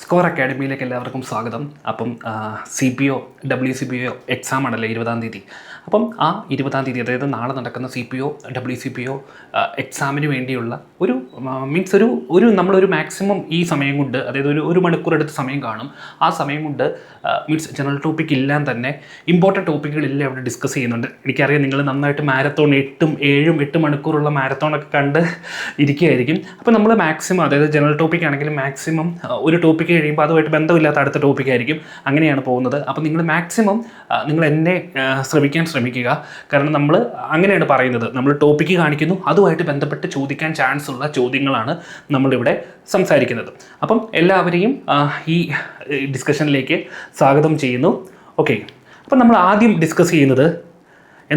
Score അക്കാഡമിയിലേക്ക് എല്ലാവർക്കും സ്വാഗതം. അപ്പം CPO WCPO എക്സാം ആണല്ലേ 20-ാം തീയതി. അപ്പം ആ 20-ാം തീയതി, അതായത് നാളെ നടക്കുന്ന CPO WCPO എക്സാമിന് വേണ്ടിയുള്ള ഒരു നമ്മളൊരു മാക്സിമം ഈ സമയം കൊണ്ട്, അതായത് ഒരു മണിക്കൂർ എടുത്ത് സമയം കാണും. ആ സമയം കൊണ്ട് ജനറൽ ടോപ്പിക് എല്ലാം തന്നെ ഇമ്പോർട്ടൻറ്റ് ടോപ്പിക്കുകളെല്ലാം അവിടെ ഡിസ്കസ് ചെയ്യുന്നുണ്ട്. എനിക്കറിയാം നിങ്ങൾ നന്നായിട്ട് മാരത്തോൺ 8 മണിക്കൂറുള്ള മാരത്തോണൊക്കെ കണ്ട് ഇരിക്കുകയായിരിക്കും. അപ്പോൾ നമ്മൾ മാക്സിമം, അതായത് ജനറൽ ടോപ്പിക് ആണെങ്കിലും മാക്സിമം ഒരു ടോപ്പിക്ക് കഴിയുമ്പോൾ അതുമായിട്ട് ബന്ധമില്ലാത്ത അടുത്ത ടോപ്പിക്കായിരിക്കും, അങ്ങനെയാണ് പോകുന്നത്. അപ്പോൾ നിങ്ങൾ മാക്സിമം നിങ്ങൾ എന്നെ ശ്രമിക്കാൻ ശ്രമിക്കുക. കാരണം നമ്മൾ അങ്ങനെയാണ് പറയുന്നത്, നമ്മൾ ടോപ്പിക്ക് കാണിക്കുന്നു, അതുമായിട്ട് ബന്ധപ്പെട്ട് ചോദിക്കാൻ ചാൻസ് ഉള്ള ചോദ്യങ്ങളാണ് നമ്മളിവിടെ സംസാരിക്കുന്നത്. അപ്പം എല്ലാവരെയും ഈ ഡിസ്കഷനിലേക്ക് സ്വാഗതം ചെയ്യുന്നു. ഓക്കെ, അപ്പം നമ്മൾ ആദ്യം ഡിസ്കസ് ചെയ്യുന്നത്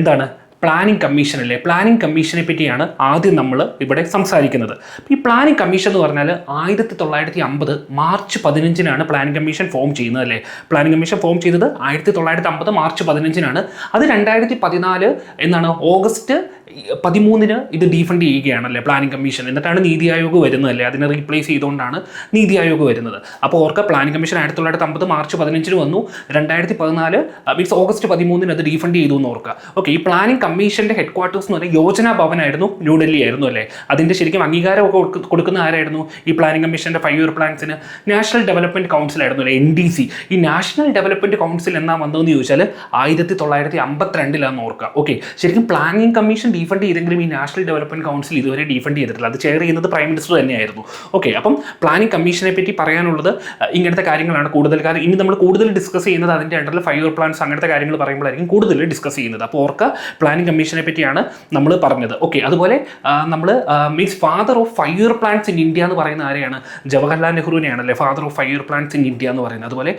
എന്താണ്? പ്ലാനിംഗ് കമ്മീഷൻ അല്ലേ. പ്ലാനിംഗ് കമ്മീഷനെ പറ്റിയാണ് ആദ്യം നമ്മൾ ഇവിടെ സംസാരിക്കുന്നത്. ഈ പ്ലാനിംഗ് കമ്മീഷൻ എന്ന് പറഞ്ഞാൽ 1950 മാർച്ച് 15 പ്ലാനിംഗ് കമ്മീഷൻ ഫോം ചെയ്യുന്നത് അല്ലേ. പ്ലാനിംഗ് കമ്മീഷൻ ഫോം ചെയ്തത് 1950 മാർച്ച് 15 അത് 2014 ഓഗസ്റ്റ് 13 ഇത് ഡീഫണ്ട് ചെയ്യുകയാണല്ലേ പ്ലാനിംഗ് കമ്മീഷൻ. എന്നിട്ടാണ് നീതി ആയോഗ് വരുന്നതല്ലേ, അതിനെ റീപ്ലേസ് ചെയ്തുകൊണ്ടാണ് നീതി ആയോഗ് വരുന്നത്. അപ്പോൾ ഓർക്കുക, പ്ലാനിംഗ് കമ്മീഷൻ 1950 മാർച്ച് 15 വന്നു, 2014 മീൻസ് ഓഗസ്റ്റ് 13 അത് ഡീഫണ്ട് ചെയ്തു എന്ന് ഓർക്കുക. ഓക്കെ, ഈ പ്ലാനിംഗ് കമ്മീഷൻ്റെ ഹെഡ് ക്വാർട്ടേഴ്സ് എന്ന് പറഞ്ഞാൽ യോജന ഭവനായിരുന്നു, ന്യൂഡൽഹി ആയിരുന്നു അല്ലേ. അതിൻ്റെ ശരിക്കും അംഗീകാരമൊക്കെ കൊടുക്കുന്ന ആരായിരുന്നു? ഈ പ്ലാനിംഗ് കമ്മീഷൻ്റെ 5 ഇയർ പ്ലാൻസിന് നാഷണൽ ഡെവലപ്മെൻറ്റ് കൗൺസിൽ ആയിരുന്നു അല്ലേ, NDC. ഈ നാഷണൽ ഡെവലപ്മെൻറ്റ് കൗൺസിൽ എന്നാ വന്നതെന്ന് ചോദിച്ചാൽ 1952 ഓർക്കുക. ഓക്കെ, ശരിക്കും പ്ലാനിംഗ് കമ്മീഷൻ ഡീഫണ്ട് ചെയ്തെങ്കിലും ഈ നാഷണൽ ഡെവലപ്മെൻറ്റ് കൗൺസിൽ ഇതുവരെ ഡീഫണ്ട് ചെയ്തിട്ടില്ല. അത് ചെയർ ചെയ്യുന്നത് പ്രൈം മിനിസ്റ്റർ തന്നെയായിരുന്നു. ഓക്കെ, അപ്പം പ്ലാനിംഗ് കമ്മീഷനെ പറ്റി പറയാനുള്ളത് ഇങ്ങനത്തെ കാര്യങ്ങളാണ് കൂടുതൽ. കാരണം ഇനി നമ്മൾ കൂടുതൽ ഡിസ്കസ് ചെയ്യുന്നത് അതിൻ്റെ അണ്ടറിൽ 5 ഇയർ പ്ലാൻസ് അങ്ങനത്തെ കാര്യങ്ങൾ പറയുമ്പോഴായിരിക്കും കൂടുതൽ ഡിസ്കസ് ചെയ്യുന്നത്. അപ്പോൾ ഓർക്കുക, പ്ലാനിംഗ് കമ്മീഷനെ പറ്റിയാണ് നമ്മൾ പറഞ്ഞത്. ഓക്കെ, അതുപോലെ നമ്മൾ means father of 5 year plans in India എന്ന് പറയുന്ന ആരെയാണ്? ജവഹർലാൽ നെഹ്റുവിനെയാണല്ലേ father of 5 year plans in India എന്ന് പറയുന്നത്. അതുപോലെ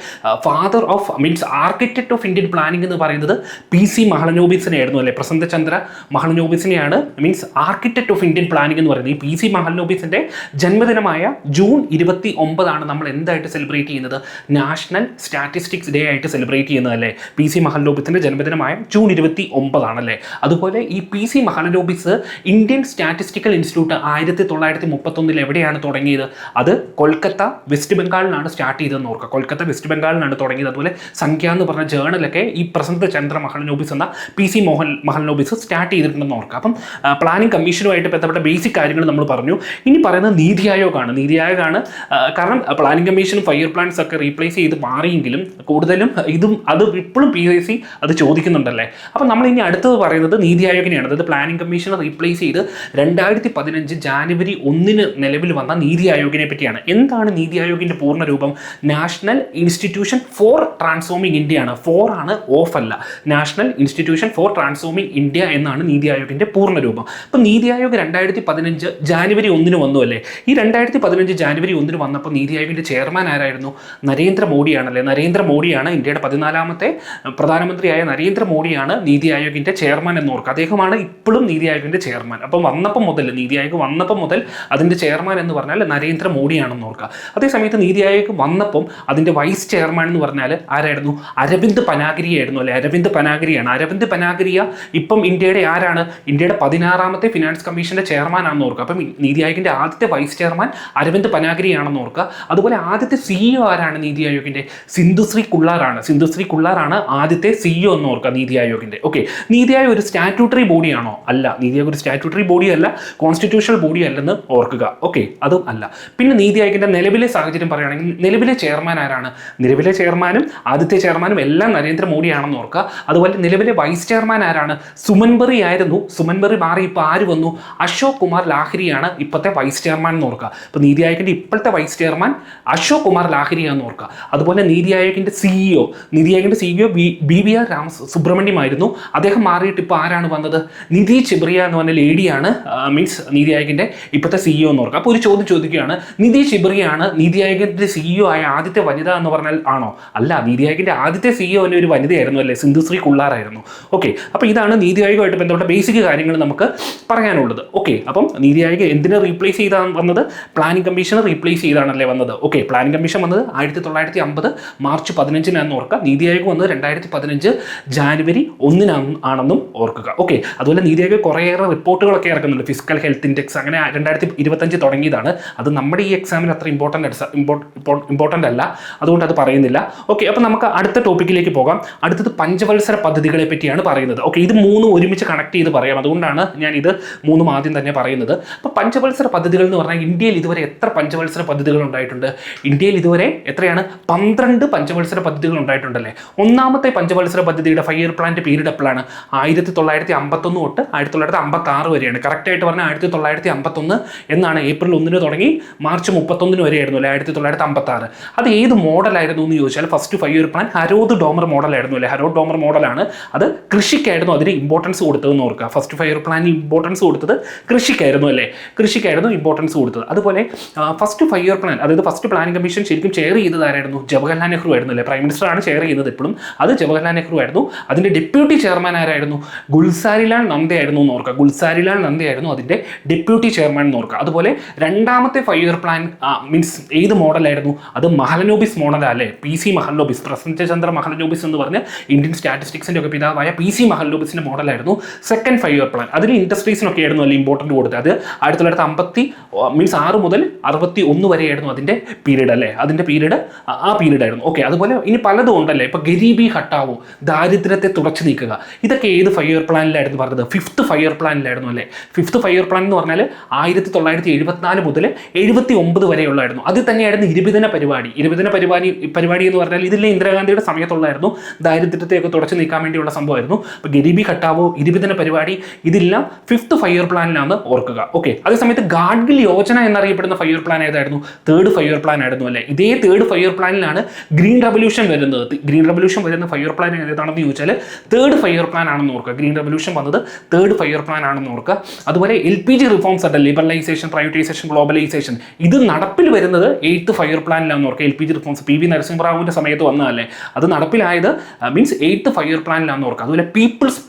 father of means architect of Indian planning എന്ന് പറയുന്നത് PC മഹലനോബിസിനെ ആയിരുന്നു അല്ലേ. പ്രസന്റ് ചന്ദ്ര മഹലനോബിസിനെയാണ് means architect of Indian planning എന്ന് പറയുന്നത്. ഈ PC മഹലനോബിസിന്റെ ജന്മദിനമായ ജൂൺ 29 നമ്മൾ എന്തായിട്ട് സെലിബ്രേറ്റ് ചെയ്യുന്നത്? നാഷണൽ സ്റ്റാറ്റിസ്റ്റിക്സ് ഡേ ആയിട്ട് സെലിബ്രേറ്റ് ചെയ്യുന്നത് അല്ലേ. PC മഹലനോബിസിന്റെ ജന്മദിനമായ ജൂൺ 29 ആണല്ലേ. അതുപോലെ ഈ PC Mahalanobis Indian statistical institute 1931 എവിടെയാണ് തുടങ്ങിയത്? അത് കൊൽക്കത്ത വെസ്റ്റ് ബംഗാളിലാണ് സ്റ്റാർട്ട് ചെയ്തതെന്ന് ഓർക്കുക. കൊൽക്കത്ത വെസ്റ്റ് ബംഗാളിലാണ് തുടങ്ങിയത്. അതുപോലെ സംഖ്യ എന്ന് പറഞ്ഞ ജേണലൊക്കെ ഈ പ്രസന്റ് ചന്ദ്ര മഹലനോബിസ് എന്ന PC മഹലനോബിസ് സ്റ്റാർട്ട് ചെയ്തിട്ടുണ്ടെന്ന് ഓർക്കുക. അപ്പം പ്ലാനിംഗ് കമ്മീഷനുമായിട്ട് ബന്ധപ്പെട്ട ബേസിക് കാര്യങ്ങൾ നമ്മൾ പറഞ്ഞു. ഇനി പറയുന്നത് നീതി ആയോഗാണ്. കാരണം പ്ലാനിംഗ് കമ്മീഷനും 5 ഇയർ പ്ലാൻസ് ഒക്കെ റീപ്ലേസ് ചെയ്ത് മാറിയെങ്കിലും കൂടുതലും അത് ഇപ്പോഴും PSC അത് ചോദിക്കുന്നുണ്ടല്ലേ. അപ്പം നമ്മൾ ഇനി അടുത്തത് പറയുന്നത് നീതി ആയോഗിനെയാണ്. അതായത് പ്ലാനിംഗ് കമ്മീഷനെ റീപ്ലേസ് ചെയ്ത് 2015 ജാനുവരി 1 നിലവിൽ വന്ന നീതി ആയോഗിനെ പറ്റിയാണ്. എന്താണ് നീതി ആയോഗിൻ്റെ പൂർണ്ണ രൂപം? National institution for transforming India ആണ്. 4 ആണ്, ഓഫ് അല്ല. National institution for transforming India എന്നാണ് നീതി ആയോഗിൻ്റെ പൂർണ്ണ രൂപം. അപ്പോൾ നീതി ആയോഗ് 2015 ജാനുവരി 1 വന്നു അല്ലേ. ഈ 2015 ജാനുവരി 1 വന്നപ്പോൾ നീതി ആയോഗിൻ്റെ ചെയർമാൻ ആരായിരുന്നു? നരേന്ദ്രമോദിയാണല്ലേ. നരേന്ദ്രമോദിയാണ് ഇന്ത്യയുടെ 14ാമത്തെ പ്രധാനമന്ത്രിയായ നരേന്ദ്രമോദിയാണ് നീതി ആയോഗിൻ്റെ ചെയർമാൻ എന്ന് ഓർക്കുക. അദ്ദേഹമാണ് ഇപ്പോഴും നീതി ആയോഗിൻ്റെ ചെയർമാൻ. അപ്പം നീതി ആയോഗ് വന്നപ്പം മുതൽ അതിൻ്റെ ചെയർമാൻ എന്ന് പറഞ്ഞാൽ നരേന്ദ്രമോദിയാണെന്ന് ഓർക്കുക. അതേസമയത്ത് നീതി ആയോഗ് വന്നപ്പം അതിൻ്റെ വൈസ് ചെയർമാൻ എന്ന് പറഞ്ഞാൽ ആരായിരുന്നു? അരവിന്ദ് പനാഗിരി ആയിരുന്നു അല്ലേ. അരവിന്ദ് പനാഗിരിയാണ്. അരവിന്ദ് പനാഗിരിയ ഇപ്പം ഇന്ത്യയുടെ ആരാണ്? ഇന്ത്യയുടെ 16ാമത്തെ ഫിനാൻസ് കമ്മീഷന്റെ ചെയർമാൻ ആണെന്ന് ഓർക്കുക. അപ്പം നീതി ആയോഗിൻ്റെ ആദ്യത്തെ വൈസ് ചെയർമാൻ അരവിന്ദ് പനാഗിരിയാണെന്ന് ഓർക്കുക. അതുപോലെ ആദ്യത്തെ CEO ആരാണ് നീതി ആയോഗിൻ്റെ? സിന്ധുശ്രീ കുള്ളാറാണ് ആദ്യത്തെ CEO എന്ന് ഓർക്കുക നീതി ആയോഗിൻ്റെ. ഓക്കെ, നീതി ആയോഗ് ഒരു സ്റ്റാറ്റ്യൂട്ടറി ബോഡിയാണോ? അല്ല. നീതി ആയോഗ് ഒരു സ്റ്റാറ്റ്യൂട്ടറി ബോഡി അല്ല, കോൺസ്റ്റിറ്റ്യൂഷണൽ ബോഡി അല്ലെന്ന് ഓർക്കുക. ഓക്കെ, അതും അല്ല. പിന്നെ നീതി ആയോഗിൻ്റെ നിലവിലെ സാഹചര്യം പറയുകയാണെങ്കിൽ നിലവിലെ ചെയർമാൻ ആരാണ്? നിലവിലെ ചെയർമാനും ആദ്യത്തെ ചെയർമാനും എല്ലാം നരേന്ദ്രമോദിയാണെന്ന് ഓർക്കുക. അതുപോലെ നിലവിലെ വൈസ് ചെയർമാൻ ആരാണ്? സുമൻബറി ആയിരുന്നു. സുമൻബറി മാറി ഇപ്പോൾ ആര് വന്നു? അശോക് കുമാർ ലാഹിരിയാണ് ഇപ്പോഴത്തെ വൈസ് ചെയർമാൻ എന്ന് ഓർക്കുക. അപ്പോൾ നീതി ആയോഗിൻ്റെ ഇപ്പോഴത്തെ വൈസ് ചെയർമാൻ അശോക് കുമാർ ലാഹിരിയാണെന്ന് ഓർക്കുക. അതുപോലെ നീതി ആയോഗിൻ്റെ CEO BVR സുബ്രഹ്മണ്യം ആയിരുന്നു. അദ്ദേഹം മാറിയിട്ട് ഇപ്പോൾ ആരാണ് വന്നത്? നിധി ചിബ്രിയ എന്ന് പറഞ്ഞ ലേഡിയാണ് മീൻസ് നീതി ആയോഗിൻ്റെ ഇപ്പോഴത്തെ CEO എന്ന് ഓർക്കുക. അപ്പോൾ ഒരു ചോദ്യം ചോദിക്കുകയാണ്, നിധി ചിബ്രിയാണ് നീതി ആയോഗിൻ്റെ CEO ആയ ആദ്യത്തെ വനിത എന്ന് പറഞ്ഞാൽ ആണോ? അല്ല. നീതി ആയോഗിൻ്റെ ആദ്യത്തെ CEO ഒരു വനിതയായിരുന്നു അല്ലേ, സിന്ധുശ്രീ കുള്ളാറായിരുന്നു. ഓക്കെ, അപ്പോൾ ഇതാണ് നീതി ആയോഗമായിട്ട് ബന്ധപ്പെട്ട ബേസിക് ബേസിക് കാര്യങ്ങൾ നമുക്ക് പറയാനുള്ളത്. ഓക്കെ, അപ്പം നീതി ആയോഗ് എന്തിനെ റീപ്ലേസ് ചെയ്താണ് വന്നത്? പ്ലാനിംഗ് കമ്മീഷനെ റീപ്ലേസ് ചെയ്താണല്ലേ വന്നത്. ഓക്കെ, പ്ലാനിംഗ് കമ്മീഷൻ വന്നത് 1950 മാർച്ച് 15 ഓർക്കുക. നീതി ആയോഗ് വന്നത് 2015 ജാനുവരി 1 ആണെന്നും ഓർക്കുക. ഓക്കെ, അതുപോലെ നീതി ആയോഗ് കുറേയേറെ റിപ്പോർട്ടുകളൊക്കെ ഇറക്കുന്നുണ്ട്. ഫിസിക്കൽ ഹെൽത്ത് ഇൻഡെക്സ് അങ്ങനെ 2025 തുടങ്ങിയതാണ്. അത് നമ്മുടെ ഈ എക്സാമിന് അത്ര ഇമ്പോർട്ടൻ്റ് അല്ല, അതുകൊണ്ട് അത് പറയുന്നില്ല. ഓക്കെ, അപ്പോൾ നമുക്ക് അടുത്ത ടോപ്പിക്കിലേക്ക് പോകാം. അടുത്തത് പഞ്ചവത്സര പദ്ധതികളെ പറ്റിയാണ് പറയുന്നത്. ഓക്കെ, ഇത് മൂന്നും ഒരുമിച്ച് കണക്ട് ചെയ്ത് പറയാം, അതുകൊണ്ടാണ് ഞാൻ ഇത് മൂന്നും ആദ്യം തന്നെ പറയുന്നത്. അപ്പോൾ പഞ്ചവത്സര പദ്ധതികൾ എന്ന് പറഞ്ഞാൽ ഇന്ത്യയിൽ ഇതുവരെ എത്ര പഞ്ചവത്സര പദ്ധതികൾ ഉണ്ടായിട്ടുണ്ട്? ഇന്ത്യയിൽ ഇതുവരെ എത്രയാണ്? 12 പഞ്ചവത്സര പദ്ധതികൾ ഉണ്ടായിട്ടുണ്ടല്ലേ. ഒന്നാമത്തെ പഞ്ചവത്സര പദ്ധതിയുടെ 5 ഇയർ പ്ലാന്റ് പീരീഡ് എപ്പോഴാണ്? 1951 തൊട്ട് 1956 വരെയാണ്. കറക്റ്റായിട്ട് പറഞ്ഞാൽ 1951 എന്നാണ്. ഏപ്രിൽ 1 തുടങ്ങി മാർച്ച് 31 വരെയായിരുന്നു അല്ലേ 1956. അത് ഏത് മോഡലായിരുന്നു എന്ന് ചോദിച്ചാൽ first 5 year plan Harrod Domar മോഡലായിരുന്നു അല്ലേ. ഹരോദ് ഡോമർ മോഡലാണ്. അത് കൃഷിക്കായിരുന്നു അതിന് ഇമ്പോർട്ടൻസ് കൊടുത്തതെന്ന് ഓർക്കുക. ഫസ്റ്റ് 5 ഇയർ പ്ലാനിന് ഇമ്പോർട്ടൻസ് കൊടുത്തത് കൃഷിക്കായിരുന്നു അല്ലേ. കൃഷിക്കായിരുന്നു ഇമ്പോർട്ടൻസ് കൊടുത്തത്. അതുപോലെ ഫസ്റ്റ് 5 ഇയർ പ്ലാൻ, അതായത് ഫസ്റ്റ് പ്ലാനിംഗ് കമ്മീഷൻ ശരിക്കും ചെയർ ചെയ്തത് ആരായിരുന്നു? ജവഹർലാൽ നെഹ്റു ആയിരുന്നു അല്ലേ. പ്രൈം മിനിസ്റ്റർ ആണ് ചെയർ ചെയ്യുന്നത് എപ്പോഴും. അത് ജവഹർലാൽ നെഹ്റു ആയിരുന്നു. അതിൻ്റെ ഡെപ്യൂട്ടി ചെയർമാൻ ആരായിരുന്നു? ഗുൽസാരിലാൽ നന്ദ ആയിരുന്നു എന്ന് ഓർക്കുക. ഗുൽസാരിലാൽ നന്ദ ആയിരുന്നു അതിൻ്റെ ഡെപ്യൂട്ടി ചെയർമാൻ എന്ന് ഓർക്കുക. അതുപോലെ രണ്ടാമത്തെ 5 ഇയർ പ്ലാൻ മീൻസ് ഏത് മോഡലായിരുന്നു? അത് മഹലനോബിസ് മോഡലല്ലേ. PC മഹലനോബിസ്, പ്രസന്നചന്ദ്ര മഹലനോബിസ് എന്ന് പറഞ്ഞ് ഇന്ത്യൻ സ്റ്റാറ്റിസ്റ്റിക്സിൻ്റെ ഒക്കെ പിതാവായ PC മഹലനോബിസിൻ്റെ മോഡലായിരുന്നു സെക്കൻഡ് 5 ഇയർ പ്ലാൻ. അതിൽ ഇൻഡസ്ട്രീസിനൊക്കെ ആയിരുന്നു അല്ലേ ഇമ്പോർട്ടൻറ്റ് കൊടുത്തത്. അത് 1950 മീൻസ് 6 മുതൽ 61 വരെയായിരുന്നു അതിൻ്റെ പീരീഡ് അല്ലേ. അതിൻ്റെ പീരീഡ് ആ പീരീഡ് ആയിരുന്നു. ഓക്കെ, അതുപോലെ ഇനി പലതും ഉണ്ടല്ലേ. ഇപ്പോൾ ഗരീബി ഹട്ടാവോ, ദാരിദ്ര്യത്തെ തുടച്ചു നീക്കുക, ഇതൊക്കെ ഏത് 5 ഇയർ പ്ലാനിലായിരുന്നു പറഞ്ഞത്? 5th 5 ഇയർ പ്ലാനിലായിരുന്നു അല്ലേ. 5th 5 ഇയർ പ്ലാൻ എന്ന് പറഞ്ഞാൽ 1974 മുതൽ 79 വരെയുള്ളായിരുന്നു. അതിൽ തന്നെയായിരുന്നു ഇരുപതിന പരിപാടി. പരിപാടി എന്ന് പറഞ്ഞാൽ ഇതിലെ ഇന്ദിരാഗാന്ധിയുടെ സമയത്തുള്ളായിരുന്നു. ദാരിദ്ര്യത്തെയൊക്കെ തുടച്ചു നീക്കാൻ വേണ്ടിയുള്ള സംഭവമായിരുന്നു. അപ്പോൾ ഗരീബി ഹട്ടാവോ, ഇരുപതിന പരിപാടി, ഇതെല്ലാം 5th 5 ഇയർ പ്ലാനിലാണ് ഓർക്കുക. ഓക്കെ, അതേസമയത്ത് ഗാഡ്ഗിൽ യോജന എന്നറിയപ്പെടുന്ന 5 ഇയർ പ്ലാൻ ഏതായിരുന്നു? 3rd 5 ഇയർ പ്ലാൻ ആയിരുന്നു അല്ലേ. ഇതേ 3rd 5 ഇയർ പ്ലാനിലാണ് ഗ്രീൻ റെവല്യൂഷൻ വരുന്നത്. ഗ്രീൻ റെവല്യൂഷൻ വരുന്ന 5 ഇയർ പ്ലാൻ ഏതാണെന്ന് ചോദിച്ചാൽ 3rd 5 ഇയർ പ്ലാൻ ആണെന്ന് ഓർക്കുക. ഗ്രീൻ റെവല്യൂഷൻ വന്നത് 3rd 5 ഇയർ പ്ലാൻ ആണെന്ന് ഓർക്കുക. അതുപോലെ LPG റിഫോംസ് ഉണ്ട്, ലിബറലൈസേഷൻ, പ്രൈവറ്റൈസേഷൻ, ഗ്ലോബലൈസേഷൻ, ഇത് നടപ്പിൽ വരുന്നത് 8th 5 ഇയർ പ്ലാനിലാണെന്ന് ഓർക്കുക. LPG റിഫോംസ് PV നരസിംഹറാവുവിൻ്റെ സമയത്ത് വന്നതല്ലേ. അത് നടപ്പിലായത് മീൻസ് 8th 5 ഇയർ പ്ലാനിലാണെന്ന് ഓർക്കുക. അതുപോലെ പീപ്പിൾസ്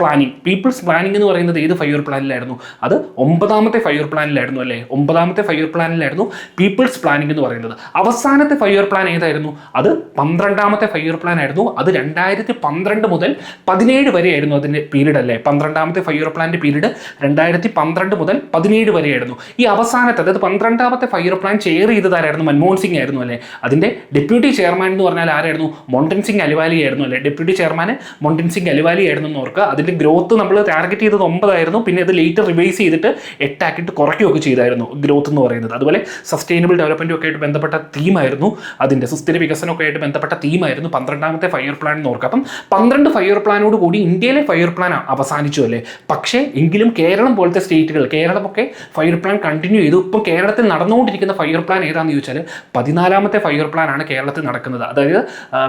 പ്ലാനിംഗ് എന്ന് പറയുന്നത് ഏത് 5 ഇയർ പ്ലാനിലായിരുന്നു? അത് 9ാമത്തെ 5 ഇയർ പ്ലാനിലായിരുന്നു അല്ലേ. 9ാമത്തെ 5 ഇയർ പ്ലാനിലായിരുന്നു പീപ്പിൾസ് പ്ലാനിംഗ് എന്ന് പറയുന്നത്. അവസാനത്തെ 5 ഇയർ പ്ലാൻ ഏതായിരുന്നു? അത് 12ാമത്തെ 5 ഇയർ പ്ലാൻ ആയിരുന്നു. അത് 2012 മുതൽ 17 വരെയായിരുന്നു അതിൻ്റെ പീരീഡ് അല്ലേ. 12ാമത്തെ 5 ഇയർ പ്ലാനിൻ്റെ പീരീഡ് 2012 മുതൽ 17 വരെയായിരുന്നു. ഈ അവസാനത്തെ, അതായത് 12ാമത്തെ 5 ഇയർ പ്ലാൻ ചെയർ ചെയ്തതാരായിരുന്നു? മൻമോഹൻ സിംഗ് ആയിരുന്നു അല്ലേ. അതിൻ്റെ ഡെപ്യൂട്ടി ചെയർമാൻ എന്ന് പറഞ്ഞാൽ ആരായിരുന്നു? മൊണ്ടൻ സിംഗ് അലിവാലി ആയിരുന്നു അല്ലേ. ഡെപ്യൂട്ടി ചെയർമാൻ മൊണ്ടൻ സിംഗ് അലിവാലി ആയിരുന്നു എന്ന് ഓർക്കുക. അതിൻ്റെ ഗ്രോത്ത് നമ്മൾ ടാർഗറ്റ് ചെയ്തത് 9 ആയിരുന്നു. പിന്നെ അത് ലേറ്റർ റിവൈസ് ചെയ്തിട്ട് 8 ആക്കിയിട്ട് കുറയ്ക്കുകയൊക്കെ ചെയ്തായിരുന്നു ഗ്രോത്ത് എന്ന് പറയുന്നത്. അതുപോലെ സസ്റ്റൈനബിൾ ഡെവലപ്മെൻറ്റും ഒക്കെ ആയിട്ട് ബന്ധപ്പെട്ട തീമായിരുന്നു. അതിൻ്റെ സുസ്ഥിര വികസനമൊക്കെ ആയിട്ട് ബന്ധപ്പെട്ട തീമായിരുന്നു 12ാമത്തെ 5 ഇയർ പ്ലാൻ എന്ന് ഓർക്കുക. അപ്പം 12 5 ഇയർ പ്ലാനോട് കൂടി ഇന്ത്യയിലെ 5 ഇയർ പ്ലാൻ അവസാനിച്ചു അല്ലേ. പക്ഷേ എങ്കിലും കേരളം പോലത്തെ സ്റ്റേറ്റുകൾ, കേരളമൊക്കെ 5 ഇയർ പ്ലാൻ കണ്ടിന്യൂ ചെയ്തു. ഇപ്പം കേരളത്തിൽ നടന്നുകൊണ്ടിരിക്കുന്ന 5 ഇയർ പ്ലാൻ ഏതാണെന്ന് ചോദിച്ചാൽ 14ാമത്തെ 5 ഇയർ പ്ലാൻ ആണ് കേരളത്തിൽ നടക്കുന്നത്. അതായത്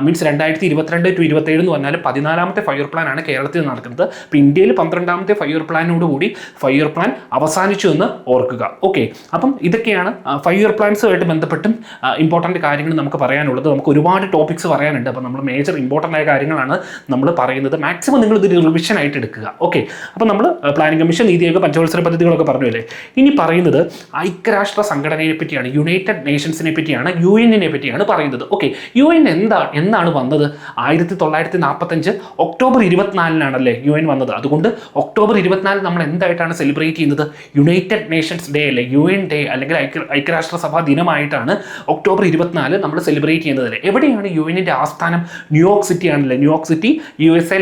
മീൻസ് 2022 to 27 എന്ന് പറഞ്ഞാൽ 14ാമത്തെ 5 ഇയർ പ്ലാൻ ആണ് കേരളത്തിൽ നടക്കുന്നത്. അപ്പോൾ ഇന്ത്യയിൽ 12ാമത്തെ 5 ഇയർ പ്ലാനോട് കൂടി 5 ഇയർ പ്ലാൻ അവസാനിച്ചു എന്ന് ഓർക്കുക. ഓക്കെ, അപ്പം ഇതൊക്കെയാണ് 5 ഇയർ പ്ലാൻസുമായിട്ട് ബന്ധപ്പെട്ടും ഇമ്പോർട്ടൻറ്റ് കാര്യങ്ങൾ നമുക്ക് പറയാനുള്ളത്. നമുക്ക് ഒരുപാട് ടോപ്പിക്സ് പറയാനുണ്ട്. അപ്പോൾ നമ്മൾ മേജർ ഇമ്പോർട്ടൻ്റ് ആയ കാര്യങ്ങളാണ് നമ്മൾ പറയുന്നത്. മാക്സിമം നിങ്ങൾ ഇതൊരു റിവിഷൻ ആയിട്ട് എടുക്കുക. ഓക്കെ, അപ്പോൾ നമ്മൾ പ്ലാനിംഗ് കമ്മീഷൻ, നീതി ആയോഗ്, പഞ്ചവത്സര പദ്ധതികളൊക്കെ പറഞ്ഞു അല്ലേ. ഇനി പറയുന്നത് ഐക്യരാഷ്ട്ര സംഘടനയെ പറ്റിയാണ്, യുണൈറ്റഡ് നേഷൻസിനെ പറ്റിയാണ്, UN പറ്റിയാണ് പറയുന്നത്. ഓക്കെ, UN എന്നാണ് വന്നത്? 1945 ഒക്ടോബർ 24 UN വന്നത്. അതുകൊണ്ട് ഒക്ടോബർ 24 നമ്മൾ എന്തായിട്ടാണ് സെലിബ്രേറ്റ് ചെയ്യുന്നത്? യുണൈറ്റഡ് നേഷൻസ് ഡേ അല്ലേ, UN ഡേ അല്ലെങ്കിൽ ഐക്യരാഷ്ട്രസഭാ ദിനമായിട്ടാണ് ഒക്ടോബർ 24 നമ്മൾ സെലിബ്രേറ്റ് ചെയ്യുന്നത്. എവിടെയാണ് UN ആസ്ഥാനം? ന്യൂയോർക്ക് സിറ്റി ആണല്ലേ. ന്യൂയോർക്ക് സിറ്റി USA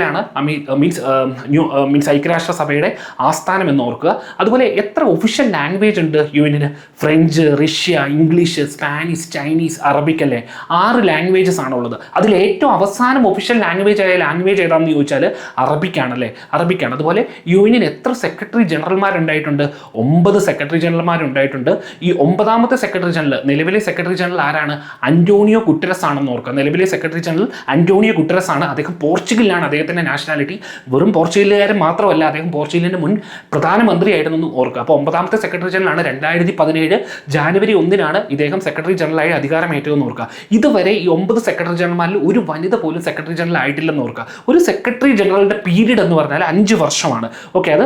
മീൻസ് ഐക്യരാഷ്ട്രസഭയുടെ ആസ്ഥാനം എന്ന് ഓർക്കുക. അതുപോലെ എത്ര ഒഫീഷ്യൽ ലാംഗ്വേജ് ഉണ്ട് UN? French, Russia, English, Spanish, Chinese, Arabic അല്ലേ. 6 ലാംഗ്വേജസ് ആണുള്ളത്. അതിൽ ഏറ്റവും അവസാനം ഒഫീഷ്യൽ ലാംഗ്വേജ് ഏതാണെന്ന് ചോദിച്ചാൽ അറബിക്കാണല്ലേ. അറബിക്കാണ്. അതുപോലെ UN എത്ര സെക്രട്ടറി ജനറൽമാരുണ്ടായിട്ടുണ്ട്? 9 സെക്രട്ടറി ജനറൽമാരുണ്ടായിട്ടുണ്ട്. ഈ 9ാമത്തെ സെക്രട്ടറി ജനറൽ, നിലവിലെ സെക്രട്ടറി ജനറൽ ആരാണ്? അന്റോണിയോ ഗുട്ടറസ് ആണെന്ന് ഓർക്കുക. നിലവിലെ സെക്രട്ടറി ജനറൽ അന്റോണിയോ ഗുട്ടറസ് ആണ്. അദ്ദേഹം പോർച്ചുഗലിലാണ് അദ്ദേഹത്തിൻ്റെ നാഷണാലിറ്റി. വെറും പോർച്ചുഗലുകാരൻ മാത്രമല്ല, അദ്ദേഹം പോർച്ചുഗലിൻ്റെ മുൻ പ്രധാനമന്ത്രിയായിരുന്നു ഓർക്കുക. അപ്പോൾ 9ാമത്തെ സെക്രട്ടറി ജനറൽ ആണ്. 2017 ജാനുവരി 1 ഇദ്ദേഹം സെക്രട്ടറി ജനറലായി അധികാരമേറ്റതെന്ന് ഓർക്കുക. ഇതുവരെ ഈ 9 സെക്രട്ടറി ജനറൽമാരിൽ ഒരു വനിത പോലും സെക്രട്ടറി ജനറൽ ആയിട്ടില്ലെന്ന് ഓർക്കുക. ഒരു സെക്രട്ടറി ജനറലിൻ്റെ പീരീഡ് എന്ന് പറഞ്ഞാൽ 5 വർഷമാണ്. ഓക്കെ, അത്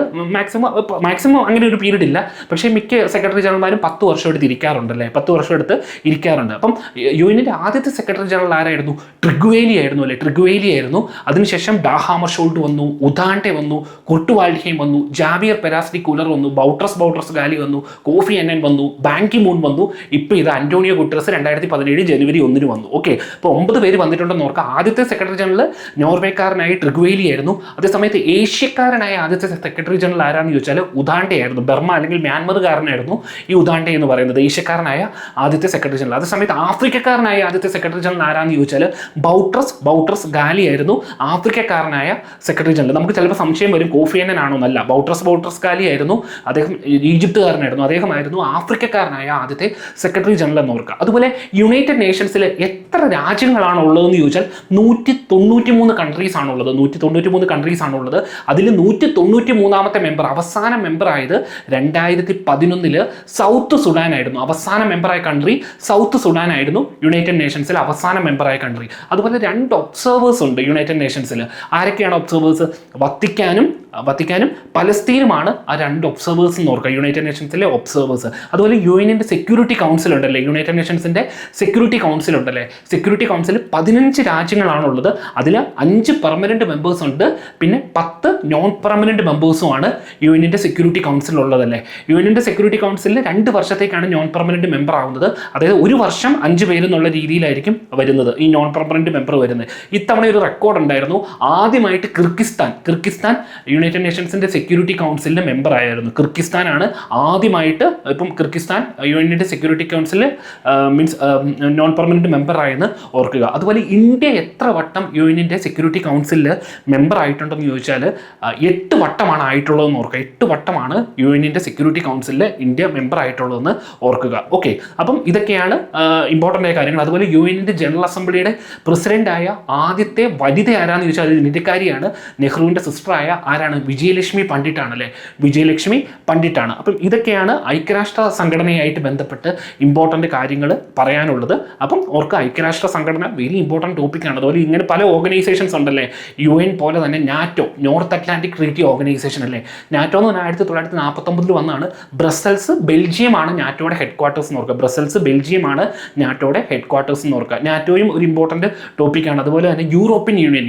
മാക്സിമം അങ്ങനെ ഒരു പീരീഡ് ഇല്ല. പക്ഷേ മിക്ക സെക്രട്ടറി ജനറൽമാരും 10 വർഷം എടുത്ത് ഇരിക്കാറുണ്ടല്ലേ, 10 വർഷം എടുത്ത് ഇരിക്കാറുണ്ട്. അപ്പം യുഎന്നിൻ്റെ ആദ്യത്തെ സെക്രട്ടറി ജനറൽ ആരായിരുന്നു? ട്രിഗ്വേലി ആയിരുന്നു അല്ലേ, ട്രിഗ്വേലി ആയിരുന്നു. അതിനുശേഷം ഡാഹാമർ ഷോൾട്ട് വന്നു, ഉദാണ്ടെ വന്നു, കുർട്ട് വാൽഡ്ഹെയിം വന്നു, ജാവിയർ പെരാസ്റ്റി കൂലർ വന്നു, ബൗട്രസ് ഗാലി വന്നു, കോഫി അന്നൻ വന്നു, ബാൻ കി മൂൺ വന്നു. ഇപ്പോൾ ഇത് അന്റോണിയോ ഗുട്ടറസ് 2017 ജനുവരി 1 വന്നു. ഓക്കെ, അപ്പോൾ 9 പേര് വന്നിട്ടുണ്ടെന്ന് ഓർക്കുക. ആദ്യത്തെ സെക്രട്ടറി ജനറൽ നോർവേക്കാരനായ ട്രിഗ്വേലി ആയിരുന്നു. അതേസമയത്ത് ഏഷ്യക്കാരനായ ആദ്യത്തെ സെക്രട്ടറി ജനറൽ ആരാന്ന് ചോദിച്ചാൽ ഉദാണ്ടെ ആയിരുന്നു. ബർമ അല്ലെങ്കിൽ മ്യാൻമറുകാരനായിരുന്നു ഈ ഉദാണ്ടെ എന്ന് പറയുന്നത്, ഏഷ്യക്കാരനായ ആദ്യത്തെ സെക്രട്ടറി ജനറൽ. അതേസമയത്ത് ആഫ്രിക്കക്കാരനായ ആദ്യത്തെ സെക്രട്ടറി ജനറൽ ആരാന്ന് ചോദിച്ചാൽ ബൗട്രസ് ഗാലി ആയിരുന്നു ആഫ്രിക്കക്കാരനായ സെക്രട്ടറി ജനറൽ. നമുക്ക് ചിലപ്പോൾ സംശയം വരും കോഫി അന്നൻ ആണോ എന്നല്ല, ബൗട്രസ് ഗാലി ആയിരുന്നു. അദ്ദേഹം ഈജിപ്തുകാരനായിരുന്നു. അദ്ദേഹമായിരുന്നു ആഫ്രിക്കക്കാരനായ ആദ്യത്തെ സെക്രട്ടറി ജനറൽ എന്ന് ഓർക്കുക. അതുപോലെ യുണൈറ്റഡ് നേഷൻസിൽ എത്ര രാജ്യങ്ങളാണ് ഉള്ളതെന്ന് ചോദിച്ചാൽ 193 കൺട്രീസ് ആണുള്ളത്. 193 കൺട്രീസ് ആണുള്ളത്. അതിൽ 193ാമത്തെ മെമ്പർ, അവസാന മെമ്പർ ആയത് 2011 സൗത്ത് സുഡാൻ ആയിരുന്നു. അവസാന മെമ്പറായ കൺട്രി സൗത്ത് സുഡാൻ ആയിരുന്നു യുണൈറ്റഡ് നേഷൻസിൽ അവസാന മെമ്പറായ കൺട്രി. അതുപോലെ 2 ഒബ്സർവേഴ്സ് ഉണ്ട് യുണൈറ്റഡ് നേഷൻസിൽ. ആരൊക്കെയാണ് ഒബ്സർവേഴ്സ്? വത്തിക്കാനും പലസ്തീനുമാണ് ആ 2 ഒബ്സർവേഴ്സ് എന്ന് ഓർക്കുക, യുണൈറ്റഡ് നേഷൻസിലെ ഒബ്സർവേഴ്സ്. അതുപോലെ യുഎന്നിൻ്റെ സെക്യൂരിറ്റി കൗൺസിൽ ഉണ്ടല്ലേ, യുണൈറ്റഡ് നേഷൻസിൻ്റെ സെക്യൂരിറ്റി കൗൺസിൽ ഉണ്ടല്ലേ, സെക്യൂരിറ്റി കൗൺസിൽ 15 രാജ്യങ്ങളാണുള്ളത്. അതിൽ 5 പെർമനന്റ് മെമ്പേഴ്സ് ഉണ്ട്, പിന്നെ 10 നോൺ പെർമനന്റ് മെമ്പേഴ്സുമാണ് യുഎന്നിൻ്റെ സെക്യൂരിറ്റി കൗൺസിൽ ഉള്ളതല്ലേ. യുഎന്നിൻ്റെ സെക്യൂരിറ്റി കൗൺസിലിൽ 2 വർഷത്തേക്കാണ് നോൺ പെർമനന്റ് മെമ്പർ ആവുന്നത്. അതായത് 1 വർഷം 5 പേര് എന്നുള്ള രീതിയിലായിരിക്കും വരുന്നത് ഈ നോൺ പെർമനന്റ് മെമ്പർ വരുന്നത്. ഇത്തവണ ഒരു റെക്കോർഡ് ഉണ്ടായിരുന്നു. ആദ്യമായിട്ട് കിർഗിസ്ഥാൻ യുണൈറ്റഡ് നേഷൻസിന്റെ സെക്യൂരിറ്റി കൗൺസിലിന്റെ മെമ്പർ ആയിരുന്നു. കിർഗിസ്ഥാനാണ് ആദ്യമായിട്ട്, ഇപ്പം കിർഗിസ്ഥാൻ യുഎന്നിന്റെ security council non permanent member ആയെന്ന് ഓർക്കുക. അതുപോലെ ഇന്ത്യ എത്ര വട്ടം യുഎന്നിന്റെ സെക്യൂരിറ്റി കൗൺസിലിൽ മെമ്പർ ആയിട്ടുണ്ടെന്ന് ചോദിച്ചാൽ 8 വട്ടമാണ് ആയിട്ടുള്ളതെന്ന് ഓർക്കുക. 8 വട്ടമാണ് യുഎന്നിന്റെ സെക്യൂരിറ്റി കൗൺസിലിൽ ഇന്ത്യ മെമ്പർ ആയിട്ടുള്ളതെന്ന് ഓർക്കുക. ഓക്കെ, അപ്പം ഇതൊക്കെയാണ് ഇമ്പോർട്ടൻ്റ് ആയ കാര്യങ്ങൾ. അതുപോലെ യുഎന്നിന്റെ ജനറൽ അസംബ്ലിയുടെ പ്രസിഡന്റായ ആദ്യത്തെ വനിത ആരാന്ന് ചോദിച്ചാൽ അത് ഇന്ത്യക്കാരിയാണ്. നെഹ്റുവിൻ്റെ സിസ്റ്ററായ ആരാണ്? വിജയലക്ഷ്മി പണ്ഡിറ്റാണല്ലേ, വിജയലക്ഷ്മി പണ്ഡിറ്റാണ്. അപ്പം ഇതൊക്കെയാണ് ഐക്യരാഷ്ട്ര സംഘടനയായിട്ട് ബന്ധപ്പെട്ട് ഇമ്പോർട്ടൻ്റ് കാര്യങ്ങൾ പറയാനുള്ളത്. അപ്പം ഓർക്കുക, ഐക്യരാഷ്ട്ര സംഘടന വെരി ഇമ്പോർട്ടൻറ്റ് ടോപ്പിക്കാണ്. അതുപോലെ ഇങ്ങനെ പല ഓർഗനൈസേഷൻസ് ഉണ്ടല്ലേ, യുഎൻ പോലെ തന്നെ NATO, north Atlantic treaty organisation അല്ലേ. നാറ്റോ എന്ന് പറഞ്ഞാൽ 1949 വന്നാണ്. ബ്രസൽസ് ബെൽജിയമാണ് നാറ്റോയുടെ ഹെഡ് ക്വാർട്ടേഴ്സ് എന്ന് ഓർക്കുക. ബ്രസൽസ് ബെൽജിയമാണ് നാറ്റോയുടെ ഹെഡ് ക്വാർട്ടേഴ്സ് എന്ന് ഓർക്കുക. നാറ്റോയും ഒരു ഇമ്പോർട്ടൻറ്റ് ടോപ്പിക്കാണ്. അതുപോലെ തന്നെ യൂറോപ്യൻ യൂണിയൻ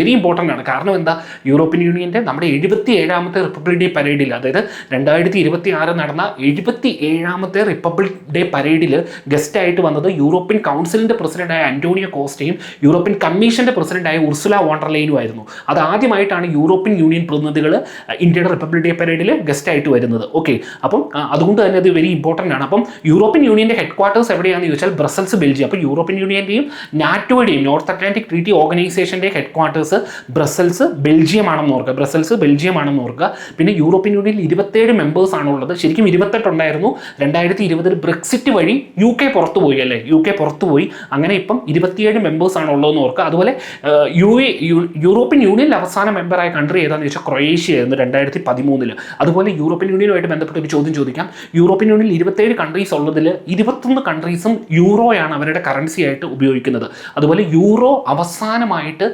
വെരി ഇമ്പോർട്ടൻ്റ് ആണ്. കാരണം എന്താ, യൂറോപ്യൻ യൂണിയൻ്റെ നമ്മുടെ 77ാമത്തെ റിപ്പബ്ലിക് ഡേ പരേഡിൽ, അതായത് 2026 നടന്ന 77ാമത്തെ റിപ്പബ്ലിക് ഡേ പരേഡിൽ ഗസ്റ്റായിട്ട് വന്നത് യൂറോപ്യൻ കൗൺസിലിൻ്റെ പ്രസിഡന്റായ അന്റോണിയോ കോസ്റ്റയും യൂറോപ്യൻ കമ്മീഷൻ്റെ പ്രസിഡന്റായ ഉർസുല വോൺ ഡർ ലെയനും ആയിരുന്നു. അത് ആദ്യമായിട്ടാണ് യൂറോപ്യൻ യൂണിയൻ പ്രതിനിധികൾ ഇന്ത്യയുടെ റിപ്പബ്ലിക് ഡേ പരേഡിൽ ഗസ്റ്റായിട്ട് വരുന്നത്. ഓക്കെ, അപ്പം അതുകൊണ്ട് തന്നെ അത് വെരി ഇമ്പോർട്ടൻ്റ് ആണ്. അപ്പം യൂറോപ്യൻ യൂണിയൻ്റെ ഹെഡ് ക്വാർട്ടേഴ്സ് എവിടെയാണെന്ന് ചോദിച്ചാൽ ബ്രസൽസ്, ബെൽജിയം. അപ്പോൾ യൂറോപ്യൻ യൂണിയൻ്റെയും നാറ്റോയുടെയും നോർത്ത് അറ്റ്ലാന്റിക് ട്രീറ്റി ഓർഗനൈസേഷൻ്റെ ഹെഡ് ക്വാർട്ടേഴ്സ് ബ്രസൽസ് ബെൽജിയം ആണെന്ന് ഓർക്കുക. പിന്നെ യൂറോപ്യൻ യൂണിയനിൽ 27 മെമ്പേഴ്സ് ആണുള്ളത്. ശരിക്കും 28 ഉണ്ടായിരുന്നു. 2020 ബ്രെക്സിറ്റ് വഴി UK പുറത്തുപോയി അല്ലേ, UK പുറത്തുപോയി. അങ്ങനെ ഇപ്പം 27 മെമ്പേഴ്സ് ആണ് ഉള്ളതെന്ന് ഓർക്കുക. അതുപോലെ യൂറോപ്യൻ യൂണിയനിൽ അവസാന മെമ്പറായ കൺട്രി ഏതാണെന്ന് ചോദിച്ചാൽ ക്രൊയേഷ്യ ആയിരുന്നു 2013. അതുപോലെ യൂറോപ്യൻ യൂണിയനുമായിട്ട് ബന്ധപ്പെട്ട് ഒരു ചോദ്യം ചോദിക്കാം. യൂറോപ്യൻ യൂണിയനിൽ 27 കൺട്രീസ് ഉള്ളതിൽ 21 കൺട്രീസും യൂറോയാണ് അവരുടെ കറൻസി ആയിട്ട് ഉപയോഗിക്കുന്നത്. അതുപോലെ യൂറോ അവസാനമായിട്ട്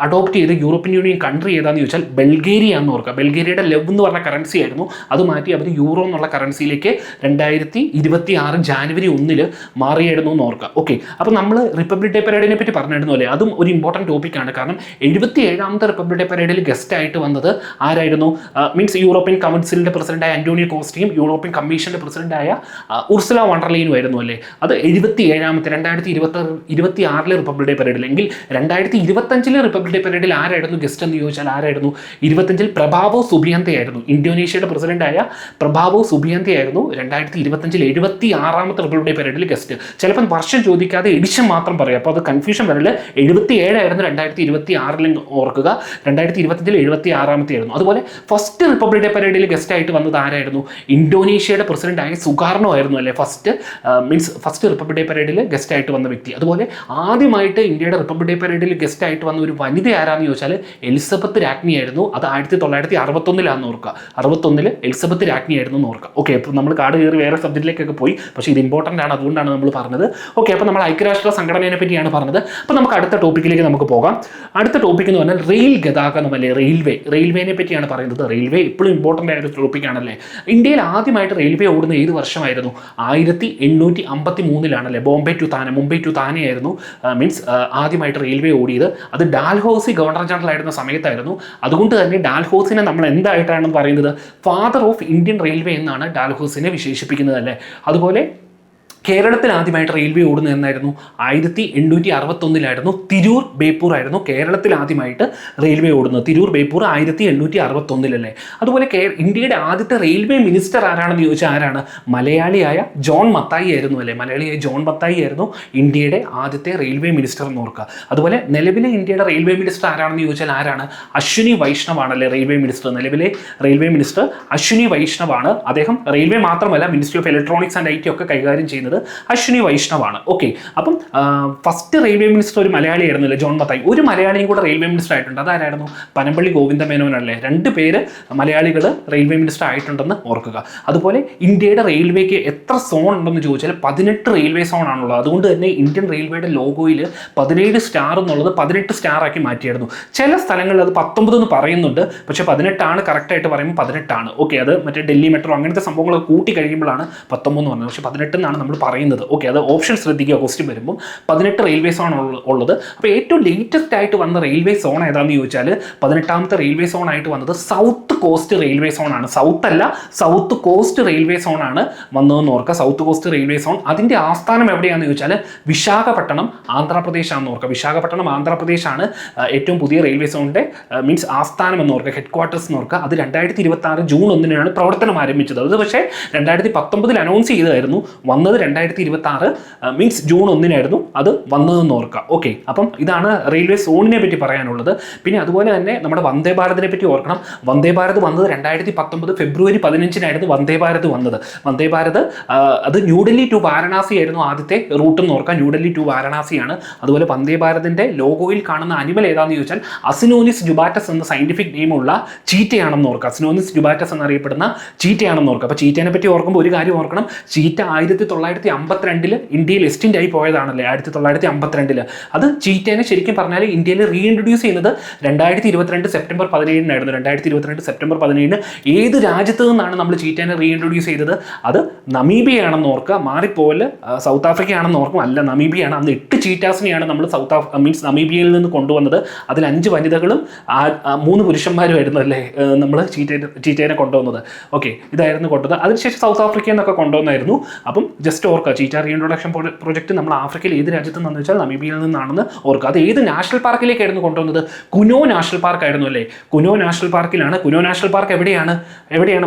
അഡോപ്റ്റ് ചെയ്ത് യൂറോപ്യൻ യൂണിയൻ കൺട്രി ഏതാണെന്ന് ചോദിച്ചാൽ ബൾഗേറിയ എന്ന് ഓർക്കുക. ബൾഗേറിയയുടെ ലെവ് എന്ന് പറഞ്ഞ കറൻസി ആയിരുന്നു. അത് മാറ്റി അവർ യൂറോ എന്നുള്ള കറൻസിയിലേക്ക് 2026 ജാനുവരി 1 മാറിയായിരുന്നു എന്ന് ഓർക്കുക. ഓക്കെ, അപ്പോൾ നമ്മൾ റിപ്പബ്ലിക് ഡേ പരേഡിനെ പറ്റി പറഞ്ഞിരുന്നു അല്ലേ, അതും ഒരു ഇമ്പോർട്ടൻറ്റ് ടോപ്പിക്കാണ്. കാരണം 77ാമത്തെ റിപ്പബ്ലിക് ഡേ പരേഡിൽ ഗസ്റ്റ് ആയിട്ട് വന്നത് ആരായിരുന്നു? യൂറോപ്യൻ കൗൺസിലിൻ്റെ പ്രസിഡന്റായ അന്റോണിയോ കോസ്റ്റയും യൂറോപ്യൻ കമ്മീഷൻ്റെ പ്രസിഡന്റായ ഉർസുല വോൺ ഡർ ലെയനും ആയിരുന്നു അല്ലേ. അത് 77ാമത്തെ 2026 റിപ്പബ്ലിക് ഡേ പരേഡിൽ. എങ്കിൽ 2025 റിപ്പബ്ലിക് ഡേ പരേഡിൽ ആരായിരുന്നു ഗസ്റ്റ് എന്ന് ചോദിച്ചാൽ ആരായിരുന്നു? 25 പ്രഭാവോ സുബിയാന്തെ ആയിരുന്നു. ഇന്തോനേഷ്യയുടെ പ്രസിഡന്റായ പ്രഭാവോ സുബിയാന്തെ ആയിരുന്നു 2025 76ാമത്തെ റിപ്പബ്ലിക് ഡേ പരേഡിൽ ഗസ്റ്റ്. ചിലപ്പോൾ വർഷം ചോദിക്കാതെ എഡിഷൻ മാത്രം പറയാം, അപ്പോൾ അത് കൺഫ്യൂഷൻ വരല്. 77 ആയിരുന്നു 2026 ഓർക്കുക. 2025 76ാമത്തെ ആയിരുന്നു. അതുപോലെ ഫസ്റ്റ് റിപ്പബ്ലിക് ഡേ പരേഡിൽ ഗസ്റ്റ് ആയിട്ട് വന്നത് ആരായിരുന്നു? ഇന്തോനേഷ്യയുടെ പ്രസിഡന്റായ സുകാർണോ ആയിരുന്നു അല്ലേ. ഫസ്റ്റ് റിപ്പബ്ലിക് ഡേ പരേഡിൽ ഗസ്റ്റ് ആയിട്ട് വന്ന വ്യക്തി. അതുപോലെ ആദ്യമായിട്ട് ഇന്ത്യയുടെ റിപ്പബ്ലിക് ഡേ പരേഡിൽ ഗസ്റ്റ് ആയിട്ട് വന്ന ഒരു വനിത ആരാന്ന് ചോദിച്ചാൽ എലിസബത്ത് രാജ്ഞി രാജ്ഞിയായിരുന്നു. അത് 1961 ഓർക്കുക. 61 എലിസബത്ത് രാജ്ഞിയായിരുന്നു എന്ന് ഓർക്കുക. ഓക്കെ, അപ്പോൾ നമ്മൾ കാട് കയറി വേറെ സബ്ജക്റ്റിലേക്കൊക്കെ പോയി, പക്ഷേ ഇത് ഇമ്പോർട്ടൻ്റ് ആണ്, അതുകൊണ്ടാണ് നമ്മൾ പറഞ്ഞത്. ഓക്കെ, അപ്പോൾ നമ്മൾ ഐക്യരാഷ്ട്ര സംഘടനയെ പറ്റിയാണ് പറഞ്ഞത്. അപ്പോൾ നമുക്ക് അടുത്ത ടോപ്പിക്കിലേക്ക് നമുക്ക് പോകാം. അടുത്ത ടോപ്പിക് എന്ന് പറഞ്ഞാൽ റെയിൽ ഗതാഗതം അല്ലേ, റെയിൽവേനെ പറ്റിയാണ് പറയുന്നത്. റെയിൽവേ എപ്പോഴും ഇമ്പോർട്ടൻ്റ് ആയ ഒരു ടോപ്പിക്കാണല്ലേ. ഇന്ത്യയിൽ ആദ്യമായിട്ട് റെയിൽവേ ഓടുന്ന ഏത് വർഷമായിരുന്നു? 1853 ബോംബെ ടു താനെ, മുംബൈ ടു താനെ ആയിരുന്നു ആദ്യമായിട്ട് റെയിൽവേ ഓടിയത്. അത് ഡാൽഹൌസി ഗവർണർ ജനറൽ ആയിരുന്ന സമയത്തായിരുന്നു. അതുകൊണ്ട് തന്നെ ഡാൽഹൌസിനെ നമ്മൾ എന്തായിട്ടാണ് പറയുന്നത്? ഫാദർ ഓഫ് ഇന്ത്യൻ റെയിൽവേ എന്നാണ് ഡാൽഹൌസിനെ വിശേഷിപ്പിക്കുന്നത് അല്ലേ. അതുപോലെ കേരളത്തിൽ ആദ്യമായിട്ട് റെയിൽവേ ഓടുന്നത് എന്നായിരുന്നു? 1861 തിരൂർ ബേപ്പൂർ ആയിരുന്നു കേരളത്തിൽ ആദ്യമായിട്ട് റെയിൽവേ ഓടുന്നത്. തിരൂർ ബേപ്പൂർ 1861 അതുപോലെ ഇന്ത്യയുടെ ആദ്യത്തെ റെയിൽവേ മിനിസ്റ്റർ ആരാണെന്ന് ചോദിച്ചാൽ ആരാണ്? മലയാളിയായ ജോൺ മത്തായി ആയിരുന്നു അല്ലേ. മലയാളിയായ ജോൺ മത്തായി ആയിരുന്നു ഇന്ത്യയുടെ ആദ്യത്തെ റെയിൽവേ മിനിസ്റ്റർ എന്ന് ഓർക്കുക. അതുപോലെ നിലവിലെ ഇന്ത്യയുടെ റെയിൽവേ മിനിസ്റ്റർ ആരാണെന്ന് ചോദിച്ചാൽ ആരാണ്? അശ്വിനി വൈഷ്ണവാണല്ലേ റെയിൽവേ മിനിസ്റ്റർ. നിലവിലെ റെയിൽവേ മിനിസ്റ്റർ അശ്വിനി വൈഷ്ണവാണ്. അദ്ദേഹം റെയിൽവേ മാത്രമല്ല ministry of electronics and IT ഒക്കെ കൈകാര്യം ചെയ്യുന്നത് അശ്വിനി വൈഷ്ണവാണ്. ഓക്കെ, അപ്പം ഫസ്റ്റ് റെയിൽവേ മിനിസ്റ്റർ ഒരു മലയാളി ആയിരുന്നല്ലേ, ജോൺ മത്തായി. ഒരു മലയാളിയും കൂടെ റെയിൽവേ മിനിസ്റ്റർ ആയിട്ടുണ്ട്. അതാരായിരുന്നു? പനമ്പള്ളി ഗോവിന്ദമേനോനല്ലേ. 2 പേര് മലയാളികൾ റെയിൽവേ മിനിസ്റ്റർ ആയിട്ടുണ്ടെന്ന് ഓർക്കുക. അതുപോലെ ഇന്ത്യയുടെ റെയിൽവേക്ക് എത്ര സോൺ ഉണ്ടെന്ന് ചോദിച്ചാൽ 18 റെയിൽവേ സോൺ ആണുള്ളത്. അതുകൊണ്ട് തന്നെ ഇന്ത്യൻ റെയിൽവേയുടെ ലോഗോയിൽ 17 സ്റ്റാർ എന്നുള്ളത് 18 സ്റ്റാർ ആക്കി മാറ്റിയായിരുന്നു. ചില സ്ഥലങ്ങളിൽ അത് 19 എന്ന് പറയുന്നുണ്ട്, പക്ഷേ 18 ആണ് കറക്റ്റായിട്ട് പറയുമ്പോൾ 18 ആണ്. ഓക്കെ, അത് മറ്റേ ഡൽഹി മെട്രോ അങ്ങനത്തെ സംഭവങ്ങളൊക്കെ കൂട്ടി കഴിയുമ്പോഴാണ് 19 എന്ന് പറഞ്ഞത്. പക്ഷേ 18 എന്നാണ് നമ്മൾ പറയുന്നത്. ഓക്കെ, അത് ഓപ്ഷൻ ശ്രദ്ധിക്കുക. ക്വസ്റ്റ്യൻ വരുമ്പോൾ 18 റെയിൽവേ സോൺ ഉള്ളത്. അപ്പോൾ ഏറ്റവും ലേറ്റസ്റ്റ് ആയിട്ട് വന്ന റെയിൽവേ സോൺ ഏതാണെന്ന് ചോദിച്ചാൽ 18ാമത്തെ റെയിൽവേ സോൺ ആയിട്ട് വന്നത് സൗത്ത് കോസ്റ്റ് റെയിൽവേ സോൺ ആണ്. സൗത്ത് അല്ല, സൗത്ത് കോസ്റ്റ് റെയിൽവേ സോൺ ആണ് വന്നതെന്ന് ഓർക്കുക. South cost railway zone. അതിൻ്റെ ആസ്ഥാനം എവിടെയാണെന്ന് ചോദിച്ചാൽ വിശാഖപട്ടണം ആന്ധ്രാപ്രദേശ് ആണെന്ന് ഓർക്കുക. വിശാഖപട്ടണം ആന്ധ്രാപ്രദേശാണ് ഏറ്റവും പുതിയ റെയിൽവേ സോണിൻ്റെ ആസ്ഥാനം എന്ന് ഓർക്കുക, ഹെഡ് ക്വാർട്ടേഴ്സ് എന്ന് ഓർക്കുക. അത് 2026 ജൂൺ 1 പ്രവർത്തനം ആരംഭിച്ചത്. അത് പക്ഷേ 2019 അനൗൺസ് ചെയ്തതായിരുന്നു. വന്നത് 2026 ജൂൺ 1 അത് വന്നതെന്ന് ഓർക്കുക. ഓക്കെ, അപ്പം ഇതാണ് റെയിൽവേ സോണിനെ പറ്റി പറയാനുള്ളത്. പിന്നെ അതുപോലെ തന്നെ നമ്മുടെ വന്ദേ ഭാരതിനെ പറ്റി ഓർക്കണം. വന്ദേ ഭാരത് വന്നത് 2019 ഫെബ്രുവരി 15 വന്ദേ ഭാരത് വന്നത്. വന്ദേ ഭാരത് അത് ന്യൂഡൽഹി ടു വാരണാസി ആയിരുന്നു ആദ്യത്തെ റൂട്ട് എന്ന് ഓർക്കാം. ന്യൂഡൽഹി ടു വാരണാസിയാണ്. അതുപോലെ വന്ദേ ഭാരതിൻ്റെ ലോഗോയിൽ കാണുന്ന അനിമൽ ഏതാണെന്ന് ചോദിച്ചാൽ അസിനോനിസ് ജുബാറ്റസ് എന്ന സയന്റിഫിക് നെയിമുള്ള ചീറ്റയാണെന്ന് ഓർക്കുക. അസിനോനിസ് ജുബാറ്റസ് എന്നറിയപ്പെടുന്ന ചീറ്റയാണെന്ന് ഓർക്കുക. അപ്പോൾ ചീറ്റേനെ പറ്റി ഓർക്കുമ്പോൾ ഒരു കാര്യം ഓർക്കണം. ചീറ്റ 1952 ഇന്ത്യയിൽ എക്സ്റ്റെൻഡ് ആയി പോയതാണല്ലേ, 1952. അത് ചീറ്റേനെ ശരിക്കും പറഞ്ഞാൽ ഇന്ത്യയിൽ റീഇൻട്രൊഡ്യൂസ് ചെയ്യുന്നത് 2022 സെപ്റ്റംബർ 17 2022 സെപ്റ്റംബർ 17 ഏത് രാജ്യത്ത് നിന്നാണ് നമ്മൾ ചീറ്റേനെ റീഇൻട്രൊഡ്യൂസ് ചെയ്തത്? അത് നമീബിയയാണെന്ന് ഓർക്കുക. മാറിപ്പോലെ സൗത്ത് ആഫ്രിക്ക ആണെന്ന് ഓർക്കും. അല്ല, നമീബിയാണ്. അന്ന് 8 ചീറ്റാസിനെയാണ് നമ്മൾ നമീബിയയിൽ നിന്ന് കൊണ്ടുവന്നത്. അതിൽ 5 വനിതകളും 3 പുരുഷന്മാരുമായിരുന്നു അല്ലേ നമ്മൾ ചീറ്റേനെ കൊണ്ടുവന്നത്. ഓക്കെ, ഇതായിരുന്നു കൊണ്ടുവന്നത്. അതിനുശേഷം സൗത്ത് ആഫ്രിക്കയിൽ നിന്നൊക്കെ കൊണ്ടുവന്നായിരുന്നു. അപ്പം ജസ്റ്റ് ഓർക്കുക, ചീറ്റ റീഇൻട്രൊഡക്ഷൻ പ്രോജക്റ്റ് നമ്മൾ ആഫ്രിക്കയിൽ ഏത് രാജ്യത്ത് നിന്നാണെന്ന് വെച്ചാൽ നമീബിയയിൽ നിന്നാണെന്ന് ഓർക്കുക. അത് ഏത് നാഷണൽ പാർക്കിലേക്കായിരുന്നു കൊണ്ടുവന്നത്? കുനോ നാഷണൽ പാർക്ക് ആയിരുന്നു അല്ലേ. കുനോ നാഷണൽ പാർക്കിലാണ്. കുനോ നാഷണൽ പാർക്ക് എവിടെയാണ്?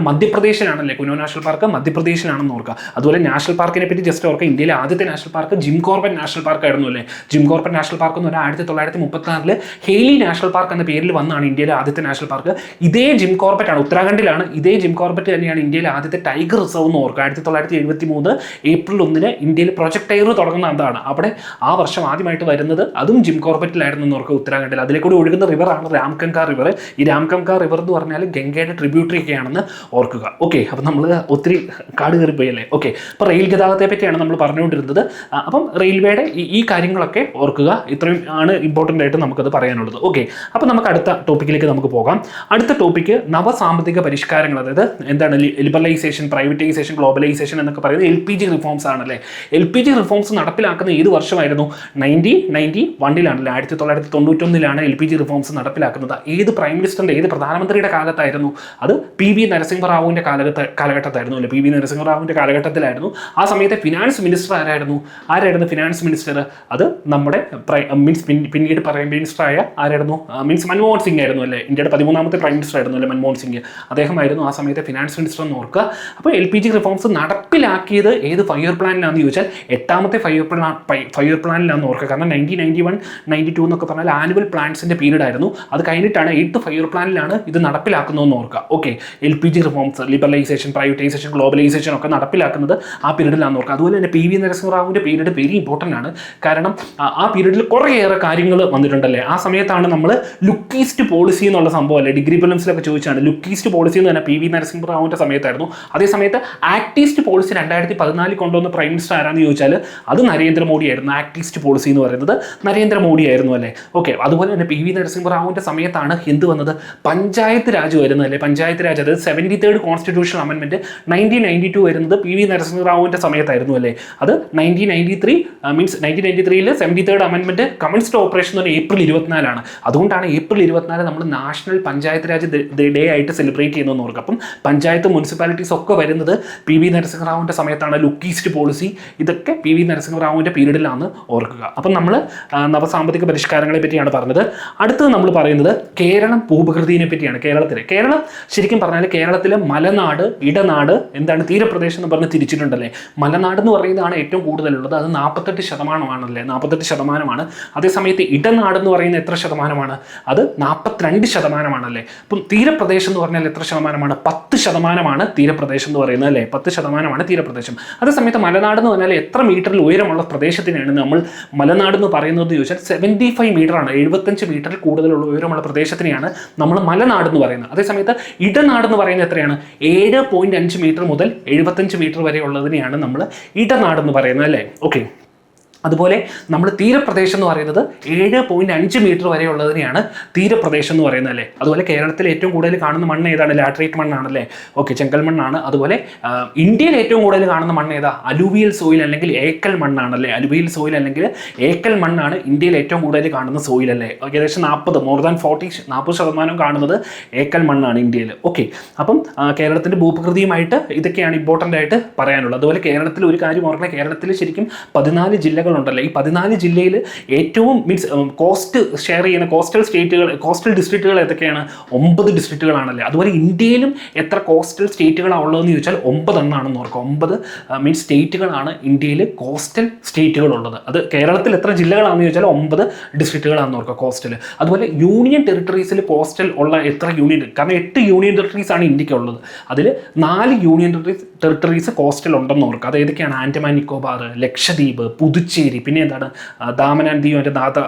മധ്യപ്രദേശിലാണല്ലേ. കുനോ നാഷണൽ പാർക്ക് മധ്യപ്രദേശിലാണെന്ന് ഓർക്കുക. അതുപോലെ നാഷണൽ പാർക്കിനെ പറ്റി ജസ്റ്റ് ഓർക്കുക. ഇന്ത്യയിലെ ആദ്യത്തെ national park Jim Corbett national park ആയിരുന്നു അല്ലേ. ജിം കോർബറ്റ് നാഷണൽ പാർക്ക് എന്ന് പറഞ്ഞാൽ 1934 ഹേലി നാഷണൽ പാർക്ക് എന്ന പേരിൽ വന്നാണ് ഇന്ത്യയിലെ ആദ്യത്തെ നാഷണൽ പാർക്ക്. ഇതേ ജിം കോർബറ്റ് ആണ്, ഉത്തരാഖണ്ഡിലാണ്. ഇതേ ജിം കോർബറ്റ് തന്നെയാണ് ഇന്ത്യയിലെ ആദ്യത്തെ ടൈഗർ റിസർവ് എന്ന് ഓർക്കുക. 1973 ഏപ്രിൽ 1 ഇന്ത്യയിൽ പ്രൊജക്ട് ടൈഗർ തുടങ്ങുന്ന എന്താണ് അവിടെ ആ വർഷം ആദ്യമായിട്ട് വരുന്നത്. അതും ജിം കോർബറ്റിലായിരുന്നു എന്ന് ഓർക്കുക, ഉത്തരാഖണ്ഡിൽ. അതിലേക്കൂടെ ഒഴുകുന്ന റിവറാണ് രാംകങ്ക റിവർ. ഈ രാംകങ്ക റിവർ എന്ന് പറഞ്ഞാൽ ഗംഗയുടെ ട്രിബ്യൂട്ടറി ഒക്കെയാണെന്ന് ഓർക്കുക. ഓക്കെ, അപ്പം നമ്മൾ ഒത്തിരി കാട് കയറിപ്പോയല്ലേ. ഓക്കെ, അപ്പോൾ റെയിൽ ഗതാഗതത്തെ പറ്റിയാണ് നമ്മൾ പറഞ്ഞുകൊണ്ടിരുന്നത്. അപ്പം റെയിൽവേയുടെ ഈ കാര്യങ്ങളൊക്കെ ഓർക്കുക. ഇത്രയും ആണ് ഇമ്പോർട്ടൻ്റ് ആയിട്ട് നമുക്കത് പറയാനുള്ളത്. ഓക്കെ, അപ്പോൾ നമുക്ക് അടുത്ത ടോപ്പിക്കിലേക്ക് നമുക്ക് പോകാം. അടുത്ത ടോപ്പിക്ക് നവസാമ്പത്തിക പരിഷ്കാരങ്ങൾ. അതായത് എന്താണ് ലിബറലൈസേഷൻ, പ്രൈവറ്റൈസേഷൻ, ഗ്ലോബലൈസേഷൻ എന്നൊക്കെ പറയുന്നത് LPG റിഫോംസ് ആണല്ലേ. LPG റിഫോംസ് നടപ്പിലാക്കുന്ന ഏത് വർഷമായിരുന്നു? 1991 1991 LPG റിഫോംസ് നടപ്പിലാക്കുന്നത്. ഏത് പ്രൈം മിനിസ്റ്ററിൻ്റെ, ഏത് പ്രധാനമന്ത്രിയുടെ കാലത്തായിരുന്നു? അത് PV നരസിംഹറാവുവിൻ്റെ കാലഘട്ടത്തായിരുന്നു അല്ലേ. PV നരസിംഹറാവുവിൻ്റെ കാലഘട്ടത്തിലായിരുന്നു. ആ സമയത്തെ ഫിനാൻസ് മിനിസ്റ്റർ ആരായിരുന്നു ഫിനാൻസ് മിനിസ്റ്റർ? അത് നമ്മുടെ പിന്നീട് പ്രൈം മിനിസ്റ്ററായ ആരായിരുന്നു? മൻമോഹൻ സിംഗ് ആയിരുന്നു അല്ലേ. ഇന്ത്യയുടെ 13ാമത്തെ പ്രൈം മിനിസ്റ്റർ ആയിരുന്നു അല്ലേ മൻമോഹൻ സിംഗ്. അദ്ദേഹമായിരുന്നു ആ സമയത്തെ ഫിനാൻസ് മിനിസ്റ്റർ എന്ന് ഓർക്കുക. അപ്പോൾ LPG റിഫോംസ് നടപ്പിലാക്കിയത് ഏത് 5 ഇയർ പ്ലാനിലാണെന്ന് ചോദിച്ചാൽ 8ാമത്തെ 5-year പ്ലാനിലാണെന്ന് ഓർക്കുക. കാരണം 1991, 92 എന്നൊക്കെ പറഞ്ഞാൽ ആനുവൽ പ്ലാൻസിൻ്റെ പീരീഡ് ആയിരുന്നു. അത് കഴിഞ്ഞിട്ടാണ് 8th 5-year പ്ലാനിലാണ് ഇത് നടപ്പിലാക്കുന്നതെന്ന് ഓർക്കുക. Okay, LPG reforms, liberalisation, privatisation, globalisation ഒക്കെ നടപ്പിലാക്കുന്നത് ആ പീരീഡിലാണെന്ന് ഓർക്കുക. അതുപോലെ തന്നെ PV നരസിംഹറാവുവിൻ്റെ പീരീഡ് വെരി ഇമ്പോർട്ടൻ്റ് ആണ്. കാരണം ആ പീരീഡിൽ കുറേയേറെ കാര്യങ്ങൾ വന്നിട്ടുണ്ടല്ലേ. ആ സമയത്താണ് നമ്മൾ ലുക്ക് ഈസ്റ്റ് പോളിസി എന്നുള്ള സംഭവം അല്ലേ, ഡിഗ്രി പ്രിലിംസിലൊക്കെ ചോദിച്ചാണ്. ലുക്ക് ഈസ്റ്റ് പോളിസി എന്ന് തന്നെ PV നരസിംഹറാവുവിൻ്റെ സമയത്തായിരുന്നു. അതേ സമയത്ത് ആക്ട് ഈസ്റ്റ് പോളിസി 2014 കൊണ്ടുവന്ന പ്രൈം മിനിസ്റ്റർ ആരാന്ന് ചോദിച്ചാൽ അത് നരേന്ദ്രമോദിയായിരുന്നു. ആക്ട് ഈസ്റ്റ് പോളിസി എന്ന് പറയുന്നത് നരേന്ദ്രമോദിയായിരുന്നു അല്ലേ. ഓക്കെ, അതുപോലെ തന്നെ PV നരസിംഹറാവുവിൻ്റെ സമയത്താണ് എന്ത് വന്നത്, പഞ്ചായത്ത് രാജ് വരുന്നത് അല്ലേ. പഞ്ചായത്ത് രാജ്, അതായത് 73rd കോൺസ്റ്റിറ്റ്യൂഷണൽ അമെൻമെൻറ്റ് 1992 വരുന്നത് PV നരസിംഹറാവുവിൻ്റെ സമയത്തായിരുന്നു അല്ലേ. അത് 1993 73rd അമെൻമെൻറ്റ് കമൻസ്ഡ് ഓപ്പറേഷൻ എന്ന് പറഞ്ഞാൽ April 24 അതുകൊണ്ടാണ് April 24 നമ്മൾ നാഷണൽ പഞ്ചായത്ത് രാജ് ഡേ ആയിട്ട് സെലിബ്രേറ്റ് ചെയ്യുന്നതെന്ന് ഓർക്കുക. അപ്പം പഞ്ചായത്ത് മുനിസിപ്പാലിറ്റീസ് ഒക്കെ വരുന്നത് PV നരസിംഹറാവുവിൻ്റെ സമയത്താണ്. ലുക്ക് ഈസ്റ്റ് പോളിസി ഇതൊക്കെ PV നരസിംഹറാവുവിൻ്റെ പീരീഡിലാണ് ഓർക്കുക. അപ്പം നമ്മൾ നവസാമ്പത്തിക പരിഷ്കാരങ്ങളെ പറ്റിയാണ് പറഞ്ഞത്. അടുത്തത് നമ്മൾ പറയുന്നത് കേരളം ഭൂപ്രകൃതിയെ പറ്റിയാണ്. കേരളം ശരിക്കും പറഞ്ഞാൽ കേരളത്തിൽ മലനാട്, ഇടനാട്, എന്താണ് തീരപ്രദേശം എന്ന് പറഞ്ഞ് തിരിച്ചിട്ടുണ്ടല്ലേ. മലനാട് എന്ന് പറയുന്നതാണ് ഏറ്റവും കൂടുതലുള്ളത്. അത് 48% 48%. അതേസമയത്ത് ഇടനാട് എന്ന് പറയുന്നത് എത്ര ശതമാനമാണ്, അത് 42% അപ്പം തീരപ്രദേശം എന്ന് പറഞ്ഞാൽ എത്ര ശതമാനമാണ്, 10% തീരപ്രദേശം എന്ന് പറയുന്നത് അല്ലേ. 10% തീരപ്രദേശം. അതേസമയത്ത് മലനാട് എന്ന് പറഞ്ഞാൽ എത്ര മീറ്ററിൽ ഉയരമുള്ള പ്രദേശത്തിനാണ് നമ്മൾ മലനാട് എന്ന് പറയുന്നത് ചോദിച്ചാൽ 75 മീറ്ററാണ്. 75 മീറ്ററിൽ കൂടുതലുള്ള ഉയരമുള്ള പ്രദേശത്തിനെയാണ് നമ്മൾ മലനാട് എന്ന് പറയുന്നത്. അതേസമയത്ത് ഇടനാട് എന്ന് പറയുന്നത് എത്രയാണ്, 7.5 മീറ്റർ മുതൽ 75 മീറ്റർ വരെ ഉള്ളതിനെയാണ് നമ്മൾ ഇടനാട് എന്ന് പറയുന്നത് അല്ലേ. ഓക്കെ, അതുപോലെ നമ്മൾ തീരപ്രദേശം എന്ന് പറയുന്നത് 7.5 മീറ്റർ വരെ ഉള്ളതിനെയാണ് തീരപ്രദേശം എന്ന് പറയുന്നത് അല്ലേ. അതുപോലെ കേരളത്തിൽ ഏറ്റവും കൂടുതൽ കാണുന്ന മണ്ണ് ഏതാണ്, ലാറ്ററൈറ്റ് മണ്ണാണല്ലേ. ഓക്കെ, ചെങ്കൽ മണ്ണാണ്. അതുപോലെ ഇന്ത്യയിൽ ഏറ്റവും കൂടുതൽ കാണുന്ന മണ്ണ് ഏതാ, അലൂവിയൽ സോയിൽ അല്ലെങ്കിൽ ഏക്കൽ മണ്ണാണല്ലേ. അലൂവിയൽ സോയിൽ അല്ലെങ്കിൽ ഏക്കൽ മണ്ണാണ് ഇന്ത്യയിൽ ഏറ്റവും കൂടുതൽ കാണുന്ന സോയിൽ അല്ലേ. ഏകദേശം 40% കാണുന്നത് ഏക്കൽ മണ്ണാണ് ഇന്ത്യയിൽ. ഓക്കെ, അപ്പം കേരളത്തിൻ്റെ ഭൂപ്രകൃതിയുമായിട്ട് ഇതൊക്കെയാണ് ഇമ്പോർട്ടൻ്റ് ആയിട്ട് പറയാനുള്ളത്. അതുപോലെ കേരളത്തിൽ ഒരു കാര്യം ഓർക്കണം, കേരളത്തിൽ ശരിക്കും 14 ജില്ലകൾ ഉണ്ടല്ലോ. ഈ 14 ജില്ലയിൽ ഏറ്റവും കോസ്റ്റ് ഷെയർ ചെയ്യുന്ന കോസ്റ്റൽ ഡിസ്ട്രിക്റ്റുകൾ ഏതൊക്കെയാണ്, 9 ഡിസ്ട്രിക്റ്റുകളാണല്ലേ. അതുപോലെ ഇന്ത്യയിലും എത്ര കോസ്റ്റൽ സ്റ്റേറ്റുകളാണ് ഉള്ളതെന്ന് ചോദിച്ചാൽ 9 എണ്ണമാണെന്ന് ഓർക്കുക. 9 സ്റ്റേറ്റുകളാണ് ഇന്ത്യയിൽ കോസ്റ്റൽ സ്റ്റേറ്റുകളുള്ളത്. അത് കേരളത്തിൽ എത്ര ജില്ലകളാണെന്ന് ചോദിച്ചാൽ 9 ഡിസ്ട്രിക്റ്റുകളാണെന്ന് ഓർക്കുക കോസ്റ്റൽ. അതുപോലെ യൂണിയൻ ടെറിട്ടറീസിൽ കോസ്റ്റൽ ഉള്ള എത്ര യൂണിയൻ, കാരണം 8 യൂണിയൻ ടെറിട്ടറീസ് ആണ് ഇന്ത്യക്കുള്ളത്. അതിൽ 4 യൂണിയൻ ടെറിട്ടറീസ് കോസ്റ്റൽ ഉണ്ടെന്ന് ഓർക്കുക. അത് ഏതൊക്കെയാണ്, ആൻഡമാൻ നിക്കോബാർ, ലക്ഷദ്വീപ്, പുതുച്ചേരി, പിന്നെ എന്താണ് ദാമൻ ആൻഡ് ദിയു,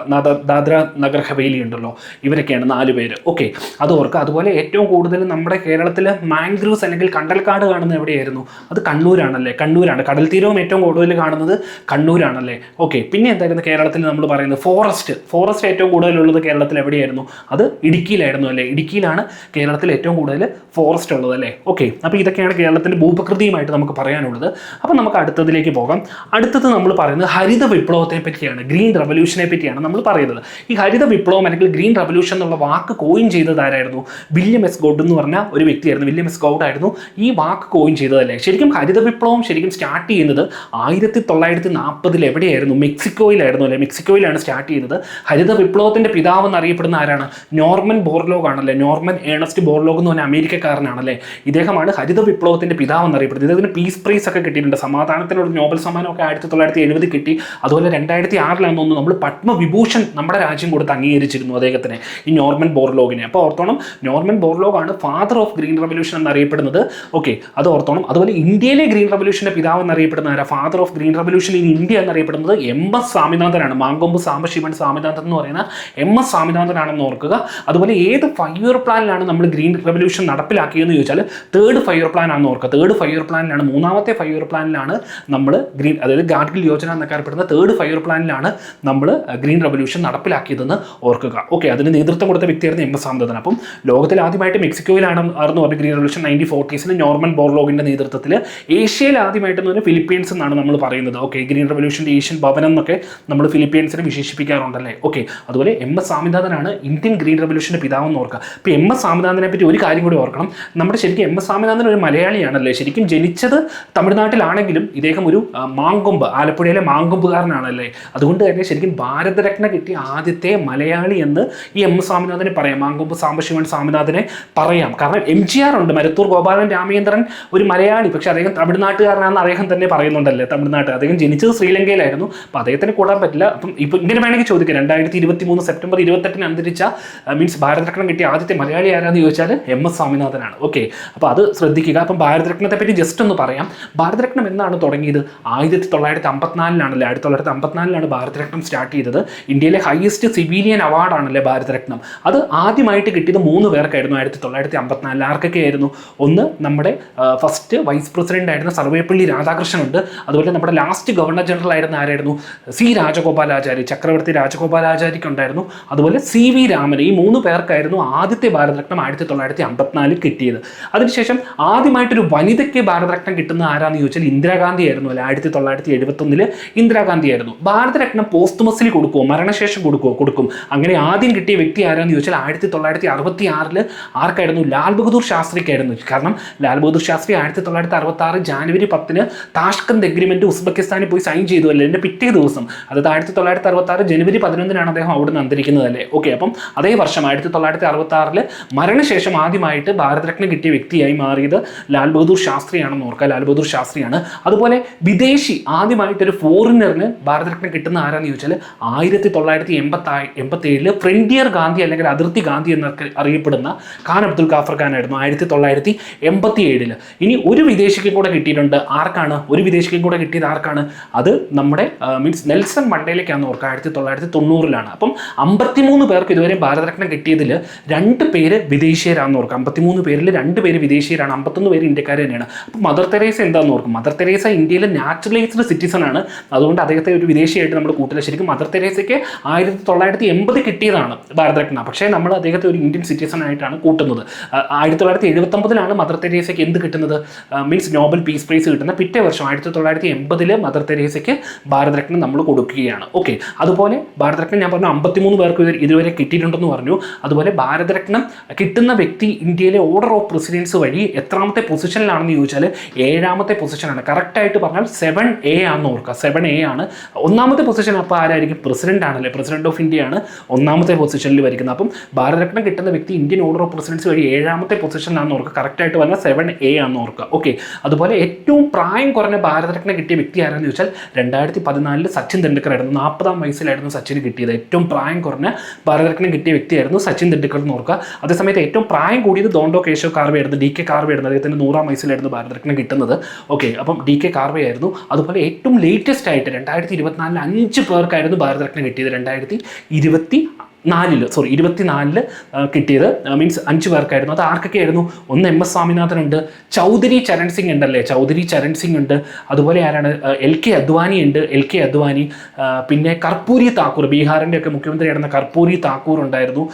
ദാദ്ര നഗർ ഹവേലി ഉണ്ടല്ലോ, ഇവരൊക്കെയാണ് 4 പേര്. ഓക്കെ, അത് ഓർക്കുക. അതുപോലെ ഏറ്റവും കൂടുതൽ നമ്മുടെ കേരളത്തിൽ മാംഗ്രൂവ്സ് അല്ലെങ്കിൽ കണ്ടൽക്കാട് കാണുന്നത് എവിടെയായിരുന്നു, അത് കണ്ണൂരാണല്ലേ. കണ്ണൂരാണ്. കടൽ തീരവും ഏറ്റവും കൂടുതൽ കാണുന്നത് കണ്ണൂരാണല്ലേ. ഓക്കെ, പിന്നെ എന്തായിരുന്നു കേരളത്തിൽ നമ്മൾ പറയുന്നത്, ഫോറസ്റ്റ് ഏറ്റവും കൂടുതലുള്ളത് കേരളത്തിൽ എവിടെയായിരുന്നു, അത് ഇടുക്കിയിലായിരുന്നു അല്ലേ. ഇടുക്കിയിലാണ് കേരളത്തിൽ ഏറ്റവും കൂടുതൽ ഫോറസ്റ്റ് ഉള്ളത് അല്ലേ. ഓക്കെ, അപ്പോൾ ഇതൊക്കെയാണ് കേരളത്തിൻ്റെ ഭൂപ്രകൃതിയുമായിട്ട് നമുക്ക് പറയാനുള്ളത്. അപ്പോൾ നമുക്ക് അടുത്തതിലേക്ക് പോകാം. അടുത്തത് നമ്മൾ പറയുന്നത് ഹരിത വിപ്ലവത്തെ പറ്റിയാണ്, ഗ്രീൻ റവല്യൂഷനെ പറ്റിയാണ് നമ്മൾ പറയുന്നത്. ഈ ഹരിത വിപ്ലവം അല്ലെങ്കിൽ ഗ്രീൻ റവല്യൂഷൻ എന്നുള്ള വാക്ക് കോയിൻ ചെയ്തത് ആരായിരുന്നു, വില്യം എസ് ഗൗഡ് എന്ന് പറഞ്ഞ ഒരു വ്യക്തിയായിരുന്നു. വില്യം എസ് ഗൗഡ് ആയിരുന്നു ഈ വാക്ക് കോയിൻ ചെയ്തതല്ലേ. ശരിക്കും ഹരിത വിപ്ലവം ശരിക്കും സ്റ്റാർട്ട് ചെയ്യുന്നത് 1940 എവിടെയായിരുന്നു, മെക്സിക്കോയിലായിരുന്നു അല്ലേ. മെക്സിക്കോയിലാണ് സ്റ്റാർട്ട് ചെയ്യുന്നത്. ഹരിത വിപ്ലവത്തിന്റെ പിതാവ് എന്നറിയപ്പെടുന്ന ആരാണ്, നോർമൻ ബോർലോഗ് ആണല്ലേ. നോർമൻ ഏണസ്റ്റ് ബോർലോഗ് എന്ന് പറഞ്ഞ അമേരിക്കക്കാരനാണല്ലേ. ഇദ്ദേഹമാണ് ഹരിത വിപ്ലവത്തിന്റെ പിതാവ് എന്നറിയപ്പെടുന്നത്. ഇദ്ദേഹത്തിന് പീസ് പ്രൈസ് ഒക്കെ കിട്ടിയിട്ടുണ്ട്, സമാധാനത്തിനുള്ള നോബൽ സമ്മാനമൊക്കെ 1970 കിട്ടി. അതുപോലെ 2006 നമ്മൾ പത്മവിഭൂഷൺ നമ്മുടെ രാജ്യം കൊടുത്ത് അംഗീകരിച്ചിരുന്നു അദ്ദേഹത്തിന്, ഈ നോർമൻ ബോർലോഗിനെ. അപ്പോൾ ഓർത്തോണം, നോർമൻ ബോർലോഗ് ആണ് ഫാദർ ഓഫ് ഗ്രീൻ റവല്യൂഷൻ എന്നറിയപ്പെടുന്നത്. ഓക്കെ, അത് ഓർത്തോണം. അതുപോലെ ഇന്ത്യയിലെ ഗ്രീൻ റവല്യൂഷൻ്റെ പിതാവ് എന്നറിയപ്പെടുന്ന ആരാ, father of green revolution in India എന്നറിയപ്പെടുന്നത് MS സ്വാമിനാഥനാണ്. മാങ്കൊമ്പ് സാംബശിവൻ സ്വാമിനാഥൻ എന്ന് പറയുന്ന MS സ്വാമിനാഥനാണെന്ന് ഓർക്കുക. അതുപോലെ ഏത് 5-year പ്ലാനിലാണ് നമ്മൾ ഗ്രീൻ റവല്യൂഷൻ നടപ്പിലാക്കിയെന്ന് ചോദിച്ചാൽ 3rd 5-year പ്ലാൻ ആണെന്ന് ഓർക്കുക. 3rd 5-year പ്ലാനിലാണ്, 3ാമത്തെ 5-year പ്ലാനിലാണ് നമ്മൾ ഗ്രീൻ, അതായത് ഗാഡ്ഗിൽ യോജന എന്നൊക്കെ അറിയപ്പെടുന്ന 3rd 5-year പ്ലാനിലാണ് നമ്മൾ ഗ്രീൻ റവല്യൂഷൻ നടപ്പിലാക്കിയതെന്ന് ഓർക്കുക. ഓക്കെ, അതിന് നേതൃത്വം കൊടുത്ത വ്യക്തിയായിരുന്നു MS സ്വാമിനാഥൻ. അപ്പം ലോകത്തിൽ ആദ്യമായിട്ട് മെക്സിക്കോയിലാണെന്ന് പറഞ്ഞ ഗ്രീൻ റവല്യൂഷൻ 1940s നോർമൻ ബോർലോഗിന്റെ നേതൃത്വത്തിൽ. ഏഷ്യയിൽ ആദ്യമായിട്ടെന്ന് പറഞ്ഞാൽ ഫിലിപ്പീൻസ് എന്നാണ് നമ്മൾ പറയുന്നത്. ഓക്കെ, ഗ്രീൻ റവല്യൂഷൻ്റെ ഏഷ്യൻ ഭവനം എന്നൊക്കെ നമ്മൾ ഫിലിപ്പീൻസിനെ വിശേഷിപ്പിക്കാറുണ്ടല്ലേ. ഓക്കെ, അതുപോലെ MS സ്വാമിനാഥനാണ് ഇന്ത്യൻ ഗ്രീൻ റവല്യൂഷൻ്റെ പിതാവെന്ന് ഓർക്കുക. അപ്പോൾ MS സ്വാമിനാഥനെ പറ്റി ഒരു കാര്യം കൂടി ഓർക്കണം, നമ്മുടെ ശരിക്കും MS സ്വാമിനാഥൻ ഒരു മലയാളിയാണല്ലേ. ശരിക്കും ജനിച്ചത് തമിഴ്നാട്ടിലാണെങ്കിലും ഇദ്ദേഹം ഒരു മാങ്കൊമ്പ്, ആലപ്പുഴയിലെ മാങ്കൊമ്പ് എഴുപതുകാരനാണല്ലേ. അതുകൊണ്ട് തന്നെ ശരിക്കും ഭാരതരത്ന കിട്ടിയ ആദ്യത്തെ മലയാളി എന്ന് ഈ എം സ്വാമിനാഥനെ പറയാം, മാങ്കൊമ്പ് സാംബശിവൻ സ്വാമിനാഥനെ പറയാം. കാരണം MGR ഉണ്ട്, മരുത്തൂർ ഗോപാലൻ രാമചന്ദ്രൻ ഒരു മലയാളി, പക്ഷേ അദ്ദേഹം തമിഴ്നാട്ടുകാരനാണെന്ന് അദ്ദേഹം തന്നെ പറയുന്നുണ്ടല്ലേ. തമിഴ്നാട്ട് അദ്ദേഹം ജനിച്ചത് ശ്രീലങ്കയിലായിരുന്നു, അപ്പോൾ അദ്ദേഹത്തിന് കൂടാൻ പറ്റില്ല. അപ്പം ഇപ്പം ഇങ്ങനെ വേണമെങ്കിൽ ചോദിക്കാം, 2023 സെപ്റ്റംബർ 28 അന്തരിച്ച മീൻസ് ഭാരതരത്നം കിട്ടിയ ആദ്യത്തെ മലയാളി ആരാന്ന് ചോദിച്ചാൽ MS സ്വാമിനാഥനാണ്. ഓക്കെ, അപ്പോൾ അത് ശ്രദ്ധിക്കുക. അപ്പം ഭാരതരത്നത്തെ പറ്റി ജസ്റ്റ് ഒന്ന് പറയാം. ഭാരതരത്നം എന്നാണ് തുടങ്ങിയത്? 1954 1954 ഭാരതരത്നം സ്റ്റാർട്ട് ചെയ്തത്. ഇന്ത്യയിലെ ഹയസ്റ്റ് സിവിലിയൻ അവാർഡാണല്ലേ ഭാരതരത്നം. അത് ആദ്യമായിട്ട് കിട്ടിയത് 3 പേർക്കായിരുന്നു 1954. ആർക്കൊക്കെ ആയിരുന്നു? ഒന്ന് നമ്മുടെ ഫസ്റ്റ് വൈസ് പ്രസിഡന്റ് ആയിരുന്ന സർവേപ്പള്ളി രാധാകൃഷ്ണൻ ഉണ്ട്. അതുപോലെ നമ്മുടെ ലാസ്റ്റ് ഗവർണർ ജനറൽ ആയിരുന്ന ആരായിരുന്നു? C രാജഗോപാലാചാരി, ചക്രവർത്തി രാജഗോപാലാചാരിക്ക് ഉണ്ടായിരുന്നു. അതുപോലെ CV രാമൻ. ഈ 3 പേർക്കായിരുന്നു ആദ്യത്തെ ഭാരതരത്നം 1954 കിട്ടിയത്. അതിനുശേഷം ആദ്യമായിട്ടൊരു വനിതയ്ക്ക് ഭാരതരത്നം കിട്ടുന്ന ആരാന്ന് ചോദിച്ചാൽ ഇന്ദിരാഗാന്ധി ആയിരുന്നു അല്ലെ. 1971 ഇന്ദിരാഗാന്ധി ആയിരുന്നു. ഭാരതരത്നം പോസ്റ്റ്മസ്ലി കൊടുക്കുമോ, മരണശേഷം കൊടുക്കും. അങ്ങനെ ആദ്യം കിട്ടിയ വ്യക്തി ആരാന്ന് ചോദിച്ചാൽ 1966 ആർക്കായിരുന്നു? ലാൽ ബഹദൂർ ശാസ്ത്രിക്കായിരുന്നു. കാരണം ലാൽ ബഹദൂർ ശാസ്ത്രി 1966 ജാനുവരി 10 താഷ്കന്ത് എഗ്രിമെന്റ് ഉസ്ബെക്കിസ്ഥാനിൽ പോയി സൈൻ ചെയ്തു അല്ലേ. എൻ്റെ പിറ്റേ ദിവസം, അതായത് 1966 ജനുവരി 11 അദ്ദേഹം അവിടെ നിന്ന് അന്തരിക്കുന്നത് അല്ലേ. ഓക്കെ, അപ്പം അതേ വർഷം 1966 മരണശേഷം ആദ്യമായിട്ട് ഭാരതരത്നം കിട്ടിയ വ്യക്തിയായി മാറിയത് ലാൽ ബഹദൂർ ശാസ്ത്രിയാണെന്ന് ഓർക്കുക. ലാൽ ബഹദൂർ ശാസ്ത്രിയാണ്. അതുപോലെ വിദേശി ആദ്യമായിട്ടൊരു ഫോറിനറിന് ഭാരതരത്നം കിട്ടുന്ന ആരാന്ന് ചോദിച്ചാൽ 1987 ഫ്രണ്ടിയർ ഗാന്ധി അല്ലെങ്കിൽ അതിർത്തി ഗാന്ധി എന്നൊക്കെ അറിയപ്പെടുന്ന ഖാൻ അബ്ദുൽ ഖാഫർ ഖാൻ ആയിരുന്നു 1987. ഇനി ഒരു വിദേശിക്കും കൂടെ കിട്ടിയിട്ടുണ്ട്. ആർക്കാണ് ഒരു വിദേശിക്കും കൂടെ കിട്ടിയത്? ആർക്കാണ് അത്? നമ്മുടെ മീൻസ് നെൽസൺ മണ്ടേലയ്ക്കാന്ന് ഓർക്കുക. 1990 അപ്പം 53 പേർക്ക് ഇതുവരെ ഭാരതരത്നം കിട്ടിയതിൽ 2 പേര് വിദേശീയരാണെന്ന് ഓർക്കുക. 53 പേരിൽ 2 പേര് വിദേശീയരാണ്, 51 പേര് ഇന്ത്യക്കാർ തന്നെയാണ്. അപ്പം മദർ തെരേസ എന്താണെന്ന് ഓർക്കും. മദർ തെരേസ ഇന്ത്യയിലെ നാച്ചുറലൈസ്ഡ് സിറ്റിസൺ ആണ്. അതുകൊണ്ട് അദ്ദേഹത്തെ ഒരു വിദേശിയായിട്ട് നമ്മൾ കൂട്ടില്ല. ശരിക്കും മദർ തെരേസയ്ക്ക് 1980 കിട്ടിയതാണ് ഭാരതരത്ന, പക്ഷേ നമ്മൾ അദ്ദേഹത്തെ ഒരു ഇന്ത്യൻ സിറ്റിസൺ ആയിട്ടാണ് കൂട്ടുന്നത്. 1979 മദർ തെരേസയ്ക്ക് എന്ത് കിട്ടുന്നത്? മീൻസ് നോബൽ പീസ് പ്രൈസ് കിട്ടുന്ന പിറ്റേ വർഷം 1980 മദർ തെരേസയ്ക്ക് ഭാരതരത്നം നമ്മൾ കൊടുക്കുകയാണ്. ഓക്കെ, അതുപോലെ ഭാരതരത്നം ഞാൻ പറഞ്ഞു 53 പേർക്ക് ഇതുവരെ കിട്ടിയിട്ടുണ്ടെന്ന് പറഞ്ഞു. അതുപോലെ ഭാരതരത്നം കിട്ടുന്ന വ്യക്തി ഇന്ത്യയിലെ ഓർഡർ ഓഫ് പ്രസിഡൻസ് വഴി എത്രാമത്തെ പൊസിഷനിലാണെന്ന് ചോദിച്ചാൽ 7ാമത്തെ പൊസിഷനാണ്. കറക്റ്റായിട്ട് പറഞ്ഞാൽ 7A ആണെന്ന് ഓർക്കുക. 7A ആണ്. 1ാമത്തെ പൊസിഷൻ അപ്പോൾ ആരായിരിക്കും? പ്രസിഡന്റ് ആണല്ലേ. പ്രസിഡന്റ് ഓഫ് ഇന്ത്യ ആണ് 1ാമത്തെ പൊസിഷനിൽ വരിക്കുന്നത്. അപ്പം ഭാരതരത്നം കിട്ടുന്ന വ്യക്തി ഇന്ത്യൻ ഓർഡർ ഓഫ് പ്രസിഡൻസ് വഴി 7ാമത്തെ പൊസിഷനാണെന്ന് ഓർക്കുക. കറക്റ്റായിട്ട് പറഞ്ഞാൽ 7A ആണെന്ന് ഓർക്കുക. ഓക്കെ, അതുപോലെ ഏറ്റവും പ്രായം കുറഞ്ഞ ഭാരതരത്നം കിട്ടിയ വ്യക്തി ആരാന്ന് ചോദിച്ചാൽ 2014 സച്ചിൻ തെണ്ടുൽക്കർ ആയിരുന്നു. 40ാം വയസ്സിലായിരുന്നു സച്ചിന് കിട്ടിയത്. ഏറ്റവും പ്രായം കുറഞ്ഞ ഭാരതരത്നം കിട്ടിയ വ്യക്തിയായിരുന്നു സച്ചിൻ തെണ്ടുൽക്കർ എന്ന് ഓർക്കുക. അതേസമയത്ത് ഏറ്റവും പ്രായം കൂടിയത് ദോണ്ടോ കേശവ് കാർവേ ആയിരുന്നു. DK കാർവേ ആയിരുന്നു. അദ്ദേഹത്തിന് 100ാം വയസ്സിലായിരുന്നു ഭാരതരത്നം കിട്ടുന്നത്. ഓക്കെ, അപ്പം DK കാർവേ ആയിരുന്നു. അതുപോലെ ഏറ്റവും ലേറ്റസ്റ്റ് ആയിട്ട് 2024 5 പേർക്കായിരുന്നു ഭാരതരത്നം കിട്ടിയത്. 2024 കിട്ടിയത് മീൻസ് 5 പേർക്കായിരുന്നു. അത് ആർക്കൊക്കെ ആയിരുന്നു? ഒന്ന് MS സ്വാമിനാഥൻ ഉണ്ട്, ചൗധരി ചരൺ സിംഗ് ഉണ്ടല്ലേ, ചൗധരി ചരൺ സിംഗ് ഉണ്ട്. അതുപോലെ ആരാണ്? LK അദ്വാനി ഉണ്ട്, LK അദ്വാനി. പിന്നെ കർപ്പൂരി താക്കൂർ, ബീഹാറിൻ്റെ ഒക്കെ മുഖ്യമന്ത്രിയായിരുന്ന കർപ്പൂരി താക്കൂർ ഉണ്ടായിരുന്നു.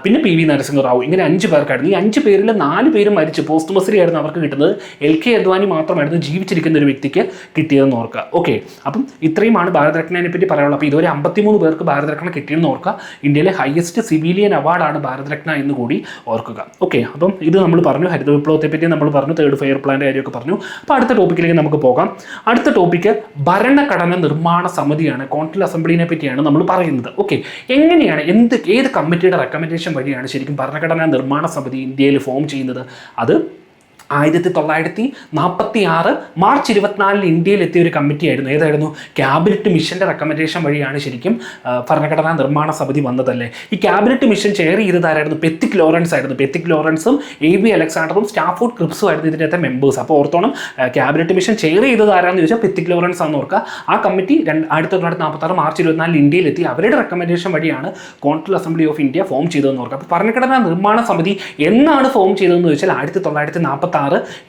പിന്നെ PV നരസിംഹ റാവു. ഇങ്ങനെ 5 പേർക്കായിരുന്നു. ഈ 5 പേരിൽ 4 പേരും മരിച്ചു. പോസ്റ്റ്മസ്ലി ആയിരുന്നു അവർക്ക് കിട്ടുന്നത്. LK അദ്വാനി മാത്രമായിരുന്നു ജീവിച്ചിരിക്കുന്ന ഒരു വ്യക്തിക്ക് കിട്ടിയതെന്ന് ഓർക്കുക. ഓക്കെ, അപ്പം ഇത്രയുമാണ് ഭാരതരത്നയെ പറ്റി പറയാനുള്ളത്. അപ്പോൾ ഇതുവരെ 53 പേർക്ക് ഭാരതരത്നം കിട്ടിയെന്ന് ഓർക്കുക. ഇന്ത്യയിലെ ഹയസ്റ്റ് സിവിലിയൻ അവാർഡാണ് ഭാരതരത്ന എന്ന് കൂടി ഓർക്കുക. ഓക്കെ, അപ്പം ഇത് നമ്മൾ പറഞ്ഞു. ഹരിത വിപ്ലവത്തെ പറ്റി നമ്മൾ പറഞ്ഞു. 3rd ഫെയർ പ്ലാൻ്റെ കാര്യമൊക്കെ പറഞ്ഞു. അപ്പോൾ അടുത്ത ടോപ്പിക്കിലേക്ക് നമുക്ക് പോകാം. അടുത്ത ടോപ്പിക്ക് ഭരണഘടന നിർമ്മാണ സമിതിയാണ്. കോൺസ്റ്റിറ്റ്യൂവന്റ് അസംബ്ലിനെ പറ്റിയാണ് നമ്മൾ പറയുന്നത്. ഓക്കെ, എങ്ങനെയാണ് ഏത് കമ്മിറ്റിയുടെ റെക്കമെൻഡേഷൻ വഴിയാണ് ശരിക്കും ഭരണഘടനാ നിർമ്മാണ സമിതി ഇന്ത്യയിൽ ഫോം ചെയ്യുന്നത്? അത് 1946 മാർച്ച് 24 ഇന്ത്യയിൽ എത്തിയ ഒരു കമ്മിറ്റി ആയിരുന്നു. ഏതായിരുന്നു? ക്യാബിനറ്റ് മിഷന്റെ റെക്കമെൻഡേഷൻ വഴിയാണ് ശരിക്കും ഭരണഘടനാ നിർമ്മാണ സമിതി വന്നതല്ലേ. ഈ ക്യാബിനറ്റ് മിഷൻ ചെയർ ചെയ്തതാരായിരുന്നു? പെത്തിക് ലോറൻസ് ആയിരുന്നു. പെത്തിക് ലോറൻസും AB അലക്സാണ്ടറും സ്റ്റാഫോർഡ് ക്രിപ്സും ആയിരുന്നു ഇതിനകത്തെ മെമ്പേഴ്സ്. അപ്പോൾ ഓർത്തോണം, ക്യാബിനറ്റ് മിഷൻ ചെയർ ചെയ്തത് ആരാന്ന് ചോദിച്ചാൽ പെത്തിക് ലോറൻസ് ആണെന്ന് ഓർക്കുക. ആ കമ്മിറ്റി 1946 മാർച്ച് 24 ഇന്ത്യയിൽ എത്തി. അവരുടെ റെക്കമെൻഡേഷൻ വഴിയാണ് constituent assembly of India form ചെയ്തതെന്ന് ഓർക്കുക. അപ്പോൾ ഭരണഘടനാ നിർമ്മാണ സമിതി എന്നാണ് ഫോം ചെയ്തതെന്ന് ചോദിച്ചാൽ 1946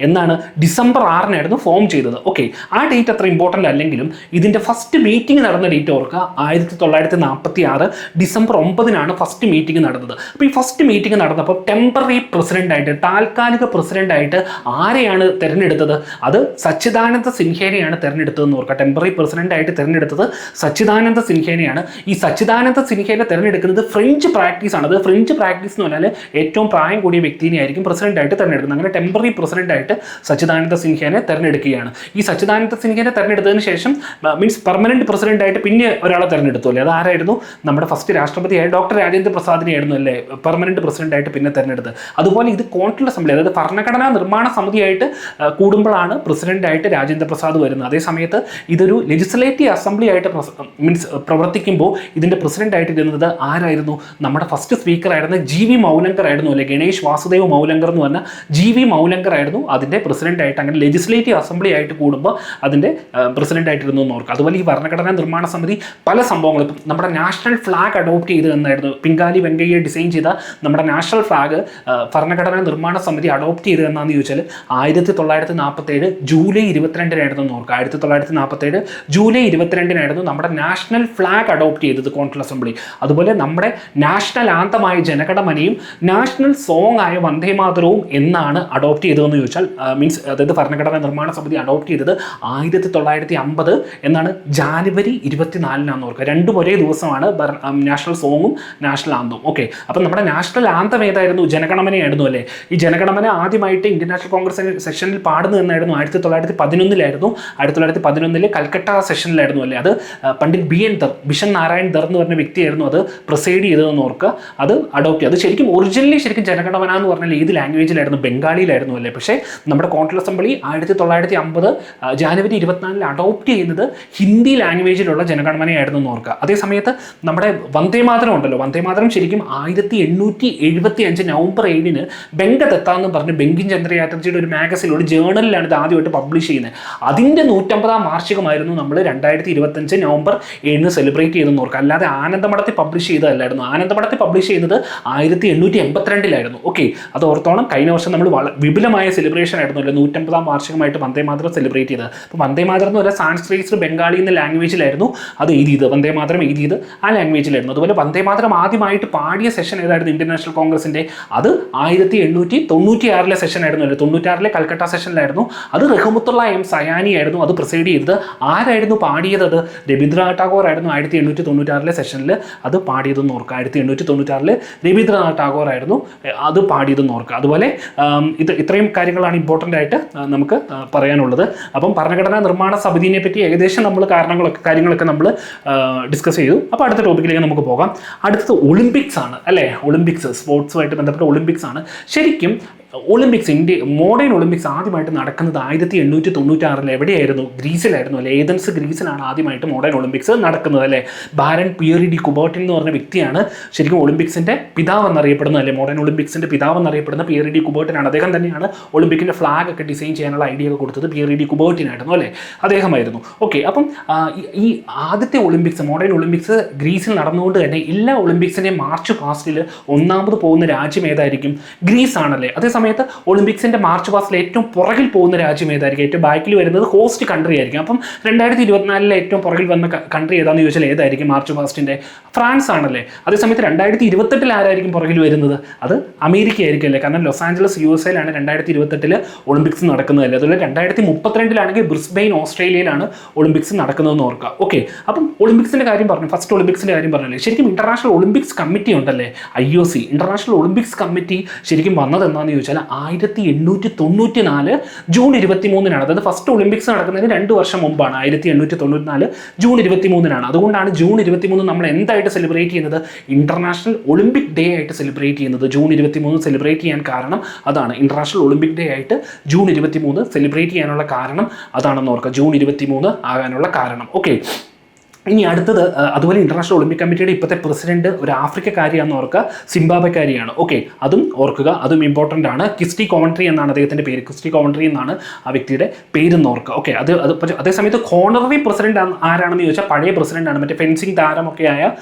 എന്നാണ് ഡിസംബർ 6 ഫോം ചെയ്തത്. ഓക്കെ, ആ ഡേറ്റ് അത്ര ഇമ്പോർട്ടൻ്റ് അല്ലെങ്കിലും ഇതിൻ്റെ ഫസ്റ്റ് മീറ്റിംഗ് നടന്ന ഡേറ്റ് ഓർക്കുക. 1946 ഡിസംബർ 9 ഫസ്റ്റ് മീറ്റിംഗ് നടന്നത്. അപ്പോൾ ഈ ഫസ്റ്റ് മീറ്റിംഗ് നടന്നപ്പോൾ ടെമ്പററി പ്രസിഡൻ്റായിട്ട്, താൽക്കാലിക പ്രസിഡൻ്റായിട്ട് ആരെയാണ് തിരഞ്ഞെടുത്തത്? അത് സച്ചിദാനന്ദ സിൻഹേനെയാണ് തിരഞ്ഞെടുത്തതെന്ന് ഓർക്കുക. ടെമ്പററി പ്രസിഡൻ്റായിട്ട് തിരഞ്ഞെടുത്തത് സച്ചിദാനന്ദ സിൻഹേനെയാണ്. ഈ സച്ചിദാനന്ദ സിൻഹേനെ തിരഞ്ഞെടുക്കുന്നത് ഫ്രഞ്ച് പ്രാക്ടീസ് ആണ്. അത് ഫ്രഞ്ച് പ്രാക്ടീസ് എന്ന് പറഞ്ഞാൽ ഏറ്റവും പ്രായം കൂടിയ വ്യക്തിനെ ആയിരിക്കും പ്രസിഡൻ്റായിട്ട് തിരഞ്ഞെടുക്കുന്നത്. അങ്ങനെ ടെമ്പററി പ്രസിഡന്റായിട്ട് സച്ചിദാനന്ദ സിൻഹയെ തെരഞ്ഞെടുക്കുകയാണ്. ഈ സച്ചിദാനന്ദ സിൻഹയെ തെരഞ്ഞെടുത്തതിന് ശേഷം മീൻസ് പെർമനന്റ് പ്രസിഡന്റായിട്ട് പിന്നെ ഒരാളെ തെരഞ്ഞെടുത്തു അല്ലേ, അതാരായിരുന്നു? നമ്മുടെ ഫസ്റ്റ് രാഷ്ട്രപതിയായ ഡോക്ടർ രാജേന്ദ്ര പ്രസാദിനെയായിരുന്നു അല്ലേ പെർമനന്റ് പ്രസിഡന്റായിട്ട് പിന്നെ തെരഞ്ഞെടുത്തത്. അതുപോലെ ഇത് കോൺസ്റ്റിറ്റ്യൂഷൻ അസംബ്ലി, അതായത് ഭരണഘടനാ നിർമ്മാണ സമിതിയായിട്ട് കൂടുമ്പോഴാണ് പ്രസിഡന്റായിട്ട് രാജേന്ദ്ര പ്രസാദ് വരുന്നത്. അതേസമയത്ത് ഇതൊരു ലെജിസ്ലേറ്റീവ് അസംബ്ലി ആയിട്ട് മീൻസ് പ്രവർത്തിക്കുമ്പോൾ ഇതിൻ്റെ പ്രസിഡന്റായിട്ട് ഇരുന്നത് ആരായിരുന്നു? നമ്മുടെ ഫസ്റ്റ് സ്പീക്കർ ആയിരുന്ന ജി വി മൗലങ്കർ ആയിരുന്നു അല്ലെ, ഗണേഷ് വാസുദേവ് മൗലങ്കർ എന്ന് പറഞ്ഞാൽ ജി വി മൗലങ്കർ ആയിരുന്നു അതിൻ്റെ പ്രസിഡന്റായിട്ട്. അങ്ങനെ ലെജിസ്ലേറ്റീവ് അസംബ്ലി ആയിട്ട് കൂടുമ്പോൾ അതിൻ്റെ പ്രസിഡന്റായിട്ടിരുന്നു എന്ന് ഓർക്കുക. അതുപോലെ ഈ ഭരണഘടനാ നിർമ്മാണ സമിതി പല സംഭവങ്ങളും, ഇപ്പം നമ്മുടെ നാഷണൽ ഫ്ലാഗ് അഡോപ്റ്റ് ചെയ്ത് എന്നായിരുന്നു പിങ്കാലി വെങ്കയ്യ ഡിസൈൻ ചെയ്ത നമ്മുടെ നാഷണൽ ഫ്ലാഗ് ഭരണഘടനാ നിർമ്മാണ സമിതി അഡോപ്റ്റ് ചെയ്ത് എന്നാന്ന് ചോദിച്ചാൽ 1947 ജൂലൈ 22-നായിരുന്നു എന്ന് ഓർക്കുക. 1947 ജൂലൈ 22-നായിരുന്നു നമ്മുടെ നാഷണൽ ഫ്ലാഗ് അഡോപ്റ്റ് ചെയ്തത് കോൺസ്റ്റിറ്റ്യൂഷൻ അസംബ്ലി. അതുപോലെ നമ്മുടെ നാഷണൽ ആന്തമായ ജനഗണമനയും നാഷണൽ സോങ് ആയ വന്ദേമാതരവും എന്നാണ് അഡോപ്റ്റ് ചെയ്തതെന്ന് ചോദിച്ചാൽ മീൻസ് അതായത് ഭരണഘടനാ നിർമ്മാണ സമിതി അഡോപ്റ്റ് ചെയ്തത് 1950 എന്നാണ്, ജാനുവരി 24-നാണെന്ന് ഓർക്കുക. രണ്ടും ഒരേ ദിവസമാണ് നാഷണൽ സോങ്ങും നാഷണൽ ആന്തവും. ഓക്കെ, അപ്പം നമ്മുടെ നാഷണൽ ആന്തം ഏതായിരുന്നു? ജനഗണമനയായിരുന്നു അല്ലേ. ഈ ജനഗണമന ആദ്യമായിട്ട് ഇന്ത്യൻ നാഷണൽ കോൺഗ്രസ് സെഷനിൽ പാടുന്നത് എന്നായിരുന്നു? 1911-ലായിരുന്നു. 1911 കൽക്കട്ട സെഷനിലായിരുന്നു അല്ലേ. അത് പണ്ഡിറ്റ് ബിഷൻ നാരായൺ ദർ എന്ന് പറഞ്ഞ വ്യക്തിയായിരുന്നു അത് പ്രിസൈഡ് ചെയ്തതെന്ന് ഓർക്കുക. അത് അഡോപ്റ്റ് ചെയ്ത് ശരിക്കും ഒറിജിനലി ജനഗണമന എന്ന് പറഞ്ഞാൽ ഏത് ലാംഗ്വേജിലായിരുന്നു? ബംഗാളിയിലായിരുന്നു അല്ലേ. പക്ഷേ നമ്മുടെ കോൺസ്റ്റിറ്റ്യൂഷൻ അസംബ്ലി 1950 ജാനുവരി 24 അഡോപ്റ്റ് ചെയ്യുന്നത് ഹിന്ദി ലാംഗ്വേജിലുള്ള ജനഗണമനയായിരുന്നു എന്ന് ഓർക്കുക. അതേസമയത്ത് നമ്മുടെ വന്ദേമാതരം ഉണ്ടല്ലോ, വന്ദേമാതരം ശരിക്കും 1875 നവംബർ 7-ന് ബംഗദത്ത എന്ന് പറഞ്ഞ് ബങ്കിം ചന്ദ്ര ചാറ്റർജിയുടെ ഒരു മാഗസിനിലൂടെ ജേർണലിലാണ് ഇത് ആദ്യമായിട്ട് പബ്ലിഷ് ചെയ്യുന്നത്. അതിൻ്റെ 150-ാം വാർഷികമായിരുന്നു നമ്മൾ 2025 നവംബർ 7-ന് സെലിബ്രേറ്റ് ചെയ്തെന്ന് ഓർക്കുക. അല്ലാതെ ആനന്ദമഠത്തിൽ പബ്ലിഷ് ചെയ്തതല്ലായിരുന്നു. ആനന്ദമഠത്തിൽ പബ്ലിഷ് ചെയ്യുന്നത് 1882-ലായിരുന്നു. ഓക്കെ, അത് ഓർത്തോണം. കഴിഞ്ഞ വർഷം നമ്മൾ വിപുലമായ സെലിബ്രേഷൻ ആയിരുന്നു അല്ലേ 150-ാം വാർഷികമായിട്ട് വന്ദേമാതരം സെലിബ്രേറ്റ് ചെയ്തത്. അപ്പോൾ വന്ദേമാതരം എന്ന് പറഞ്ഞാൽ സാൻസ്ക്രിറ്റ് ബംഗാളി എന്ന ലാംഗ്വേജിലായിരുന്നു അത് എഴുതിയത്. വന്ദേമാതരം എഴുതിയത് ആ ലാംഗ്വേജിലായിരുന്നു. അതുപോലെ വന്ദേമാതരം ആദ്യമായിട്ട് പാടിയ സെഷൻ ഏതായിരുന്നു ഇന്ത്യൻ നാഷണൽ കോൺഗ്രസിൻ്റെ? അത് 1896-ലെ സെഷൻ ആയിരുന്നു അല്ലേ, 96-ലെ കൽക്കട്ട സെഷനിലായിരുന്നു. അത് റഹ്മത്തുള്ള എം സയാനി ആയിരുന്നു അത് പ്രിസൈഡ് ചെയ്തത്. ആരായിരുന്നു പാടിയത്? അത് രവീന്ദ്രനാഥ് ടാഗോർ ആയിരുന്നു 1896-ലെ സെഷനിൽ അത് പാടിയതെന്ന് ഓർക്കുക. 1896-ൽ രവീന്ദ്രനാഥ് ടാഗോർ ആയിരുന്നു അത് പാടിയതെന്ന് ഓർക്കുക. അതുപോലെ ഇത്രയും കാര്യങ്ങളാണ് ഇമ്പോർട്ടൻ്റ് ആയിട്ട് നമുക്ക് പറയാനുള്ളത്. അപ്പം ഭരണഘടനാ നിർമ്മാണ സമിതിയെ പറ്റി ഏകദേശം നമ്മൾ കാര്യങ്ങളൊക്കെ നമ്മൾ ഡിസ്കസ് ചെയ്തു. അപ്പോൾ അടുത്ത ടോപ്പിക്കിലേക്ക് നമുക്ക് പോകാം. അടുത്തത് ഒളിമ്പിക്സ് ആണ് അല്ലേ. ഒളിമ്പിക്സ് സ്പോർട്സുമായിട്ട് ബന്ധപ്പെട്ട ഒളിമ്പിക്സ് ആണ്. ശരിക്കും ഒളിമ്പിക്സ് മോഡേൺ ഒളിമ്പിക്സ് ആദ്യമായിട്ട് നടക്കുന്നത് 1896-ൽ എവിടെയായിരുന്നു? ഗ്രീസിലായിരുന്നു അല്ലേ. ഏതൻസ് ഗ്രീസിലാണ് ആദ്യമായിട്ട് മോഡേൺ ഒളിമ്പിക്സ് നടക്കുന്നത് അല്ലേ. ബാരൻ പിയറി ഡി കുബർട്ടിൻ എന്ന് പറഞ്ഞ വ്യക്തിയാണ് ശരിക്കും ഒളിമ്പിക്സിൻ്റെ പിതാവ് എന്നറിയപ്പെടുന്നത് അല്ലേ. മോഡേൺ ഒളിമ്പിക്സിൻ്റെ പിതാവ് എന്നറിയപ്പെടുന്ന പിയറി ഡി കുബർട്ടിനാണ്. അദ്ദേഹം തന്നെയാണ് ഒളിമ്പിക്കിൻ്റെ ഫ്ലാഗ് ഒക്കെ ഡിസൈൻ ചെയ്യാനുള്ള ഐഡിയ ഒക്കെ കൊടുത്തത് പിയറി ഡി കുബർട്ടിനായിരുന്നു അല്ലേ, അദ്ദേഹമായിരുന്നു. ഓക്കെ, അപ്പം ഈ ആദ്യത്തെ ഒളിമ്പിക്സ് മോഡേൺ ഒളിമ്പിക്സ് ഗ്രീസിൽ നടന്നുകൊണ്ട് തന്നെ എല്ലാ ഒളിമ്പിക്സിൻ്റെയും മാർച്ച് പാസ്റ്റിൽ ഒന്നാമത് പോകുന്ന രാജ്യം ഏതായിരിക്കും? ഗ്രീസ് ആണല്ലേ. അതേസമയത്ത് ഒളിമ്പിക്സിൻ്റെ മാർച്ച് പാസ്റ്റിൽ ഏറ്റവും പുറകിൽ പോകുന്ന രാജ്യം ഏതായിരിക്കും? ഏറ്റവും ബാക്കിൽ വരുന്നത് ഹോസ്റ്റ് കൺട്രി ആയിരിക്കും. അപ്പം 2024-ലെ ഏറ്റവും പുറകിൽ വന്ന കൺട്രി ഏതാണെന്ന് ചോദിച്ചാൽ ഏതായിരിക്കും മാർച്ച് പാസ്റ്റിൻ്റെ? ഫ്രാൻസ് ആണല്ലേ. അതേസമയത്ത് 2028-ൽ ആരായിരിക്കും പുറകിൽ വരുന്നത്? അത് അമേരിക്ക ആയിരിക്കും അല്ലേ. കാരണം ലോസ് ആഞ്ചലസ് USA-ലാണ് 2028-ൽ ഒളിമ്പിക്സ് നടക്കുന്നതല്ലേ. അതുപോലെ 2032-ലാണെങ്കിൽ ബ്രിസ്ബെയിൻ ഓസ്ട്രേലിയയിലാണ് ഒളിമ്പിക്സ് നടക്കുന്നതെന്ന് ഓർക്കുക. ഓക്കെ, അപ്പം ഒളിമ്പിക്സിൻ്റെ കാര്യം പറഞ്ഞു, ഫസ്റ്റ് ഒളിമ്പിക്സിൻ്റെ കാര്യം പറഞ്ഞല്ലേ. ശരിക്കും ഇന്റർനാഷണൽ ഒളിമ്പിക്സ് കമ്മിറ്റി ഉണ്ടല്ലേ, IOC ഇന്റർനാഷണൽ ഒളിമ്പിക്സ് കമ്മിറ്റി ശരിക്കും വന്നത് എന്താണെന്ന് ചോദിച്ചാൽ 1894 ജൂൺ 23-നാണ്. അതായത് ഫസ്റ്റ് ഒളിമ്പിക്സ് നടക്കുന്നതിന് 2 വർഷം മുമ്പാണ്. 1894 ജൂൺ 23-നാണ്. അതുകൊണ്ടാണ് ജൂൺ 23 നമ്മൾ എന്തായിട്ട് സെലിബ്രേറ്റ് ചെയ്യുന്നത്? ഇന്റർനാഷണൽ ഒളിമ്പിക് ഡേ ആയിട്ട് സെലിബ്രേറ്റ് ചെയ്യുന്നത്. ജൂൺ 23 സെലിബ്രേറ്റ് ചെയ്യാൻ കാരണം അതാണ്. ഇന്റർനാഷണൽ ഒളിമ്പിക് ഡേ ആയിട്ട് ജൂൺ 23 സെലിബ്രേറ്റ് ചെയ്യാനുള്ള കാരണം അതാണെന്ന് ഓർക്കുക. ജൂൺ 23 ആകാനുള്ള കാരണം. ഓക്കെ, ഇനി അടുത്തത് അതുപോലെ ഇന്റർനാഷണൽ ഒളിമ്പിക് കമ്മിറ്റിയുടെ ഇപ്പോഴത്തെ പ്രസിഡന്റ് ഒരു ആഫ്രിക്കക്കാരിയാണെന്ന് ഓർക്കുക, സിംബാബ്വെക്കാരിയാണ്. ഓക്കെ, അതും ഓർക്കുക, അതും ഇമ്പോർട്ടൻ്റ് ആണ്. ക്രിസ്റ്റി കോവൻട്രി എന്നാണ് അദ്ദേഹത്തിൻ്റെ പേര്. ക്രിസ്റ്റി കോവൻട്രി എന്നാണ് ആ വ്യക്തിയുടെ പേരെന്ന് ഓർക്കുക. ഓക്കെ, അതേസമയത്ത് ഹോണററി പ്രസിഡന്റ് ആരാണെന്ന് ചോദിച്ചാൽ പഴയ പ്രസിഡന്റാണ്. മറ്റേ ഫെൻസിങ് താരമൊക്കെ ആയ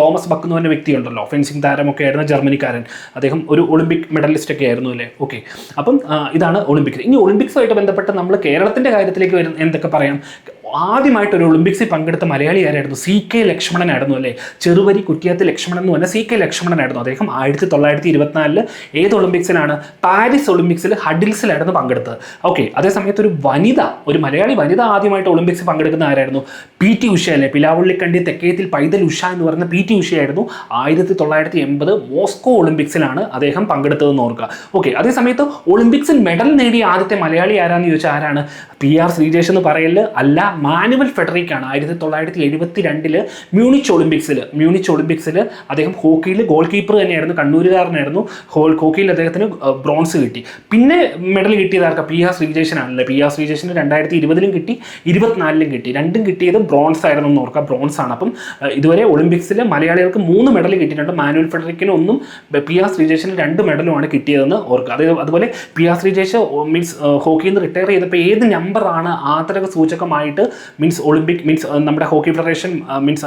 തോമസ് ബക്ക് എന്ന് പറഞ്ഞ വ്യക്തിയുണ്ടല്ലോ, ഫെൻസിങ് താരമൊക്കെ ആയിരുന്ന ജർമ്മനിക്കാരൻ. അദ്ദേഹം ഒരു ഒളിമ്പിക് മെഡലിസ്റ്റ് ഒക്കെ ആയിരുന്നു അല്ലേ. ഓക്കെ, അപ്പം ഇതാണ് ഒളിമ്പിക്സ്. ഇനി ഒളിമ്പിക്സുമായിട്ട് ബന്ധപ്പെട്ട് നമ്മൾ കേരളത്തിൻ്റെ കാര്യത്തിലേക്ക് വരുന്ന എന്തൊക്കെ പറയാം? ആദ്യമായിട്ട് ഒരു ഒളിമ്പിക്സിൽ പങ്കെടുത്ത മലയാളി ആരായിരുന്നു? CK ലക്ഷ്മണനായിരുന്നു അല്ലേ? ചെറുവരി കുറ്റിയാത്ത് ലക്ഷ്മണൻ എന്ന് പറഞ്ഞാൽ CK ലക്ഷ്മണനായിരുന്നു. അദ്ദേഹം 1924 ഏത് ഒളിമ്പിക്സിലാണ്? പാരീസ് ഒളിമ്പിക്സിൽ ഹഡിൽസിലായിരുന്നു പങ്കെടുത്തത്. ഓക്കെ, അതേസമയത്ത് ഒരു മലയാളി വനിത ആദ്യമായിട്ട് ഒളിമ്പിക്സിൽ പങ്കെടുക്കുന്ന ആരായിരുന്നു? PT ഉഷ അല്ലേ? പിലാവള്ളിക്കണ്ടി തെക്കേത്തിൽ പൈതൽ ഉഷ എന്ന് പറയുന്ന PT ഉഷയായിരുന്നു. 1980 മോസ്കോ ഒളിമ്പിക്സിലാണ് അദ്ദേഹം പങ്കെടുത്തതെന്ന് ഓർക്കുക. ഓക്കെ, അതേസമയത്ത് ഒളിമ്പിക്സിൽ മെഡൽ നേടിയ ആദ്യത്തെ മലയാളി ആരാന്ന് ചോദിച്ചാൽ ആരാണ്? PR ശ്രീജേഷ് എന്ന് പറയല് അല്ല, മാനുവൽ ഫെഡറിക്കാണ്. 1972 മ്യൂണിച്ച് ഒളിമ്പിക്സിൽ അദ്ദേഹം ഹോക്കിയിൽ ഗോൾ കീപ്പർ തന്നെയായിരുന്നു, കണ്ണൂരുകാരനായിരുന്നു. ഹോക്കിയിൽ അദ്ദേഹത്തിന് ബ്രോൺസ് കിട്ടി. പിന്നെ മെഡൽ കിട്ടിയത് ആർക്കാ? PR ശ്രീജേഷനാണല്ലേ. PR ശ്രീജേഷിന് 2020 കിട്ടി, 24 കിട്ടി. രണ്ടും കിട്ടിയത് ബ്രോൺസ് ആയിരുന്നു എന്ന് ഓർക്കുക. ബ്രോൺസ് ആണ്. അപ്പം ഇതുവരെ ഒളിമ്പിക്സിൽ മലയാളികൾക്ക് 3 മെഡൽ കിട്ടിയിട്ടുണ്ട്. മാനുവൽ ഫെഡറിക്കിന് 1, PR ശ്രീജേഷിന് 2 മെഡലുമാണ് കിട്ടിയതെന്ന് ഓർക്കുക. അതുപോലെ PR ശ്രീജേഷ് മീൻസ് ഹോക്കിയിൽ നിന്ന് റിട്ടയർ ചെയ്തപ്പോൾ ഏത് നമ്പറാണ് ആദരക സൂചകമായിട്ട് നമ്മുടെ ഹോക്കി ഫെഡറേഷൻ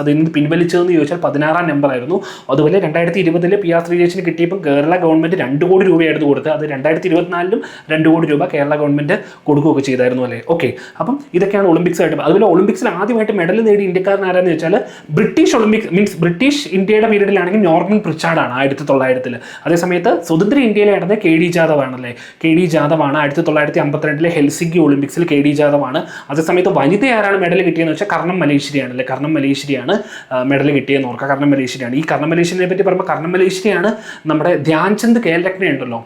അതിൽ നിന്ന് പിൻവലിച്ചതെന്ന് ചോദിച്ചാൽ 16-ാം നമ്പർ ആയിരുന്നു. അതുപോലെ 2020 PR ശ്രീജേഷിന് കിട്ടിയപ്പോൾ കേരള ഗവൺമെൻറ് 2 കോടി രൂപയായിരുന്നു കൊടുത്തത്. അത് 2024 2 കോടി രൂപ കേരള ഗവൺമെൻറ് കൊടുക്കുകയൊക്കെ ചെയ്തായിരുന്നു അല്ലേ. ഓക്കെ, അപ്പം ഇതൊക്കെയാണ് ഒളിമ്പിക്സ് ആയിട്ട്. അതുപോലെ ഒളിമ്പിക്സിൽ ആദ്യമായിട്ട് മെഡൽ നേടി ഇന്ത്യക്കാരൻ ആരാന്ന് വെച്ചാൽ ബ്രിട്ടീഷ് ഇന്ത്യയുടെ പീരീഡിലാണെങ്കിൽ നോർമൻ പ്രിച്ചാർഡാണ് 1900. അതേസമയത്ത് സ്വതന്ത്ര ഇന്ത്യയിലായിരുന്നത് KD ജാദവ് ആണല്ലേ. KD ജാദവാണ് 1952 ഹെൽസിങ്കി ഒളിമ്പിക്സിൽ KD ജാദവാണ്. അതേസമയത്ത് വനിത ആരാണ് മെഡൽ കിട്ടിയെന്ന് വെച്ചാൽ കർണം മലേശ്വരിയാണല്ലേ. കർണം മലേശ്വരിയാണ് മെഡൽ കിട്ടിയെന്ന് ഓർക്കുക. കർണം മലേശ്വരിയാണ്. ഈ കർണം മലേശ്വരിനെ പറ്റി പറയുമ്പോൾ കർണം മലേശ്വരിയാണ് നമ്മുടെ ധ്യാൻചന്ദ് ഖേൽരത്ന ഉണ്ടല്ലോ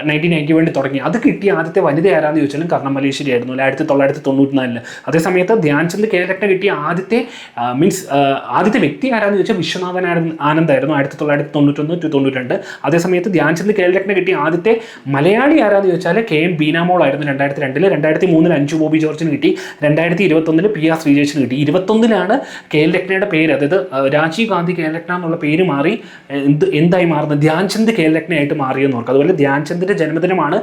1990 വേണ്ടി തുടങ്ങി. അത് കിട്ടിയ ആദ്യത്തെ വനിത ആരാന്ന് ചോദിച്ചാലും കർണം മലേശ്വരി ആയിരുന്നു 1994. അതേസമയത്ത് ധ്യാൻചന്ദ് ഖേൽരത്ന കിട്ടിയ ആദ്യത്തെ വ്യക്തി ആരാന്ന് ചോദിച്ചാൽ വിശ്വനാഥൻ ആനന്ദായിരുന്നു 1991-92. അതേസമയത്ത് ധ്യാൻചന്ദ് ഖേൽരത്ന കിട്ടിയ ആദ്യത്തെ മലയാളി ആരാന്ന് ചോദിച്ചാൽ KM ബീനാമോൾ ആയിരുന്നു 2002. 2003 അഞ്ജു ബോബി ജോർജിന് കിട്ടി. 2021 PR ശ്രീജേഷിന് കിട്ടി. 2021 ഖേൽരത്നയുടെ പേര്, അതായത് രാജീവ് ഗാന്ധി ഖേൽരത്ന എന്നുള്ള പേര് മാറി എന്തായി മാറുന്നത്? ധ്യാൻചന്ദ് ഖേൽരത്നയായിട്ട് മാറിയെന്ന് ഓർക്കുക. അതുപോലെ ധ്യാൻചന്ദിന്റെ ജന്മദിനമാണ്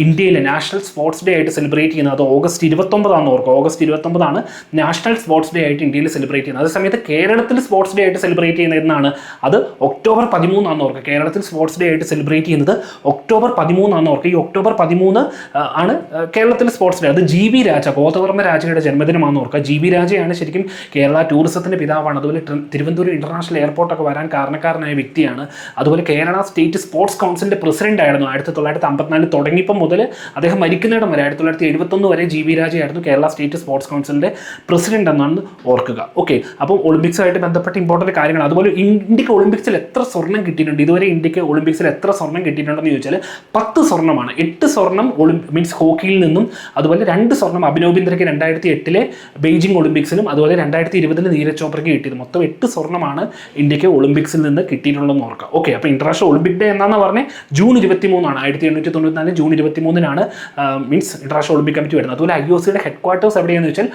ഇന്ത്യയിലെ നാഷണൽ സ്പോർട്സ് ഡേ ആയിട്ട് സെലിബ്രേറ്റ് ചെയ്യുന്നത്. അത് ഓഗസ്റ്റ് 29 ഓർക്കുക. ഓഗസ്റ്റ് 29 നാഷണൽ സ്പോർട്സ് ഡേ ആയിട്ട് ഇന്ത്യയിൽ സെലിബ്രേറ്റ് ചെയ്യുന്നത്. അതേസമയത്ത് കേരളത്തിൽ സ്പോർട്സ് ഡേ ആയിട്ട് സെലിബ്രേറ്റ് ചെയ്യുന്നത് എന്നാണ്? അത് ഒക്ടോബർ 13 ഓർക്കുക. കേരളത്തിൽ സ്പോർട്സ് ഡേ ആയിട്ട് സെലിബ്രേറ്റ് ചെയ്യുന്നത് ഒക്ടോബർ 13 ഓർക്കുക. ഈ ഒക്ടോബർ 13 ആണ് കേരളത്തിൽ സ്പോർട്സ് ഡേ. അത് GB രാജ, ഗോതവർമ്മ രാജയുടെ ജന്മദിനമാണെന്ന് ഓർക്കുക. GB രാജയാണ് ശരിക്കും കേരള ടൂറിസത്തിന്റെ പിതാവാണ്. അതുപോലെ തിരുവനന്തപുരം ഇന്റർനാഷണൽ എയർപോർട്ടൊക്കെ വരാൻ കാരണക്കാരനായ വ്യക്തിയാണ്. അതുപോലെ കേരള സ്റ്റേറ്റ് സ്പോർട്സ് കൗൺസിലിന്റെ പ്രസിഡന്റ് ആയിരുന്നു 1954 തുടങ്ങിയപ്പോൾ മുതൽ അദ്ദേഹം മരിക്കുന്നിടം വരെ 1971 വരെ GB രാജയായിരുന്നു കേരള സ്റ്റേറ്റ് സ്പോർട്സ് കൗൺസിലിന്റെ പ്രസിഡന്റ് എന്നാണ് ഓർക്കുക. ഓക്കെ, അപ്പോൾ ഒളിമ്പിക്സുമായിട്ട് ബന്ധപ്പെട്ട ഇമ്പോർട്ടൻറ്റ് കാര്യങ്ങൾ. അതുപോലെ ഇന്ത്യക്ക് ഒളിമ്പിക്സിൽ എത്ര സ്വർണ്ണം കിട്ടിയിട്ടുണ്ട്? ഇതുവരെ ഇന്ത്യക്ക് ഒളിമ്പിക്സിൽ എത്ര സ്വർണ്ണം കിട്ടിയിട്ടുണ്ടെന്ന് ചോദിച്ചാൽ 10 സ്വർണ്ണമാണ്. 8 സ്വർണ്ണം ഹോക്കിയിൽ നിന്നും, അതുപോലെ 2 സ്വർണ്ണം അഭിനവ് ബിന്ദ്രയ്ക്ക് 2008 ബെയ്ജിംഗ് ഒളിമ്പിക്സിലും, അതുപോലെ 2020 നീരജ് ചോപ്രയ്ക്ക് കിട്ടിയത്. മൊത്തം 8 സ്വർണ്ണമാണ് ഇന്ത്യക്ക് ഒളിമ്പിക്സിൽ നിന്ന് കിട്ടിയിട്ടുള്ളതെന്ന് ഓർക്കുക. ഓക്കെ, അപ്പോൾ ഇന്റർനാഷണൽ ഒളിമ്പിക് ഡേ എന്നാന്ന് പറഞ്ഞാൽ June 23 1894 June 23 international Olympic committee വരുന്നത്. അതുപോലെ IOCയുടെ ഹെഡ്ക്വാർട്ടേഴ്സ് എവിടെയാണെന്ന് വെച്ചാൽ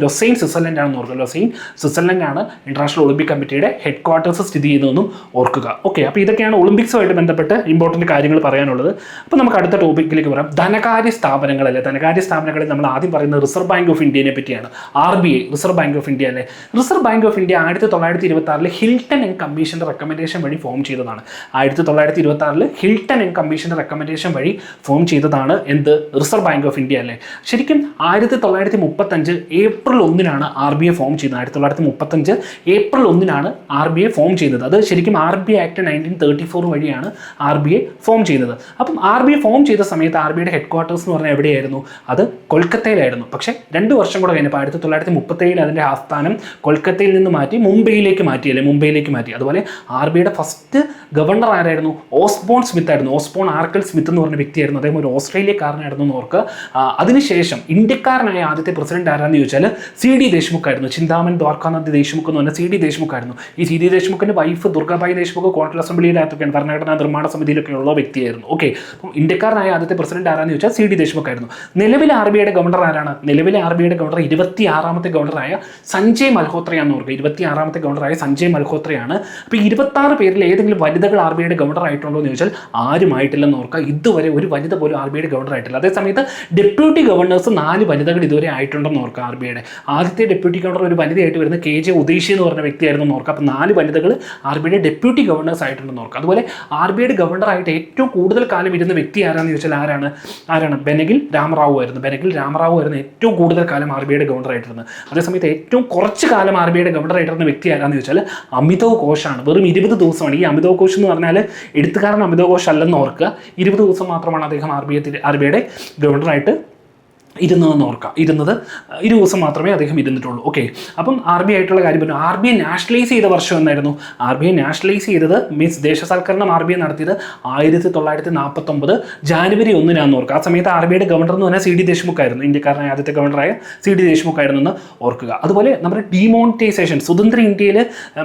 ലൊസൈൻ സ്വിറ്റ്സർലൻഡ് ആണെന്ന് ഓർക്കുക. ലൊസൈൻ സ്വിറ്റ്സർലൻഡ് ആണ് ഇന്റർനാഷണൽ ഒളിമ്പിക് കമ്മിറ്റിയുടെ ഹെഡ്ക്വാർട്ടേഴ്സ് സ്ഥിതി ചെയ്യുന്നതെന്നും ഓർക്കുക. ഓക്കെ, അപ്പോൾ ഇതൊക്കെയാണ് ഒളിമ്പിക്സുമായിട്ട് ബന്ധപ്പെട്ട് ഇമ്പോർട്ടൻറ്റ് കാര്യങ്ങൾ പറയാനുള്ളത്. അപ്പോൾ നമുക്ക് അടുത്ത ടോപ്പിക്കിലേക്ക് പറയാം. ധനകാര്യ സ്ഥാപനങ്ങളിൽ നമ്മൾ ആദ്യം പറയുന്നത് റിസർവ് ബാങ്ക് ഓഫ് ഇന്ത്യയെ പറ്റിയാണ്. RBI, reserve bank of India അല്ലേ. Reserve bank of India 1926 Hilton and കമ്മീഷന്റെ റെക്കമെൻഡേഷൻ വഴി ഫോം ചെയ്തതാണ്. 1926 ഹിൽട്ടൺ ആൻഡ് കമ്മീഷന്റെ റെക്കമെൻഡേഷൻ വഴി ഫോം ചെയ്തതാണ് എന്ത്? റിസർവ് ബാങ്ക് ഓഫ് ഇന്ത്യ അല്ലേ. ശരിക്കും 1935 ഏപ്രിൽ 1 RBI ഫോം ചെയ്യുന്നത്. 1935 ഏപ്രിൽ 1 RBI ഫോം ചെയ്തത്. അത് ശരിക്കും RBI ആക്ട് 1934 വഴിയാണ് RBI ഫോം ചെയ്തത്. അപ്പം RBI ഫോം ചെയ്ത സമയത്ത് RBIയുടെ ഹെഡ്ക്വാർട്ടേഴ്സ് എന്ന് പറഞ്ഞാൽ എവിടെയായിരുന്നു? അത് കൊൽക്കത്തയിലായിരുന്നു. പക്ഷേ 2 വർഷം കൂടെ കഴിഞ്ഞപ്പോൾ 1937 അതിൻ്റെ ആസ്ഥാനം കൊൽക്കത്തയിൽ നിന്ന് മാറ്റി മുംബൈയിലേക്ക് മാറ്റി. അതുപോലെ RBIയുടെ ഫസ്റ്റ് ഗവർണർ ആരായിരുന്നു? ഓസ്ബോൺ സ്മിത്ത് ആയിരുന്നു. ഓസ്ബോൺ ആർക്കൽ സ്മിത്ത് എന്ന് പറഞ്ഞ വ്യക്തിയായിരുന്നു. അദ്ദേഹം ഒരു ഓസ്ട്രേലിയക്കാരനായിരുന്നു എന്ന് ഓർക്കുക. അതിനുശേഷം ഇന്ത്യക്കാരനായ ആദ്യത്തെ പ്രസിഡന്റ് ആരാന്ന് ചോദിച്ചാൽ CD ദേശ്മുഖ് ആയിരുന്നു. ചിന്താമൻ ദ്വാരകാനാഥ് ദേശ്മുഖ് എന്ന് പറഞ്ഞാൽ CD ദേശ്മുഖ് ആയിരുന്നു. ഈ CD ദേശ്മുഖിന്റെ വൈഫ് ദുർഗാബായി ദേശ്മുഖ് കോൺഗ്രസ് അസംബ്ലിയുടെ അകത്തൊക്കെയാണ്, ഭരണഘടനാ നിർമ്മാണ സമിതിയിലൊക്കെ ഉള്ള വ്യക്തിയായിരുന്നു. ഓക്കെ, അപ്പം ഇന്ത്യക്കാരനായ ആദ്യത്തെ പ്രസിഡന്റ് ആരാന്ന് ചോദിച്ചാൽ CD ദേശ്മുഖ് ആയിരുന്നു. നിലവിലെ RBIയുടെ ഗവർണർ ആരാണ്? നിലവിലെ RBIയുടെ ഗവർണർ 26ാമത്തെ ഗവർണറായ സഞ്ജയ് മൽഹോത്രയാണെന്ന് ഓർക്കുക. 26ാമത്തെ ഗവർണറായ സഞ്ജയ് മൽഹോത്രയാണ്. അപ്പോൾ 26 പേരിൽ ഏതെങ്കിലും വനിതകൾ RBIയുടെ ഗവർണർ ആയിട്ടുണ്ടോ എന്ന് ചോദിച്ചാൽ ആരുമായിട്ടില്ലെന്ന് ഓർക്കുക. ഇതുവരെ ഒരു വനിത പോലും RBIയുടെ ഗവർണർ ആയിട്ടില്ല. അതേസമയത്ത് ഡെപ്യൂട്ടി ഗവർണേഴ്സ് 4 വനിതകൾ ഇതുവരെ ആയിട്ടുണ്ടെന്ന് ഓർക്കുക. RBIയുടെ ആദ്യത്തെ ഡെപ്യൂട്ടി ഗവർണർ ഒരു വനിതയായിട്ട് വരുന്ന KJ ഉദയശി എന്ന് പറഞ്ഞ വ്യക്തിയായിരുന്നു എന്ന് ഓർക്കുക. അപ്പോൾ 4 വനിതകൾ RBIയുടെ ഡെപ്യൂട്ടി ഗവർണേഴ്സ് ആയിട്ടുണ്ടെന്ന് ഓർക്കുക. അതുപോലെ RBIയുടെ ഗവർണറായിട്ട് ഏറ്റവും കൂടുതൽ കാലം ഇരുന്ന വ്യക്തി ആരാന്ന് ചോദിച്ചാൽ ആരാണ്? ബെനഗിൽ രാമറാവു ആയിരുന്നു. ഏറ്റവും കൂടുതൽ കാലം RBIയുടെ ഗവർണറായിട്ടിരുന്നത്. അതേസമയത്ത് ഏറ്റവും കുറച്ച് കാലം RBIയുടെ ഗവർണറായിട്ടിരുന്ന വ്യക്തി ആരാന്ന് ചോദിച്ചാൽ അമിതവ് ഘോഷാണ്. വെറും 20 ദിവസമാണ്. ഈ അമിതവ് ഘോഷ് എന്ന് പറഞ്ഞാൽ എഴുത്തുകാരൻ അമിതവ് ഘോഷ് അല്ലെന്ന് ഓർക്കുക. 20 ദിവസം മാത്രമാണ് അദ്ദേഹം RBIയുടെ ഗവർണറായിട്ട് ഇരുന്നതെന്ന് ഓർക്കാം. 20 ദിവസം മാത്രമേ അദ്ദേഹം ഇരുന്നിട്ടുള്ളൂ. ഓക്കെ, അപ്പം RBI ആയിട്ടുള്ള കാര്യം പറഞ്ഞു. RBI നാഷണലൈസ് ചെയ്ത വർഷം എന്നായിരുന്നു? RBI നാഷണലൈസ് ചെയ്തത് മീൻസ് ദേശസാൽക്കരണം RBI നടത്തിയത് 1949 ജാനുവരി 1 ഓർക്കുക. ആ സമയത്ത് RBIയുടെ ഗവർണർ എന്ന് പറഞ്ഞാൽ CD ദേശ്മുഖ് ആയിരുന്നു. ഇന്ത്യക്കാരനായ ആദ്യത്തെ ഗവർണറായ CD ദേശ്മുഖ് ആയിരുന്നു എന്ന് ഓർക്കുക. അതുപോലെ നമ്മുടെ ഡിമോണിറ്റൈസേഷൻ, സ്വതന്ത്ര ഇന്ത്യയിൽ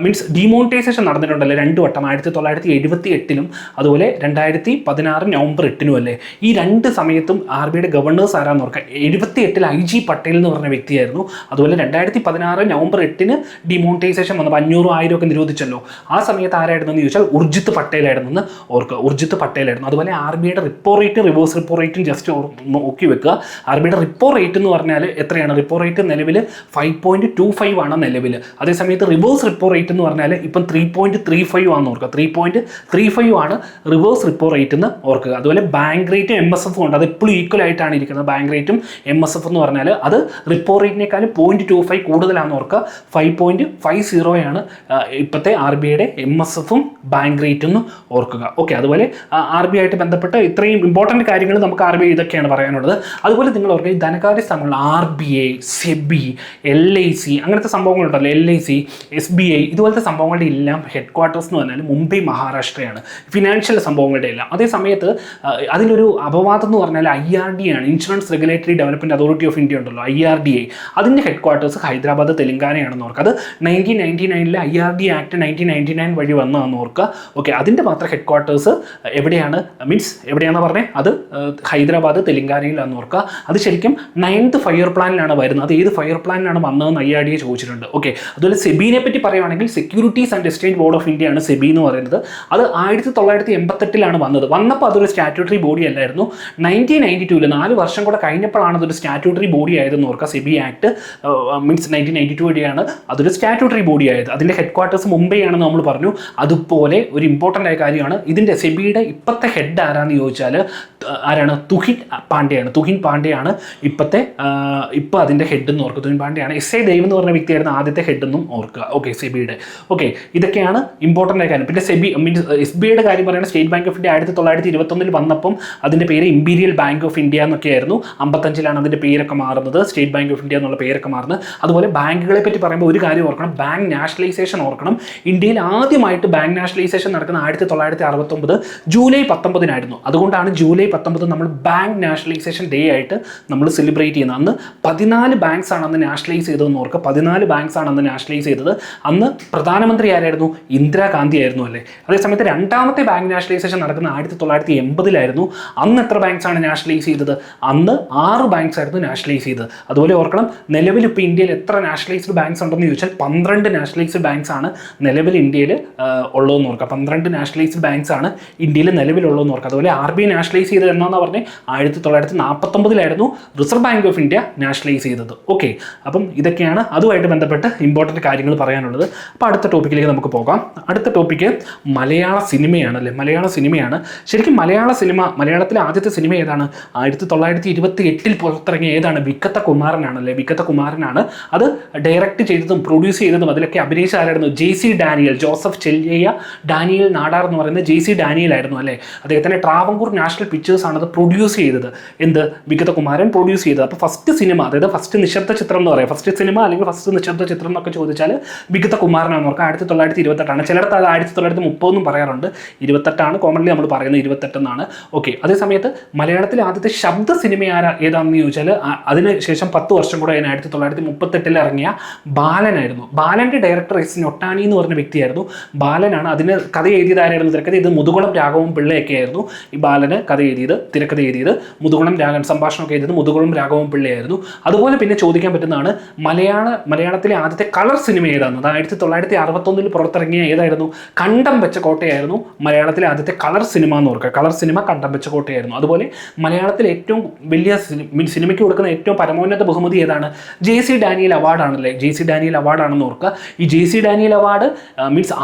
മീൻസ് ഡിമോണിറ്റൈസേഷൻ നടന്നിട്ടുണ്ടല്ലോ 2 വട്ടം, 1978 അതുപോലെ 2016 നവംബർ 8 അല്ലേ. ഈ 2 സമയത്തും RBIയുടെ ഗവർണേഴ്സ് ആരാന്ന് ഓർക്കുക. 78 IG പട്ടേൽ എന്ന് പറഞ്ഞ വ്യക്തിയായിരുന്നു. അതുപോലെ 2016 നവംബർ 8 ഡിമോണിറ്റൈസേഷൻ വന്നപ്പോൾ 500, 1000 ഒക്കെ നിരോധിച്ചല്ലോ. ആ സമയത്ത് ആരായിരുന്നു എന്ന് ചോദിച്ചാൽ ഉർജിത്ത് പട്ടേലായിരുന്നു എന്ന് ഓർക്കുക. ഉർജിത്ത് പട്ടേലായിരുന്നു. അതുപോലെ RBIയുടെ റിപ്പോ റേറ്റ്, റിവേഴ്സ് റിപ്പോ റേറ്റും ജസ്റ്റ് നോക്കി വെക്കുക. RBIയുടെ റിപ്പോ റേറ്റ് എന്ന് പറഞ്ഞാൽ എത്രയാണ്? റിപ്പോ റേറ്റ് നിലവിൽ 5.25 ആണ് നിലവിൽ. അതേസമയത്ത് റിവേഴ്സ് റിപ്പോ റേറ്റ് എന്ന് പറഞ്ഞാൽ ഇപ്പം 3.35 ആണെന്ന് ഓർക്കുക. 3.35 ആണ് റിവേഴ്സ് റിപ്പോ റേറ്റ് എന്ന് ഓർക്കുക. അതുപോലെ ബാങ്ക് റേറ്റും MSF ഉണ്ട്. അത് എപ്പോഴും ഈക്വൽ ആയിട്ടാണ് ഇരിക്കുന്നത്. ബാങ്ക് റേറ്റും MSF എന്ന് പറഞ്ഞാൽ അത് റിപ്പോ റേറ്റിനേക്കാളും 0.25 കൂടുതലാണെന്ന് ഓർക്കുക. 5.50 ആണ് ഇപ്പോഴത്തെ RBIയുടെ MSFും ബാങ്ക് റേറ്റും എന്ന് ഓർക്കുക. ഓക്കെ, അതുപോലെ RBI ആയിട്ട് ബന്ധപ്പെട്ട് ഇത്രയും ഇമ്പോർട്ടൻറ്റ് കാര്യങ്ങൾ നമുക്ക് RBI ഇതൊക്കെയാണ് പറയാനുള്ളത്. അതുപോലെ നിങ്ങൾ ഓർക്കുക, ഈ ധനകാര്യ സ്ഥാപനങ്ങൾ RBI, SEBI, LIC അങ്ങനത്തെ സംഭവങ്ങളുണ്ടല്ലോ, LIC, SBI ഇതുപോലത്തെ സംഭവങ്ങളുടെ എല്ലാം ഹെഡ് ക്വാർട്ടേഴ്സ് എന്ന് പറഞ്ഞാൽ മുംബൈ, മഹാരാഷ്ട്രയാണ്. ഫിനാൻഷ്യൽ സംഭവങ്ങളുടെ എല്ലാം. അതേ സമയത്ത് അതിലൊരു അപവാദം എന്ന് പറഞ്ഞാൽ IRD ആണ്, insurance regulatory development authority of India ഉണ്ടല്ലോ, IRDA. അതിൻ്റെ ഹെഡ് ക്വാർട്ടേഴ്സ് ഹൈദരാബാദ്, തെലങ്കാനയാണെന്ന് ഓർക്കുക. അത് 1999 IRD ആക്ട് 1999 വഴി വന്നതെന്ന് ഓർക്കുക. ഓക്കെ, അതിൻ്റെ മാത്രം ഹെഡ് ക്വാർട്ടേഴ്സ് എവിടെയാണ്, മീൻസ് എവിടെയാണെന്ന് പറഞ്ഞത്? അത് ഹൈദരാബാദ്, തെലങ്കാനയിലാണെന്ന് ഓർക്കുക. അത് ശരിക്കും 9th ഫയർ പ്ലാനിലാണ് വരുന്നത്. അത് ഏത് ഫയർ പ്ലാനിലാണ് വന്നതെന്ന് IRDA ചോദിച്ചിട്ടുണ്ട്. ഓക്കെ, അതുപോലെ സെബിനെ പറ്റി പറയുവാണെങ്കിൽ securities and exchange board of India ആണ് സെബി എന്ന് പറയുന്നത്. അത് 1988 വന്നത്. വന്നപ്പോൾ അതൊരു സ്റ്റാറ്റ്യൂട്ടറി ബോഡി അല്ലായിരുന്നു. 1992 4 വർഷം കൂടെ കഴിഞ്ഞപ്പോഴാണ് അതൊരു സ്റ്റാറ്റ്യൂട്ടറി ബോഡി ആയതെന്ന് ഓർക്കുക. സെബി ആക്ട് മീൻസ് 1992 വഴിയാണ് അതൊരു സ്റ്റാറ്റ്യൂട്ടറി ബോഡി ആയത്. അതിൻ്റെ ഹെഡ് ക്വാർട്ടേഴ്സ് മുംബൈ ആണെന്ന് നമ്മൾ പറഞ്ഞു. അതുപോലെ ഒരു ഇമ്പോർട്ടൻ്റ് ആയ കാര്യമാണ് ഇതിൻ്റെ സെബിയുടെ ഇപ്പോഴത്തെ ഹെഡ് ആരാന്ന് ചോദിച്ചാൽ ആരാണ്? തുഹിൻ പാണ്ഡെയാണ് ഇപ്പോൾ അതിൻ്റെ ഹെഡ് എന്ന് ഓർക്കുക. തുഹിൻ പാണ്ഡെയാണ്. SI ദേവ് എന്ന് പറഞ്ഞ വ്യക്തിയായിരുന്നു ആദ്യത്തെ ഹെഡ് എന്നും ഓർക്കുക. ഓക്കെ, സെബിയുടെ. ഓക്കെ, ഇതൊക്കെയാണ് ഇമ്പോർട്ടൻ്റ് ആയ കാര്യം. പിന്നെ SEBI മീൻസ് SBIയുടെ കാര്യം പറയുന്നത് സ്റ്റേറ്റ് ബാങ്ക് ഓഫ് ഇന്ത്യ 1921 വന്നപ്പം അതിൻ്റെ പേര് ഇമ്പീരിയൽ ബാങ്ക് ഓഫ് ഇന്ത്യ എന്നൊക്കെ ആയിരുന്നു. 55 അതിൻ്റെ പേരൊക്കെ മാറുന്നത്, സ്റ്റേറ്റ് ബാങ്ക് ഓഫ് ഇന്ത്യ എന്നുള്ള പേരൊക്കെ മാറുന്നത്. അതുപോലെ ബാങ്കുകളെ പറ്റി പറയുമ്പോൾ ഒരു കാര്യം ഓർക്കണം, ബാങ്ക് നാഷണലൈസേഷൻ ഓർക്കണം. ഇന്ത്യയിൽ ആദ്യമായിട്ട് ബാങ്ക് നാഷണലൈസേഷൻ നടക്കുന്ന 1969 ജൂലൈ 19 അതുകൊണ്ടാണ് ജൂലൈ 19 നമ്മൾ ബാങ്ക് നാഷണലൈസേഷൻ ഡേ ആയിട്ട് നമ്മൾ സെലിബ്രേറ്റ് ചെയ്യുന്നത്. അന്ന് 14 ബാങ്ക്സ് ആണ് അന്ന് നാഷണലൈസ് ചെയ്തതെന്ന് ഓർക്കുക. 14 ബാങ്ക്സ് ആണ് അന്ന് നാഷണലൈസ് ചെയ്തത്. അന്ന് പ്രധാനമന്ത്രി ആരായിരുന്നു? ഇന്ദിരാഗാന്ധി ആയിരുന്നു അല്ലേ. അതേസമയത്ത് രണ്ടാമത്തെ ബാങ്ക് നാഷണലൈസേഷൻ നടക്കുന്ന 1980 അന്ന് എത്ര ബാങ്ക്സ് ആണ് നാഷണലൈസ് ചെയ്തത്? അന്ന് 6 ബാങ്ക്സ് ആയിരുന്നു നാഷണലൈസ് ചെയ്തത്. അതുപോലെ ഓർക്കണം, നിലവിൽ ഇപ്പോൾ ഇന്ത്യയിൽ എത്ര നാഷണലൈസ്ഡ് ബാങ്ക്സ് ഉണ്ടെന്ന് ചോദിച്ചാൽ 12 നാഷണലൈസ്ഡ് ബാങ്ക്സ് ആണ് നിലവിൽ ഇന്ത്യയിൽ ഉള്ളതെന്ന് ഓർക്കുക. 12 നാഷണലൈസ്ഡ് ബാങ്ക്സ് ആണ് ഇന്ത്യയിൽ നിലവിലുള്ളതെന്ന് ഓർക്കുക. അതുപോലെ RBI നാഷണലൈസ് ചെയ്തത് എന്നാന്ന് പറഞ്ഞാൽ 1949 reserve bank of India nationalise ചെയ്തത്. ഓക്കെ, അപ്പം ഇതൊക്കെയാണ് അതുമായിട്ട് ബന്ധപ്പെട്ട് ഇമ്പോർട്ടൻറ്റ് കാര്യങ്ങൾ പറയാനുള്ളത്. അപ്പോൾ അടുത്ത ടോപ്പിക്കിലേക്ക് നമുക്ക് പോകാം. അടുത്ത ടോപ്പിക്ക് മലയാള സിനിമയാണ് അല്ലേ. മലയാള സിനിമയാണ്. ശരിക്കും മലയാളത്തിലെ ആദ്യത്തെ സിനിമ ഏതാണ്? 1928 പുറത്തിറങ്ങിയ ഏതാണ്? വിക്കത്ത കുമാരനാണല്ലേ. വിക്കത്ത കുമാരനാണ് അത് ഡയറക്റ്റ് ചെയ്തതും പ്രൊഡ്യൂസ് ചെയ്തതും അതിലൊക്കെ അഭിനയിച്ച ആരായിരുന്നു? JC Daniel, Joseph Chellaiah Daniel Nadar എന്ന് പറയുന്നത് JC ഡാനിയൽ ആയിരുന്നു അല്ലേ. അദ്ദേഹത്തിൻ്റെ ട്രാവൻകൂർ നാഷണൽ പിക്ചേഴ്സ് ആണ് അത് പ്രൊഡ്യൂസ് ചെയ്തത്. വിക്കത്ത കുമാരൻ പ്രൊഡ്യൂസ് ചെയ്തത്. അപ്പോൾ ഫസ്റ്റ് സിനിമ, അതായത് ഫസ്റ്റ് നിശബ്ദ ചിത്രം എന്ന് പറയാം, ഫസ്റ്റ് സിനിമ അല്ലെങ്കിൽ ഫസ്റ്റ് നിശബ്ദ ചിത്രം എന്നൊക്കെ ചോദിച്ചാൽ വിക്കത്ത കുമാരനാണെന്ന് ഓർക്കുക. 1928 ചിലടത്ത് അത് 1930 പറയാറുണ്ട്. 28 കോമൺലി നമ്മൾ പറയുന്നത് 28 എന്നാണ്. ഓക്കെ, അതേസമയത്ത് മലയാളത്തിലെ ആദ്യത്തെ ശബ്ദ സിനിമ ഏതാണെന്ന് ചോദിച്ചാൽ അതിന് ശേഷം 10 വർഷം കൂടെ 1938 ഇറങ്ങിയ ബാലനായിരുന്നു. ബാലൻ്റെ ഡയറക്ടർ S നൊട്ടാനി എന്ന് പറഞ്ഞ വ്യക്തിയായിരുന്നു. ബാലനാണ് അതിന് കഥ എഴുതിയത്. ആരായിരുന്നു തിരക്കഥ? ഇത് മുതുകുളം രാഘവൻ പിള്ളയൊക്കെ ആയിരുന്നു ഈ ബാലന് തിരക്കഥ എഴുതിയത്. മുതുകുളം സംഭാഷണമൊക്കെ എഴുതിയത് മുതുകുളം രാഘവൻ പിള്ളയായിരുന്നു. അതുപോലെ പിന്നെ ചോദിക്കാൻ പറ്റുന്നതാണ് മലയാളത്തിലെ ആദ്യത്തെ കളർ സിനിമ ഏതാണെന്ന്. 1961 പുറത്തിറങ്ങിയ ഏതായിരുന്നു? കണ്ടം വെച്ച കോട്ടയായിരുന്നു മലയാളത്തിലെ ആദ്യത്തെ കളർ സിനിമ എന്ന് ഓർക്കുക. കളർ സിനിമ കണ്ടം വെച്ച കോട്ടയായിരുന്നു. അതുപോലെ മലയാളത്തിലെ ഏറ്റവും വലിയ സിനിമയ്ക്ക് കൊടുക്കുന്ന ഏറ്റവും പരമോന്നത ബഹുമതി ഏതാണ്? JC ഡാനിയൽ അവാർഡാണല്ലേ. JC ഡാനിയൽ അവാർഡാണെന്ന് ഓർക്കുക. ഈ JC ഡാനിയൽ അവാർഡ്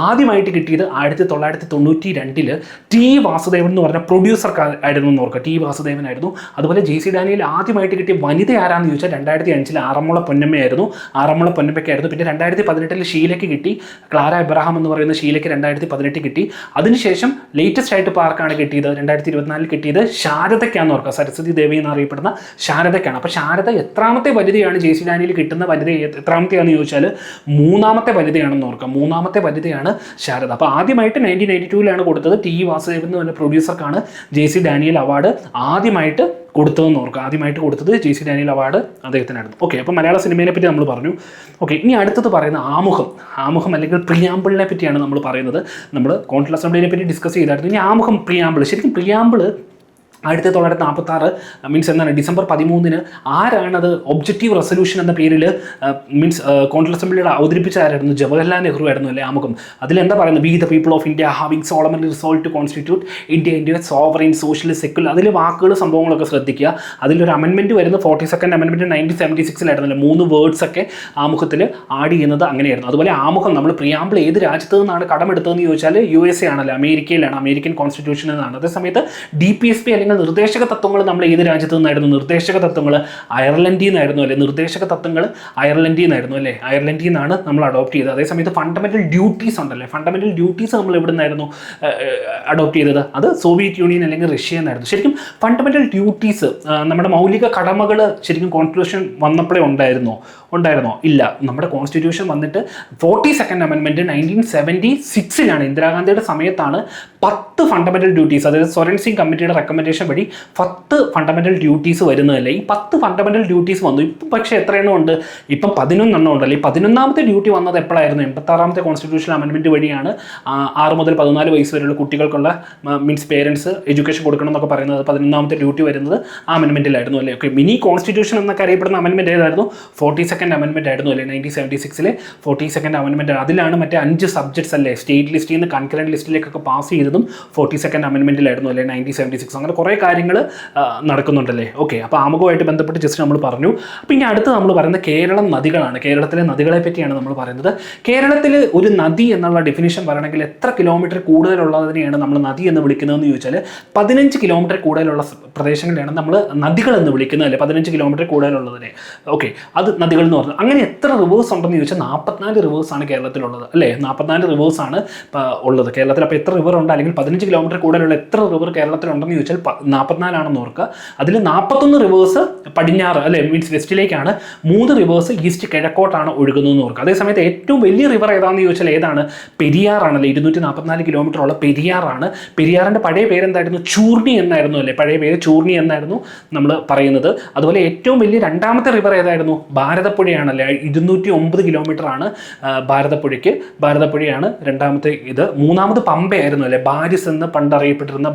ആദ്യമായിട്ട് കിട്ടിയത് 1992 ടി വാസുദേവൻ എന്ന് പറഞ്ഞ പ്രൊഡ്യൂസർക്ക് ആയിരുന്നു എന്ന് ഓർക്കുക. ടി വാസുദേവൻ ആയിരുന്നു. അതുപോലെ JC ഡാനിയൽ ആദ്യമായിട്ട് കിട്ടിയ വനിത ആരാന്ന് ചോദിച്ചാൽ 2005 ആറന്മുള പൊന്നമ്മയായിരുന്നു. ആറന്മുള പൊന്നമ്മയ്ക്കായിരുന്നു. പിന്നെ 2018 ഷീലയ്ക്ക് കിട്ടി. ക്ലാര എബ്രഹാം എന്ന് പറയുന്ന ഷീലയ്ക്ക് 2018 കിട്ടി. അതിനുശേഷം ലേറ്റസ്റ്റ് ആയിട്ട് ഇപ്പോൾ ആർക്കാണ് കിട്ടിയത്? 2024 കിട്ടിയത് ശാരദയ്ക്കാന്ന് ഓർക്കുക. സരസ്വതി ദേവി എന്നറിയപ്പെടുന്ന ശാരദയ്ക്കാണ്. അപ്പോൾ ശാരദ എത്രാമത്തെ വനിതയാണ് JC ഡാനിയൽ കിട്ടുന്ന വനിത എത്രാമത്തെയാണെന്ന് ചോദിച്ചാൽ 3ാമത്തെ വനിതയാണെന്ന് ഓർക്കുക. 3ാമത്തെ വനിതയാണ് ശാരദ. അപ്പോൾ ആദ്യമായിട്ട് 1992 കൊടുത്തത് ടി വാസുദേവൻ എന്ന് പറഞ്ഞ പ്രൊഡ്യൂസർക്കാണ് JC ഡാനിയൽ അവാർഡ് ആദ്യമായിട്ട് കൊടുത്തതെന്ന് ഓർക്കുക. ആദ്യമായിട്ട് കൊടുത്തത് JC ഡാനിയൽ അവാർഡ് അദ്ദേഹത്തിനായിരുന്നു. ഓക്കെ, അപ്പോൾ മലയാള സിനിമയെ പറ്റി നമ്മൾ പറഞ്ഞു. ഓക്കെ, ഇനി അടുത്തത് പറയുന്ന ആമുഖം അല്ലെങ്കിൽ പ്രിയാമ്പിളിനെ പറ്റിയാണ് നമ്മൾ പറയുന്നത്. നമ്മൾ കോൺട്രൽ അസംബ്ലിനെ പറ്റി ഡിസ്കസ് ചെയ്തായിരുന്നു. ഇനി ആമുഖം, പ്രിയാമ്പിൾ. ശരിക്കും പ്രിയാമ്പിൾ 1946 എന്താണ് ഡിസംബർ 13 ആരാണത് ഒബ്ജക്റ്റീവ് റെസൊല്യൂഷൻ എന്ന പേരിൽ കോൺട്രൽ അസംബ്ലിയുടെ അവതരിപ്പിച്ചായിരുന്നു? ജവഹർലാൽ നെഹ്റു ആയിരുന്നു അല്ലേ ആമുഖം. അതിലെന്താ പറയുന്നത്? We the people of India having solemnly resolve to constitute India sovereign socialist secular. അതിൽ വാക്കുകൾ സംഭവങ്ങളൊക്കെ ശ്രദ്ധിക്കുക. അതിലൊരു അമെൻമെൻറ്റ് വരുന്നത് 42nd അമെൻമെൻറ്റ് 1976 3 വേർഡ്സ് ഒക്കെ ആമുഖത്തിൽ ആഡ് ചെയ്യുന്നത് അങ്ങനെയായിരുന്നു. അതുപോലെ ആമുഖം നമ്മൾ പ്രിയാമ്പിൾ ഏത് രാജ്യത്ത് നിന്നാണ് കടമെടുത്തതെന്ന് ചോദിച്ചാൽ USA ആണല്ലോ, അമേരിക്കയിലാണ്, അമേരിക്കൻ കോൺസ്റ്റിറ്റ്യൂഷൻ എന്നാണ്. അതേസമയത്ത് DPSP അല്ലെങ്കിൽ നിർദ്ദേശക തത്വങ്ങൾ നമ്മൾ ഏത് രാജ്യത്ത് നിന്നായിരുന്നു? നിർദ്ദേശക തത്വങ്ങൾ അയർലൻഡിൽ നിന്നായിരുന്നു അല്ലേ. നിർദ്ദേശക തത്വങ്ങൾ അയർലൻഡിൽ നിന്നായിരുന്നു അല്ലേ. അയർലൻഡിൽ നിന്നാണ് നമ്മൾ അഡോപ്റ്റ് ചെയ്തത്. അതേസമയത്ത് ഫണ്ടമെന്റൽ ഡ്യൂട്ടീസ് ഉണ്ടല്ലേ, ഫണ്ടമെന്റൽ ഡ്യൂട്ടീസ് നമ്മൾ എവിടെ നിന്നായിരുന്നു അഡോപ്റ്റ് ചെയ്തത്? അത് സോവിയറ്റ് യൂണിയൻ അല്ലെങ്കിൽ റഷ്യ എന്നായിരുന്നു. ശരിക്കും ഫണ്ടമെന്റൽ ഡ്യൂട്ടീസ്, നമ്മുടെ മൗലിക കടമകൾ ശരിക്കും കോൺസ്റ്റിറ്റ്യൂഷൻ വന്നപ്പോഴേ ഉണ്ടായിരുന്നോ? ഇല്ല. നമ്മുടെ കോൺസ്റ്റിറ്റ്യൂഷൻ വന്നിട്ട് 42nd അമെൻമെൻറ്റ് 1976 ഇന്ദിരാഗാന്ധിയുടെ സമയത്താണ് 10 ഫണ്ടമെന്റൽ ഡ്യൂട്ടീസ്, അതായത് സൊറൻ സിംഗ് കമ്മിറ്റിയുടെ റെക്കമെൻഡേഷൻ വഴി 10 ഫണ്ടമെന്റൽ ഡ്യൂട്ടീസ് വരുന്നതല്ലേ. ഈ 10 ഫണ്ടമെന്റൽ ഡ്യൂട്ടീസ് വന്നു. ഇപ്പം പക്ഷേ എത്ര എണ്ണം ഉണ്ട്? ഇപ്പം 11 എണ്ണം ഉണ്ടല്ലേ. ഈ 11ാമത്തെ ഡ്യൂട്ടി വന്നത് എപ്പോഴായിരുന്നു? 86ാമത്തെ കോൺസ്റ്റിറ്റ്യൂഷണൽ അമെൻമെൻറ്റ് വഴിയാണ് 6 മുതൽ 14 വയസ്സ് വരെയുള്ള കുട്ടികൾക്കുള്ള പേരൻസ് എഡ്യൂക്കേഷൻ കൊടുക്കണം എന്നൊക്കെ പറയുന്നത് 11ാമത്തെ ഡ്യൂട്ടി വരുന്നത് ആ അമെൻമെൻറ്റിലായിരുന്നു അല്ലേ. ഓക്കെ, മിനി കോൺസ്റ്റിറ്റ്യൂഷൻ എന്നൊക്കെ അറിയപ്പെടുന്ന അമെൻമെൻറ്റ് ഏതായിരുന്നു? 42nd അമെൻമെൻറ്റ് ആയിരുന്നു അല്ലേ. 1976 42nd അമെൻമെൻറ്റ്. അതിലാണ് മറ്റേ 5 സബ്ജക്ട്സ് അല്ലേ സ്റ്റേറ്റ് ലിസ്റ്റിൽ നിന്ന് കൺകറന്റ് ലിസ്റ്റിലേക്കൊക്കെ പാസ് ചെയ്തതും 42nd അമെൻമെൻറ്റിലായിരുന്നു അല്ലേ, 1976. അങ്ങനെ കുറേ കാര്യങ്ങൾ നടക്കുന്നുണ്ടല്ലേ. ഓക്കെ, അപ്പോൾ ആമുഖമായിട്ട് ബന്ധപ്പെട്ട് ജസ്റ്റ് നമ്മൾ പറഞ്ഞു. അപ്പോൾ ഇനി അടുത്ത് നമ്മൾ പറയുന്നത് കേരളം നദികളാണ്. കേരളത്തിലെ നദികളെ പറ്റിയാണ് നമ്മൾ പറയുന്നത്. കേരളത്തിൽ ഒരു നദി എന്നുള്ള ഡെഫിനിഷൻ പറയണമെങ്കിൽ എത്ര കിലോമീറ്റർ കൂടുതലുള്ളതിനെയാണ് നമ്മൾ നദി എന്ന് വിളിക്കുന്നതെന്ന് ചോദിച്ചാൽ 15 കിലോമീറ്റർ കൂടുതലുള്ള പ്രദേശങ്ങളെയാണ് നമ്മൾ നദികൾ എന്ന് വിളിക്കുന്നത് അല്ലേ. 15 കിലോമീറ്റർ കൂടുതലുള്ളതിനെ. ഓക്കെ, അത് നദികൾ എന്ന് പറഞ്ഞു. അങ്ങനെ എത്ര റിവേഴ്സ് ഉണ്ടെന്ന് ചോദിച്ചാൽ 44 റിവേഴ്സാണ് കേരളത്തിലുള്ളത് അല്ലേ. 44 റിവേഴ്സാണ് ഉള്ളത് കേരളത്തിൽ. അപ്പോൾ എത്ര റിവർ ഉണ്ട്, അല്ലെങ്കിൽ 15 കിലോമീറ്റർ കൂടുതലുള്ള എത്ര റിവർ കേരളത്തിലുണ്ടെന്ന് ചോദിച്ചാൽ 44 ആണെന്ന് ഓർക്കുക. അതിൽ 41 റിവേഴ്സ് പടിഞ്ഞാറ് അല്ലെ, വെസ്റ്റിലേക്കാണ്. 3 റിവേഴ്സ് ഈസ്റ്റ് കിഴക്കോട്ടാണ് ഒഴുകുന്നതെന്ന് ഓർക്കുക. അതേസമയത്ത് ഏറ്റവും വലിയ റിവർ ഏതാണെന്ന് ചോദിച്ചാൽ ഏതാണ്? പെരിയാറാണല്ലേ. 244 കിലോമീറ്റർ ഉള്ള പെരിയാറാണ്. പെരിയാറിൻ്റെ പഴയ പേരെന്തായിരുന്നു? ചൂർണി എന്നായിരുന്നു അല്ലേ. പഴയ പേര് ചൂർണി എന്നായിരുന്നു നമ്മൾ പറയുന്നത്. അതുപോലെ ഏറ്റവും വലിയ രണ്ടാമത്തെ റിവർ ഏതായിരുന്നു? ഭാരതപ്പുഴയാണല്ലേ. 209 കിലോമീറ്റർ ആണ് ഭാരതപ്പുഴയാണ് രണ്ടാമത്തെ ഇത്. മൂന്നാമത് പമ്പയായിരുന്നു അല്ലേ. ബാരിസ് എന്ന് പണ്ടറിയപ്പെട്ടിരുന്ന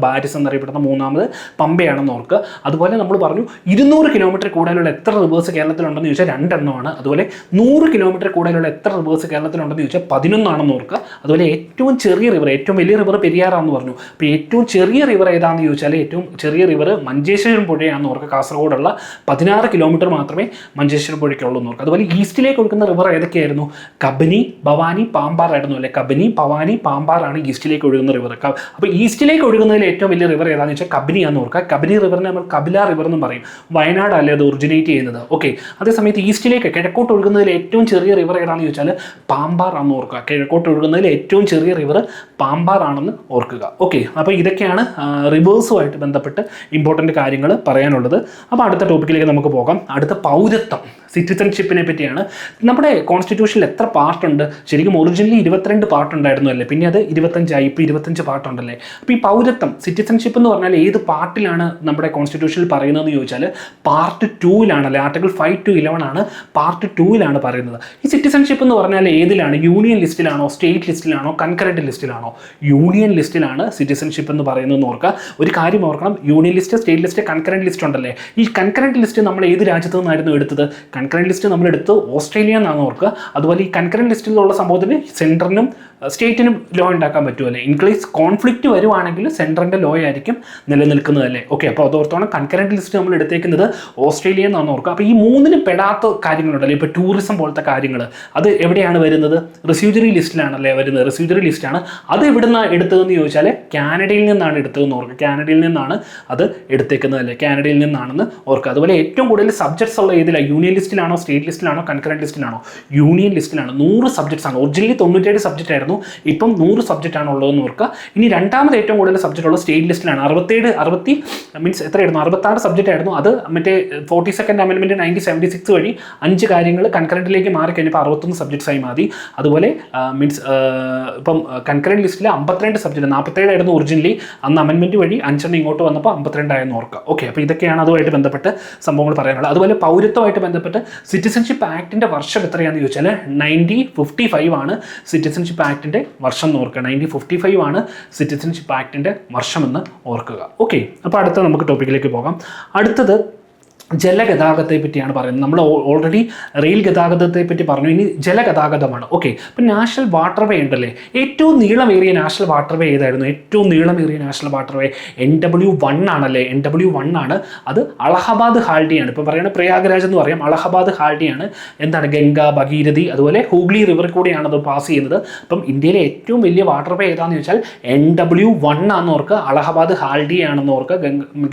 മൂന്നാമത് പമ്പയാണെന്ന് ഓർക്കുക. അതുപോലെ നമ്മൾ പറഞ്ഞു 200 കിലോമീറ്റർ കൂടുതലുള്ള എത്ര റിവേഴ്സ് കേരളത്തിലുണ്ടെന്ന് ചോദിച്ചാൽ 2 എണ്ണമാണ്. അതുപോലെ 100 കിലോമീറ്റർ കൂടുതലുള്ള എത്ര റിവേഴ്സ് കേരളത്തിലുണ്ടെന്ന് ചോദിച്ചാൽ 11 ആണെന്ന് ഓർക്കുക. അതുപോലെ ഏറ്റവും ചെറിയ റിവർ, ഏറ്റവും വലിയ റിവർ പെരിയാറാണെന്ന് പറഞ്ഞു. അപ്പോൾ ഏറ്റവും ചെറിയ റിവർ ഏതാണെന്ന് ചോദിച്ചാൽ ഏറ്റവും ചെറിയ റിവർ മഞ്ചേശ്വരം പുഴയാണെന്ന് ഓർക്കുക. കാസർഗോഡുള്ള 16 കിലോമീറ്റർ മാത്രമേ മഞ്ചേശ്വരം പുഴയ്ക്കുള്ളൂ എന്ന് ഓർക്കുക. അതുപോലെ ഈസ്റ്റിലേക്ക് ഒഴുകുന്ന റിവർ ഏതൊക്കെയായിരുന്നു? കബനി, ഭവാനി, പാമ്പാർ ആയിരുന്നു അല്ലേ. കബനി, ഭവാനി, പാമ്പാറാണ് ഈസ്റ്റിലേക്ക് ഒഴുകുന്ന റിവർ. അപ്പോൾ ഈസ്റ്റിലേക്ക് ഒഴുകുന്നതിൽ ഏറ്റവും വലിയ റിവർ ഏതാണെന്ന് വെച്ചാൽ കബനിയാണെന്ന് ഓർക്കുക. കബനി റിവറിനെ നമ്മൾ കപില റിവർ എന്നും പറയും. വയനാട് അല്ലേ അത് ഒറിജിനേറ്റ് ചെയ്യുന്നത്. ഓക്കെ, അതേസമയത്ത് ഈസ്റ്റിലേക്ക് കിഴക്കോട്ട് ഒഴുകുന്നതിൽ ഏറ്റവും ചെറിയ റിവർ ഏതാണെന്ന് ചോദിച്ചാൽ പാമ്പാർ ആണെന്ന് ഓർക്കുക. കിഴക്കോട്ട് ഒഴുകുന്നതിൽ ഏറ്റവും ചെറിയ റിവർ പാമ്പാർ ആണെന്ന് ഓർക്കുക. ഓക്കെ, അപ്പോൾ ഇതൊക്കെയാണ് റിവേഴ്സുമായിട്ട് ബന്ധപ്പെട്ട് ഇമ്പോർട്ടൻ്റ് കാര്യങ്ങൾ പറയാനുള്ളത്. അപ്പോൾ അടുത്ത ടോപ്പിക്കിലേക്ക് നമുക്ക് പോകാം. അടുത്ത പൗരത്വം, സിറ്റിസൺഷിപ്പിനെ പറ്റിയാണ്. നമ്മുടെ കോൺസ്റ്റിറ്റ്യൂഷനിൽ എത്ര പാർട്ടുണ്ട്? ശരിക്കും ഒറിജിനലി 22 പാർട്ടുണ്ടായിരുന്നു അല്ലേ. പിന്നെ അത് 25 ഇപ്പോൾ 25 പാർട്ടുണ്ടല്ലേ. അപ്പോൾ ഈ പൗരത്വം, സിറ്റിസൺഷിപ്പ് എന്ന് പറഞ്ഞാൽ ഏത് പാർട്ടിലാണ് നമ്മുടെ കോൺസ്റ്റിറ്റ്യൂഷനിൽ പറയുന്നതെന്ന് ചോദിച്ചാൽ പാർട്ട് 2-ലാണല്ലേ. ആർട്ടിക്കിൾ 5 to 11 ആണ് പാർട്ട് 2-ലാണ് പറയുന്നത്. ഈ സിറ്റിസൺഷിപ്പ് എന്ന് പറഞ്ഞാൽ ഏതിലാണ്? യൂണിയൻ ലിസ്റ്റിലാണോ, സ്റ്റേറ്റ് ലിസ്റ്റിലാണോ, കൺകറന്റ് ലിസ്റ്റിലാണോ? യൂണിയൻ ലിസ്റ്റിലാണ് സിറ്റിസൺഷിപ്പ് എന്ന് പറയുന്നതെന്ന് ഓർക്കുക. ഒരു കാര്യം ഓർക്കണം, union list, state list, concurrent list ഉണ്ടല്ലേ. ഈ കൺകറന്റ് ലിസ്റ്റ് നമ്മൾ ഏത് രാജ്യത്തു നിന്നായിരുന്നു എടുത്തത്? കൺകറന്റ് ലിസ്റ്റ് ലിസ്റ്റ് നമ്മൾ എടുത്ത് ഓസ്ട്രേലിയ എന്നാണ് ഓർക്കുക. അതുപോലെ ഈ കൺകറന്റ് ലിസ്റ്റിലുള്ള സംഭവത്തിന് സെൻട്രലിനും സ്റ്റേറ്റിനും ലോ ഉണ്ടാക്കാൻ പറ്റുമല്ലേ. ഇൻകേസ് കോൺഫ്ലിക്റ്റ് വരുവാണെങ്കിൽ സെൻട്രലിൻ്റെ ലോ ആയിരിക്കും നിലനിൽക്കുന്നതല്ലേ. ഓക്കെ, അപ്പോൾ അതോർത്തോളം കൺകറന്റ് ലിസ്റ്റ് നമ്മൾ എടുത്തേക്കുന്നത് ഓസ്ട്രേലിയ എന്നാണ് ഓർക്കുക. അപ്പോൾ ഈ മൂന്നിനും പെടാത്ത കാര്യങ്ങളുണ്ടല്ലോ, ഇപ്പോൾ ടൂറിസം പോലത്തെ കാര്യങ്ങൾ, അത് എവിടെയാണ് വരുന്നത്? റെസ്യൂജറി ലിസ്റ്റിലാണല്ലേ വരുന്നത്. റെസ്യൂജറി ലിസ്റ്റാണ്. അത് എവിടുന്ന് എടുത്തതെന്ന് ചോദിച്ചാൽ കാനഡയിൽ നിന്നാണ് എടുത്തതെന്ന് ഓർക്കുക. കാനഡയിൽ നിന്നാണ് അത് എടുത്തേക്കുന്നതല്ലേ, കാനഡയിൽ നിന്നാണെന്ന് ഓർക്കുക. അതുപോലെ ഏറ്റവും കൂടുതൽ സബ്ജക്ട്സ് ഉള്ള ഏതിലാണ്? യൂണിയൻ ലിസ്റ്റിലാണോ, സ്റ്റേറ്റ് ലിസ്റ്റിലാണോ, കൺകറന്റ് ലിസ്റ്റിലാണോ? യൂണിയൻ ലിസ്റ്റിലാണ്. 100 സബ്ജക്ട്സ് ആണ്. ഒറിജിനലി 97 സബ്ജക്റ്റ് ആയിരുന്നു, ഇപ്പം 100 സബ്ജക്റ്റ് ആണ് ഉള്ളതെന്ന് ഓർക്കുക. ഇനി രണ്ടാമത് ഏറ്റവും കൂടുതൽ സബ്ജക്റ്റ് ഉള്ള സ്റ്റേറ്റ് ലിസ്റ്റിലാണ്. 67 മീൻസ് എത്രയായിരുന്നു? 66 സബ്ജക്റ്റ് ആയിരുന്നു. അത് മറ്റേ 42nd അമെൻമെന്റ് 1976 വഴി 5 കാര്യങ്ങൾ കൺകറന്റിലേക്ക് മാറി കഴിഞ്ഞപ്പോൾ 61 സബ്ജക്ട്സ് ആയി മാറി. അതുപോലെ മീൻസ് ഇപ്പം കൺകറന്റ് ലിസ്റ്റിൽ 52 സബ്ജക്റ്റ്, 47 ആയിരുന്നു ഒറിജിനലി. അന്ന് അമെൻമെന്റ് വഴി 5 ഇങ്ങോട്ട് വന്നപ്പോൾ 52 ആയെന്ന് ഓർക്കുക. ഓക്കെ, അപ്പോൾ ഇതൊക്കെയാണ് അതുമായിട്ട് ബന്ധപ്പെട്ട് സംഭവങ്ങൾ പറയാനുള്ളത്. അതുപോലെ പൗരത്വമായിട്ട് ബന്ധപ്പെട്ട് സിറ്റിസൺഷിപ്പ് ആക്ടിന്റെ വർഷം എത്രയാണെന്ന് ചോദിച്ചാൽ 1955 ആണ് സിറ്റിസൺഷിപ്പ് ആക്ടിന്റെ വർഷം എന്ന് ഓർക്കുക. 1955 ആണ് സിറ്റിസൺഷിപ്പ് ആക്ടിന്റെ വർഷമെന്ന് ഓർക്കുക. ഓക്കെ, അപ്പോൾ അടുത്ത നമുക്ക് ടോപ്പിക്കിലേക്ക് പോകാം. അടുത്തത് ജലഗതാഗതത്തെ പറ്റിയാണ് പറയുന്നത്. നമ്മൾ ഓൾറെഡി റെയിൽ ഗതാഗതത്തെ പറ്റി പറഞ്ഞു, ഇനി ജലഗതാഗതമാണ്. ഓക്കെ, ഇപ്പം നാഷണൽ വാട്ടർവേ ഉണ്ടല്ലേ, ഏറ്റവും നീളമേറിയ നാഷണൽ വാട്ടർവേ ഏതായിരുന്നു? ഏറ്റവും നീളമേറിയ നാഷണൽ വാട്ടർവേ NW1 ആണല്ലേ. NW1 ആണ്. അത് അലഹബാദ് ഹാൽഡിയാണ്. ഇപ്പം പറയുന്നത് പ്രയാഗ്രാജ് എന്ന് പറയാം, അലഹബാദ് ഹാൽഡിയാണ്. എന്താണ്? ഗംഗ, ഭഗീരഥി, അതുപോലെ ഹൂഗ്ലി റിവർ കൂടെയാണ് അത് പാസ് ചെയ്യുന്നത്. അപ്പം ഇന്ത്യയിലെ ഏറ്റവും വലിയ വാട്ടർവേ ഏതാണെന്ന് ചോദിച്ചാൽ NW1 ആണെന്ന് ഓർക്കുക. അലഹബാദ് ഹാൽഡി ആണെന്ന് ഓർക്കുക.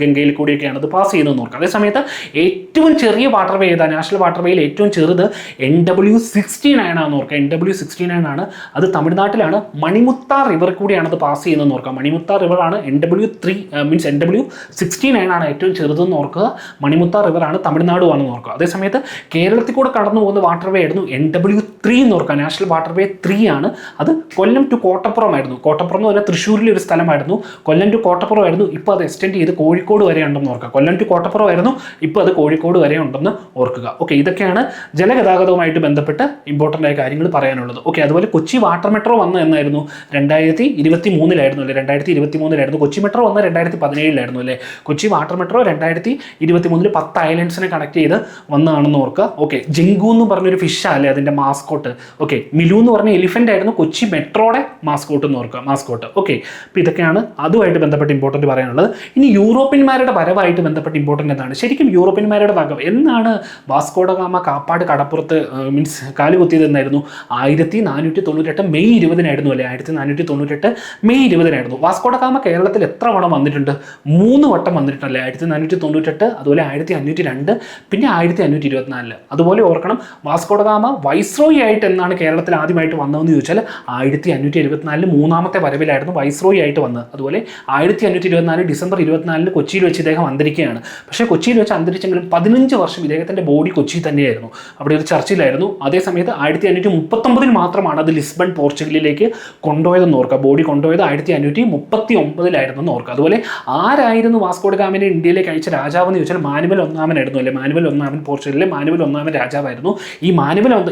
ഗംഗയിൽ കൂടിയൊക്കെയാണ് അത് പാസ് ചെയ്യുന്നതെന്ന് ഓർക്കുക. അതേസമയത്ത് ഏറ്റവും ചെറിയ വാട്ടർവേ ഏതാ? നാഷണൽ വാട്ടർവേയിൽ ഏറ്റവും ചെറുത് NW69 ആണെന്ന് ഓർക്കുക. NW69 ആണ്. അത് തമിഴ്നാട്ടിലാണ്. മണിമുത്താർ റിവർ കൂടിയാണ് അത് പാസ് ചെയ്യുന്നതെന്ന് ഓർക്കുക. മണിമുത്താർ റിവർ ആണ്. NW69 ആണ് ഏറ്റവും ചെറുതെന്ന് ഓർക്കുക. മണിമുത്താർ റിവർ ആണ്, തമിഴ്നാടുമാണെന്ന് ഓർക്കുക. അതേസമയത്ത് കേരളത്തിൽ കൂടെ കടന്നു പോകുന്ന വാട്ടർവേ ആയിരുന്നു NW3 എന്ന് ഓർക്കുക. നാഷണൽ വാട്ടർവേ 3 ആണ്. അത് കൊല്ലം ടു കോട്ടപ്പുറം ആയിരുന്നു. കോട്ടപ്പുറം എന്ന് പറഞ്ഞാൽ തൃശ്ശൂരിലെ ഒരു സ്ഥലമായിരുന്നു. കൊല്ലം ടു കോട്ടപ്പുറം ആയിരുന്നു. ഇപ്പോൾ അത് എക്സ്റ്റെൻഡ് ചെയ്ത് കോഴിക്കോട് വരെ ഉണ്ടെന്ന് ഓർക്കുക. കൊല്ലം ടു കോട്ടപ്പുറം ആയിരുന്നു, ഇപ്പോൾ അത് കോഴിക്കോട് വരെ ഉണ്ടെന്ന് ഓർക്കുക. ഓക്കെ, ഇതൊക്കെയാണ് ജലഗതാഗതവുമായിട്ട് ബന്ധപ്പെട്ട് ഇമ്പോർട്ടൻ്റ് ആയ കാര്യങ്ങൾ പറയാനുള്ളത്. ഓക്കെ, അതുപോലെ കൊച്ചി വാട്ടർ മെട്രോ വന്ന എന്നായിരുന്നു? 2023 അല്ലേ. 2023 കൊച്ചി മെട്രോ വന്ന 2017 അല്ലേ. കൊച്ചി വാട്ടർ മെട്രോ 2023 10 ഐലൻഡ്സിനെ കണക്ട് ചെയ്ത് വന്നതാണെന്ന് ഓർക്കുക. ഓക്കെ, ജംഗു എന്ന് പറഞ്ഞൊരു ഫിഷാല്ലേ അതിൻ്റെ മാസ്കോട്ട്. ഓക്കെ, മിലു എന്ന് പറഞ്ഞ എലിഫൻ്റ് ആയിരുന്നു കൊച്ചി മെട്രോയുടെ മാസ്കോട്ട് എന്ന് ഓർക്കുക. മാസ്കോട്ട്. ഓക്കെ, അപ്പോൾ ഇതൊക്കെയാണ് അതുമായിട്ട് ബന്ധപ്പെട്ട് ഇമ്പോർട്ടൻറ്റ് പറയാനുള്ളത്. ഇനി യൂറോപ്യന്മാരുടെ വരവായിട്ട് ബന്ധപ്പെട്ട് ഇമ്പോർട്ടൻ്റ് എന്താണ്? ശരിക്കും യൂറോപ്യന്മാരുടെ ഭാഗം എന്നാണ് വാസ്കോഡ ഗാമ കാപ്പാട് കടപ്പുറത്ത് മീൻസ് കാലുകുത്തിയത് എന്നായിരുന്നു? 1498 മെയ് 20 അല്ലേ. 1498 മെയ് 20 വാസ്കോഡ ഗാമ കേരളത്തിൽ എത്ര വട്ടം വന്നിട്ടുണ്ട്? 3 വട്ടം വന്നിട്ടുണ്ടല്ലേ. 1498, അതുപോലെ 1502, പിന്നെ 1524. അതുപോലെ ഓർക്കണം, വാസ്കോഡ ഗാമ വൈസ്രോയി ആയിട്ട് എന്നാണ് കേരളത്തിൽ ആദ്യമായിട്ട് വന്നതെന്ന് ചോദിച്ചാൽ 1574 മൂന്നാമത്തെ വരവിലായിരുന്നു വൈസ്രോയി ആയിട്ട് വന്നത്. അതുപോലെ 1524 ഡിസംബർ 24 കൊച്ചിയിൽ വെച്ച് ഇദ്ദേഹം അന്തരിക്കുകയാണ്. പക്ഷേ കൊച്ചിയിൽ വെച്ച് അന്തരിച്ചെങ്കിലും 15 വർഷം ഇദ്ദേഹത്തിൻ്റെ ബോഡി കൊച്ചി തന്നെയായിരുന്നു. അവിടെ ഒരു ചർച്ചിലായിരുന്നു. അതേസമയത്ത് 1539 മാത്രമാണ് അത് ലിസ്ബൺ പോർച്ചുഗലിലേക്ക് കൊണ്ടുപോയതെന്ന് ഓർക്കുക. ബോഡി കൊണ്ടുപോയത് 1539 ഓർക്കുക. അതുപോലെ ആരായിരുന്നു വാസ്കോഡ ഗാമയെ ഇന്ത്യയിലേക്ക് അയച്ച രാജാവ് എന്ന് ചോദിച്ചാൽ മാനുവൽ ഒന്നാമനായിരുന്നു അല്ലേ. മാനുവൽ ഒന്നാമൻ, പോർച്ചുഗലിലെ മാനുവൽ ഒന്നാമൻ രാജാവായിരുന്നു. ഈ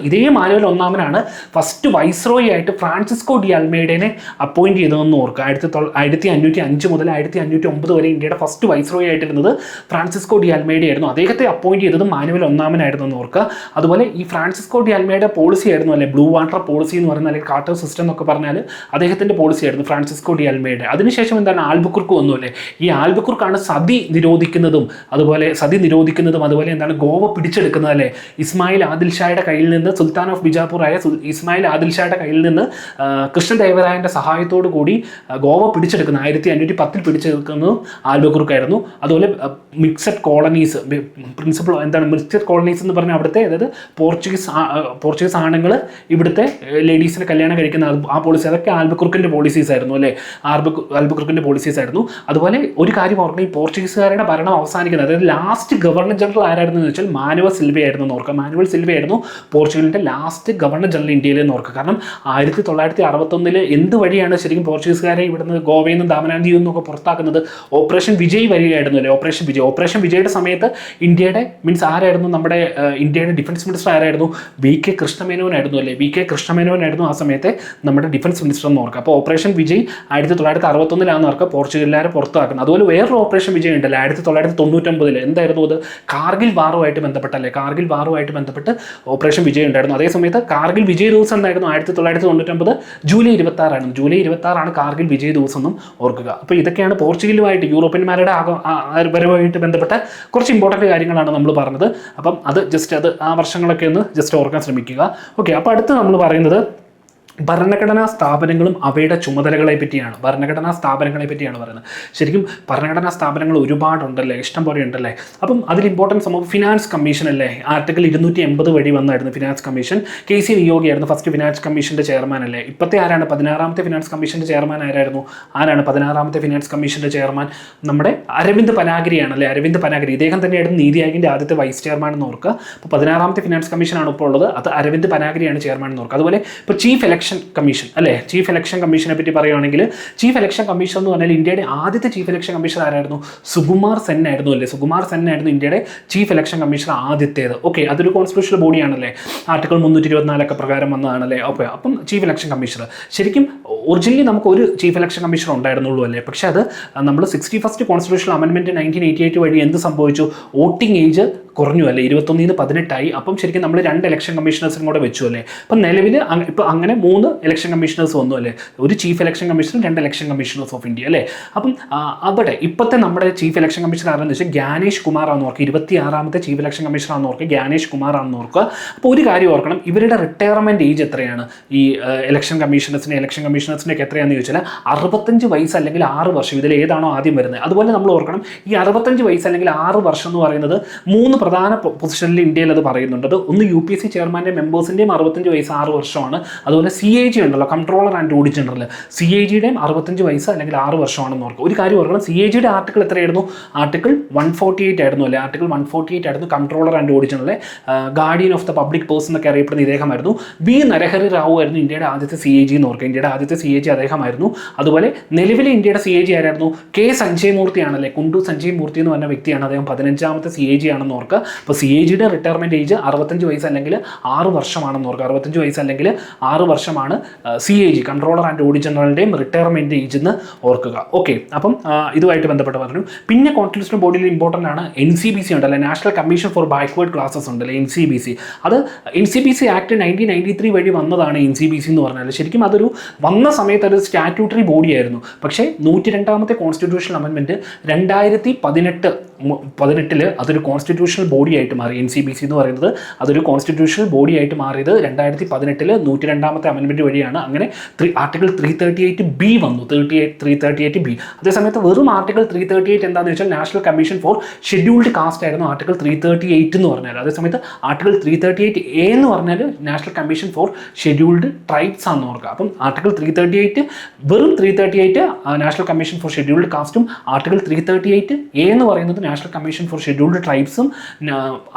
ഇതേ മാനുവൽ ഒന്നാമനാണ് ഫസ്റ്റ് വൈസ്രോയി ആയിട്ട് ഫ്രാൻസിസ്കോ ഡി അൽമേഡയെ അപ്പോയിന്റ് ചെയ്തതെന്ന് ഓർക്കുക. 1505 മുതൽ 1509 വരെ ഇന്ത്യയുടെ ഫസ്റ്റ് വൈസ്രോയി ആയിട്ടിരുന്നത് ഫ്രാൻസിസ്കോ ഡി അൽമേഡ ആയിരുന്നു. അദ്ദേഹത്തെ അപ്പോയിന്റ് ചെയ്തതും മാനുവൽ ഒന്നാമനായിരുന്നു എന്ന് ഓർക്കുക. അതുപോലെ ഈ ഫ്രാൻസിസ്കോ ഡി അൽമേഡ പോളിസി ആയിരുന്നു അല്ലെ, ബ്ലൂ വാട്ടർ പോളിസി എന്ന് പറയുന്ന അല്ലെങ്കിൽ കാർട്ടർ സിസ്റ്റം എന്നൊക്കെ പറഞ്ഞാൽ അദ്ദേഹത്തിൻ്റെ പോളിസി ആയിരുന്നു ഫ്രാൻസിസ്കോ ഡി അൽമേഡ. അതിനുശേഷം എന്താണ്? ആൽബുക്കുർക്ക് വന്നു അല്ലേ. ഈ ആൽബുക്കുർക്കാണ് സതി നിരോധിക്കുന്നതും അതുപോലെ എന്താണ് ഗോവ പിടിച്ചെടുക്കുന്നത് അല്ലേ. ഇസ്മായിൽ ആദിൽ ഷായുടെ കയ്യിൽ നിന്ന്, സുൽത്താൻ ഓഫ് ബിജാപൂർ ആയ ഇസ്മായിൽ ആദിൽ ഷായുടെ കയ്യിൽ നിന്ന് കൃഷ്ണദേവരായൻ്റെ സഹായത്തോടു കൂടി ഗോവ പിടിച്ചെടുക്കുന്ന 1510 പിടിച്ചെടുക്കുന്നതും ആൽബുക്കുർക്കായിരുന്നു. അതുപോലെ മിക്സഡ് കോളനീസ് പ്രിൻസിപ്പിൾ എന്താണ് മിക്സഡ് കോളനീസ് എന്ന് പറഞ്ഞാൽ അവിടുത്തെ അതായത് പോർച്ചുഗീസ് ആണുങ്ങൾ ഇവിടുത്തെ ലേഡീസിനെ കല്യാണം കഴിക്കുന്ന ആ പോളിസി, അതൊക്കെ ആൽബുക്കുർക്കിൻ്റെ പോളിസീസ് ആയിരുന്നു അല്ലേ. ആൽബുക്കുർക്കിൻ്റെ പോളിസീസ് ആയിരുന്നു. അതുപോലെ ഒരു കാര്യം ഓർക്കണം, ഈ പോർച്ചുഗീസുകാരുടെ ഭരണം അവസാനിക്കുന്നത് അതായത് ലാസ്റ്റ് ഗവർണർ ജനറൽ ആരായിരുന്നു എന്ന് വെച്ചാൽ മാനുവൽ സിൽവ ആയിരുന്നു എന്ന് ഓർക്കുക. മാനുവൽ സിൽവ ആയിരുന്നു പോർച്ചുഗലിൻ്റെ ലാസ്റ്റ് ഗവർണർ ജനറൽ ഇന്ത്യയിൽ എന്ന് ഓർക്കുക. കാരണം 1961 എന്ത് വഴിയാണ് ശരിക്കും പോർച്ചുഗീസുകാരെ ഇവിടുന്ന് ഗോവയിൽ നിന്നും ദാമനാന്തിയിൽ നിന്നൊക്കെ പുറത്താക്കുന്നത്? ഓപ്പറേഷൻ വിജയ് വരികയായിരുന്നു അല്ലേ. ഓപ്പറേഷൻ വിജയുടെ സമയത്ത് ഇന്ത്യയുടെ മീൻസ് ആരായിരുന്നു നമ്മുടെ ഇന്ത്യയുടെ ഡിഫൻസ് മിനിസ്റ്റർ ആരായിരുന്നു? VK കൃഷ്ണമേനോനായിരുന്നു അല്ലേ? VK കൃഷ്ണമേനോനായിരുന്നു ആ സമയത്തെ നമ്മുടെ ഡിഫൻസ് മിനിസ്റ്റർ എന്ന് ഓർക്കുക. അപ്പോൾ ഓപ്പറേഷൻ വിജയ് 1961 ഓർക്കുക പോർച്ചുഗലുകാരെ പുറത്താക്കുന്നത്. അതുപോലെ വേറൊരു ഓപ്പറേഷൻ വിജയ് ഉണ്ടല്ലോ 1999 എന്തായിരുന്നു അത്? കാർഗിൽ വാറുമായിട്ട് ബന്ധപ്പെട്ടല്ലേ? കാർഗിൽ വാറുമായിട്ട് ബന്ധപ്പെട്ട് ഓപ്പറേഷൻ വിജയ് ഉണ്ടായിരുന്നു. അതേ സമയത്ത് കാർഗിൽ വിജയ് ദിവസം എന്തായിരുന്നു? 1999 ജൂലൈ 26 ജൂലൈ 26 കാർഗിൽ വിജയ് ദിവസം എന്നും ഓർക്കുക. അപ്പോൾ ഇതൊക്കെയാണ് പോർച്ചുഗലുമായിട്ട് യൂറോപ്യന്മാരുടെ വരവുമായിട്ട് ബന്ധപ്പെട്ട കുറച്ച് ഇമ്പോർട്ടൻറ്റ് കാര്യങ്ങളാണ് നമ്മൾ പറഞ്ഞത്. അപ്പം അത് ജസ്റ്റ് ആ വർഷങ്ങളൊക്കെ ഒന്ന് ജസ്റ്റ് ഓർക്കാൻ ശ്രമിക്കുക. ഓക്കെ, അപ്പോൾ അടുത്ത് നമ്മൾ പറയുന്നത് ഭരണഘടനാ സ്ഥാപനങ്ങളും അവയുടെ ചുമതലകളെ പറ്റിയാണ്. ഭരണഘടനാ സ്ഥാപനങ്ങളെ പറ്റിയാണ് പറയുന്നത്. ശരിക്കും ഭരണഘടനാ സ്ഥാപനങ്ങൾ ഒരുപാടുണ്ടല്ലേ, ഇഷ്ടം പോലെ ഉണ്ടല്ലേ. അപ്പം അതിൽ ഇമ്പോർട്ടൻസ് നമുക്ക് ഫിനാൻസ് കമ്മീഷൻ അല്ലേ, ആർട്ടിക്കിൾ 280 വഴി വന്നായിരുന്നു ഫിനാൻസ് കമ്മീഷൻ. KC നിയോഗി ആയിരുന്നു ഫസ്റ്റ് ഫിനാൻസ് കമ്മീഷൻ്റെ ചെയർമാൻ അല്ലേ. ഇപ്പോഴത്തെ ആരാണ് 16ാമത്തെ ഫിനാൻസ് കമ്മീഷൻ്റെ ചെയർമാൻ ആരായിരുന്നു? 16ാമത്തെ ഫിനാൻസ് കമ്മീഷൻ്റെ ചെയർമാൻ നമ്മുടെ അരവിന്ദ് പനാഗിരിയാണ് അല്ലേ. അരവിന്ദ് പനാഗിരി ഇദ്ദേഹം തന്നെയായിരുന്നു നീതി ആയോഗിൻ്റെ ആദ്യത്തെ വൈസ് ചെയർമാൻ എന്ന് ഓർക്കുക. അപ്പോൾ 16ാമത്തെ ഫിനാൻസ് കമ്മീഷനാണ് ഇപ്പോൾ ഉള്ളത്. അത് അരവിന്ദ് പനാഗിരിയാണ് ചെയർമാൻ എന്ന് ഓർക്കുക. അതുപോലെ ഇപ്പോൾ ചീഫ് ഇലക്ഷൻ കമ്മീഷൻ അല്ലേ. ചീഫ് ഇലക്ഷൻ കമ്മീഷനെ പറ്റി പറയുകയാണെങ്കിൽ ചീഫ് ഇലക്ഷൻ കമ്മീഷൻ എന്ന് പറഞ്ഞാൽ ഇന്ത്യയുടെ ആദ്യത്തെ ചീഫ് ഇലക്ഷൻ കമ്മീഷണർ ആരായിരുന്നു? സുകുമാർ സെൻ ആയിരുന്നു അല്ലേ. സുകുമാർ സെൻ ആയിരുന്നു ഇന്ത്യയുടെ ചീഫ് ഇലക്ഷൻ കമ്മീഷണർ ആദ്യത്തേത്. ഓക്കെ, അതൊരു കോൺസ്റ്റിറ്റ്യൂഷണൽ ബോഡിയാണല്ലേ, ആർട്ടിക്കിൾ 324 പ്രകാരം വന്നതാണല്ലേ. ഓക്കെ, അപ്പം ചീഫ് ഇലക്ഷൻ കമ്മീഷണർ ശരിക്കും ഒറിജിനലി നമുക്ക് ഒരു ചീഫ് ഇലക്ഷൻ കമ്മീഷണർ ഉണ്ടായിരുന്നുള്ളൂ അല്ലേ. പക്ഷേ അത് നമ്മൾ 61st കോൺസ്റ്റിറ്റ്യൂഷണൽ അമെൻമെൻറ്റ് 1988 വഴി എന്ത് സംഭവിച്ചു? വോട്ടിംഗ് ഏജ് കുറഞ്ഞു അല്ലേ, 21 18 അപ്പം ശരിക്കും നമ്മൾ 2 ഇലക്ഷൻ കമ്മീഷണേഴ്സിനും കൂടെ വെച്ചു അല്ലേ. അപ്പം നിലവിൽ ഇപ്പം അങ്ങനെ 3 ഇലക്ഷൻ കമ്മീഷണേഴ്സ് വന്നു അല്ലേ. ഒരു chief election commissioner, 2 election commissioners of India അല്ലേ. അപ്പം അവിടെ ഇപ്പോഴത്തെ നമ്മുടെ ചീഫ് ഇലക്ഷൻ കമ്മീഷണർ ആണെന്ന് വെച്ചാൽ ഗ്യാനേഷ് കുമാർ ആണെന്ന് ഓർക്കുക. 26ാമത്തെ ചീഫ് ഇലക്ഷൻ കമ്മീഷണർ ആണെന്ന് ഓർക്കുക, ഗ്യാനേഷ് കുമാർ ആണെന്ന് ഓർക്കുക. അപ്പോൾ ഒരു കാര്യം ഓർക്കണം, ഇവരുടെ റിട്ടയർമെൻറ്റ് ഏജ് എത്രയാണ്? ഈ ഇലക്ഷൻ കമ്മീഷണേഴ്സിൻ്റെ ഒക്കെ എത്രയാണെന്ന് ചോദിച്ചാൽ 65 വയസ്സ് അല്ലെങ്കിൽ 6 വർഷം. ഇതിൽ ഏതാണോ ആദ്യം വരുന്നത്. അതുപോലെ നമ്മൾ ഓർക്കണം, ഈ 65 വയസ്സ് അല്ലെങ്കിൽ 6 വർഷം എന്ന് പറയുന്നത് 3 പ്രധാന പൊസിഷനിൽ ഇന്ത്യയിൽ അത് പറയുന്നുണ്ട്. ഒന്ന് UPSC ചെയർമാൻ്റെ മെമ്പേഴ്സിൻ്റെയും 65 വയസ്സ് 6 വർഷമാണ്. അതുപോലെ CAG ഉണ്ടല്ലോ, കൺട്രോളർ ആൻഡ് ഓഡിറ്റ് ജനറൽ, CAGയുടെയും 65 വയസ്സ് അല്ലെങ്കിൽ 6 വർഷമാണെന്ന് ഓർക്കുക. ഒരു കാര്യം ഓർക്കണം, CAGയുടെ ആർട്ടിക്കിൾ എത്രയായിരുന്നു? ആർട്ടിക്കിൾ 148 ആയിരുന്നു അല്ലേ. ആർട്ടിക്കിൾ 148 ആയിരുന്നു controller and audit general. Guardian of the public person എന്നൊക്കെ അറിയപ്പെടുന്ന ഇദ്ദേഹമായിരുന്നു. B നരഹരി റാവു ആയിരുന്നു ഇന്ത്യയുടെ ആദ്യത്തെ CAG എന്ന് ഓർക്കുക. ഇന്ത്യയുടെ ആദ്യത്തെ CAG അദ്ദേഹമായിരുന്നു. അതുപോലെ നിലവിലെ ഇന്ത്യയുടെ CAG ആരായിരുന്നു? സഞ്ജയ് മൂർത്തി ആണല്ലേ. കുണ്ടു സഞ്ജയ് മൂർത്തി എന്ന് പറഞ്ഞ വ്യക്തിയാണ്. അദ്ദേഹം 15ാമത്തെ CAG ആണെന്ന് ഓർക്കുക. അപ്പോൾ CAGയുടെ റിട്ടയർമെൻറ്റ് ഏജ് 65 വയസ്സ് അല്ലെങ്കിൽ 6 വർഷമാണെന്ന് ഓർക്കുക. 65 വയസ്സ് അല്ലെങ്കിൽ 6 വർഷമാണ് CAG കൺട്രോളർ ആൻഡ് ഓഡിറ്റ് ജനറലിൻ്റെയും റിട്ടയർമെൻറ്റ് ഏജ് എന്ന് ഓർക്കുക. ഓക്കെ, അപ്പം ഇതുമായിട്ട് ബന്ധപ്പെട്ട് പറഞ്ഞു. പിന്നെ കോൺസ്റ്റിറ്റ്യൂഷണൽ ബോഡിയിൽ ഇമ്പോർട്ടൻ്റ് ആണ് NCBC ഉണ്ടല്ലേ, national commission for backward classes ഉണ്ടല്ലേ, NCBC. അത് NCBC ആക്ട് 1993 വഴി വന്നതാണ് NCBC എന്ന് പറഞ്ഞാൽ. ശരിക്കും അതൊരു വന്ന സമയത്ത് ഒരു സ്റ്റാറ്റ്യൂട്ടറി ബോഡിയായിരുന്നു. പക്ഷേ 102ാമത്തെ കോൺസ്റ്റിറ്റ്യൂഷണൽ അമെൻമെൻറ്റ് 2018 അതൊരു കോൺസ്റ്റിറ്റ്യൂഷണൽ ബോഡിയായിട്ട് മാറി. NCBC എന്ന് പറയുന്നത് അതൊരു കോൺസ്റ്റിറ്റ്യൂഷണൽ ബോഡിയായിട്ട് മാറിയത് 2018 102ാമത്തെ അമെൻമെൻറ്റ് വഴിയാണ്. അങ്ങനെ ആർട്ടിക്കിൾ 338B വന്നു. 338B. അതേസമയത്ത് വെറും ആർട്ടിക്കിൾ 338 എന്താണെന്ന് വെച്ചാൽ national commission for scheduled caste ആയിരുന്നു ആർട്ടിക്കിൾ 338 എന്ന് പറഞ്ഞാൽ. അതേസമയത്ത് ആർട്ടിക്കിൾ 338A എന്ന് പറഞ്ഞാൽ national commission for scheduled tribes ആണെന്ന് ഓർക്കുക. അപ്പം ആർട്ടിക്കിൾ 338 വെറും 338 നാഷണൽ കമ്മീഷൻ ഫോർ ഷെഡ്യൂൾഡ് കാസ്റ്റും ആർട്ടിക്കിൾ 338A എന്ന് പറയുന്നത് നാഷണൽ കമ്മീഷൻ ഫോർ ഷെഡ്യൂൾഡ് ട്രൈബ്സും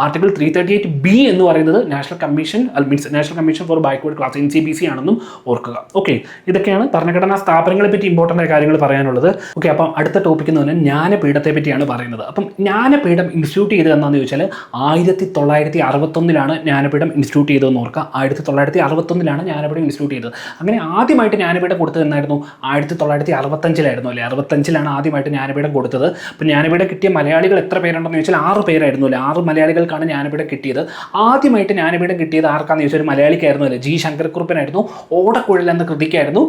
ആർട്ടിക്കിൾ 338B എന്ന് പറയുന്നത് national commission for backward class NCBC ആണെന്നും ഓർക്കുക. ഓക്കെ, ഇതൊക്കെയാണ് ഭരണഘടനാ സ്ഥാപനങ്ങളെ പറ്റി ഇമ്പോർട്ടൻ്റ് ആയ കാര്യങ്ങൾ പറയാനുള്ളത്. ഓക്കെ, അപ്പം അടുത്ത ടോപ്പിക് എന്ന് പറഞ്ഞാൽ ജ്ഞാനപീഠത്തെ പറ്റിയാണ് പറയുന്നത്. അപ്പം ജ്ഞാനപീഠം ഇൻസ്റ്റിറ്റ്യൂട്ട് ചെയ്തത് എന്താണെന്ന് ചോദിച്ചാൽ 1961 ജ്ഞാനപീഠം ഇൻസ്റ്റിറ്റ്യൂട്ട് ചെയ്തതെന്ന് ഓർക്കുക. 1961 ജ്ഞാനപീഠം ഇൻസ്റ്റിറ്റ്യൂട്ട് ചെയ്തത്. അങ്ങനെ ആദ്യമായിട്ട് ജ്ഞാനപീഠം കൊടുത്തത് എന്നായിരുന്നു? 1965 അല്ലേ. 65 ആദ്യമായിട്ട് ജ്ഞാനപീഠം കൊടുത്തത്. അപ്പം ജ്ഞാനപീഠം കിട്ടിയ മലയാളികൾ എത്ര പേരുണ്ടെന്ന് ചോദിച്ചാൽ 6 പേരായിരുന്നു അല്ലേ. 6 മലയാളികൾക്കാണ് ജ്ഞാനപീഠം കിട്ടിയത്. ആദ്യമായിട്ട് ജ്ഞാനപീഠം കിട്ടിയത് ആർക്കാന്ന് ചോദിച്ചാൽ ഒരു മലയാളിക്കായിരുന്നു അല്ലേ. G ശങ്കരക്കുറുപ്പനായിരുന്നു. ഓടക്കുഴൽ എന്ന കൃതിക്കായിരുന്നു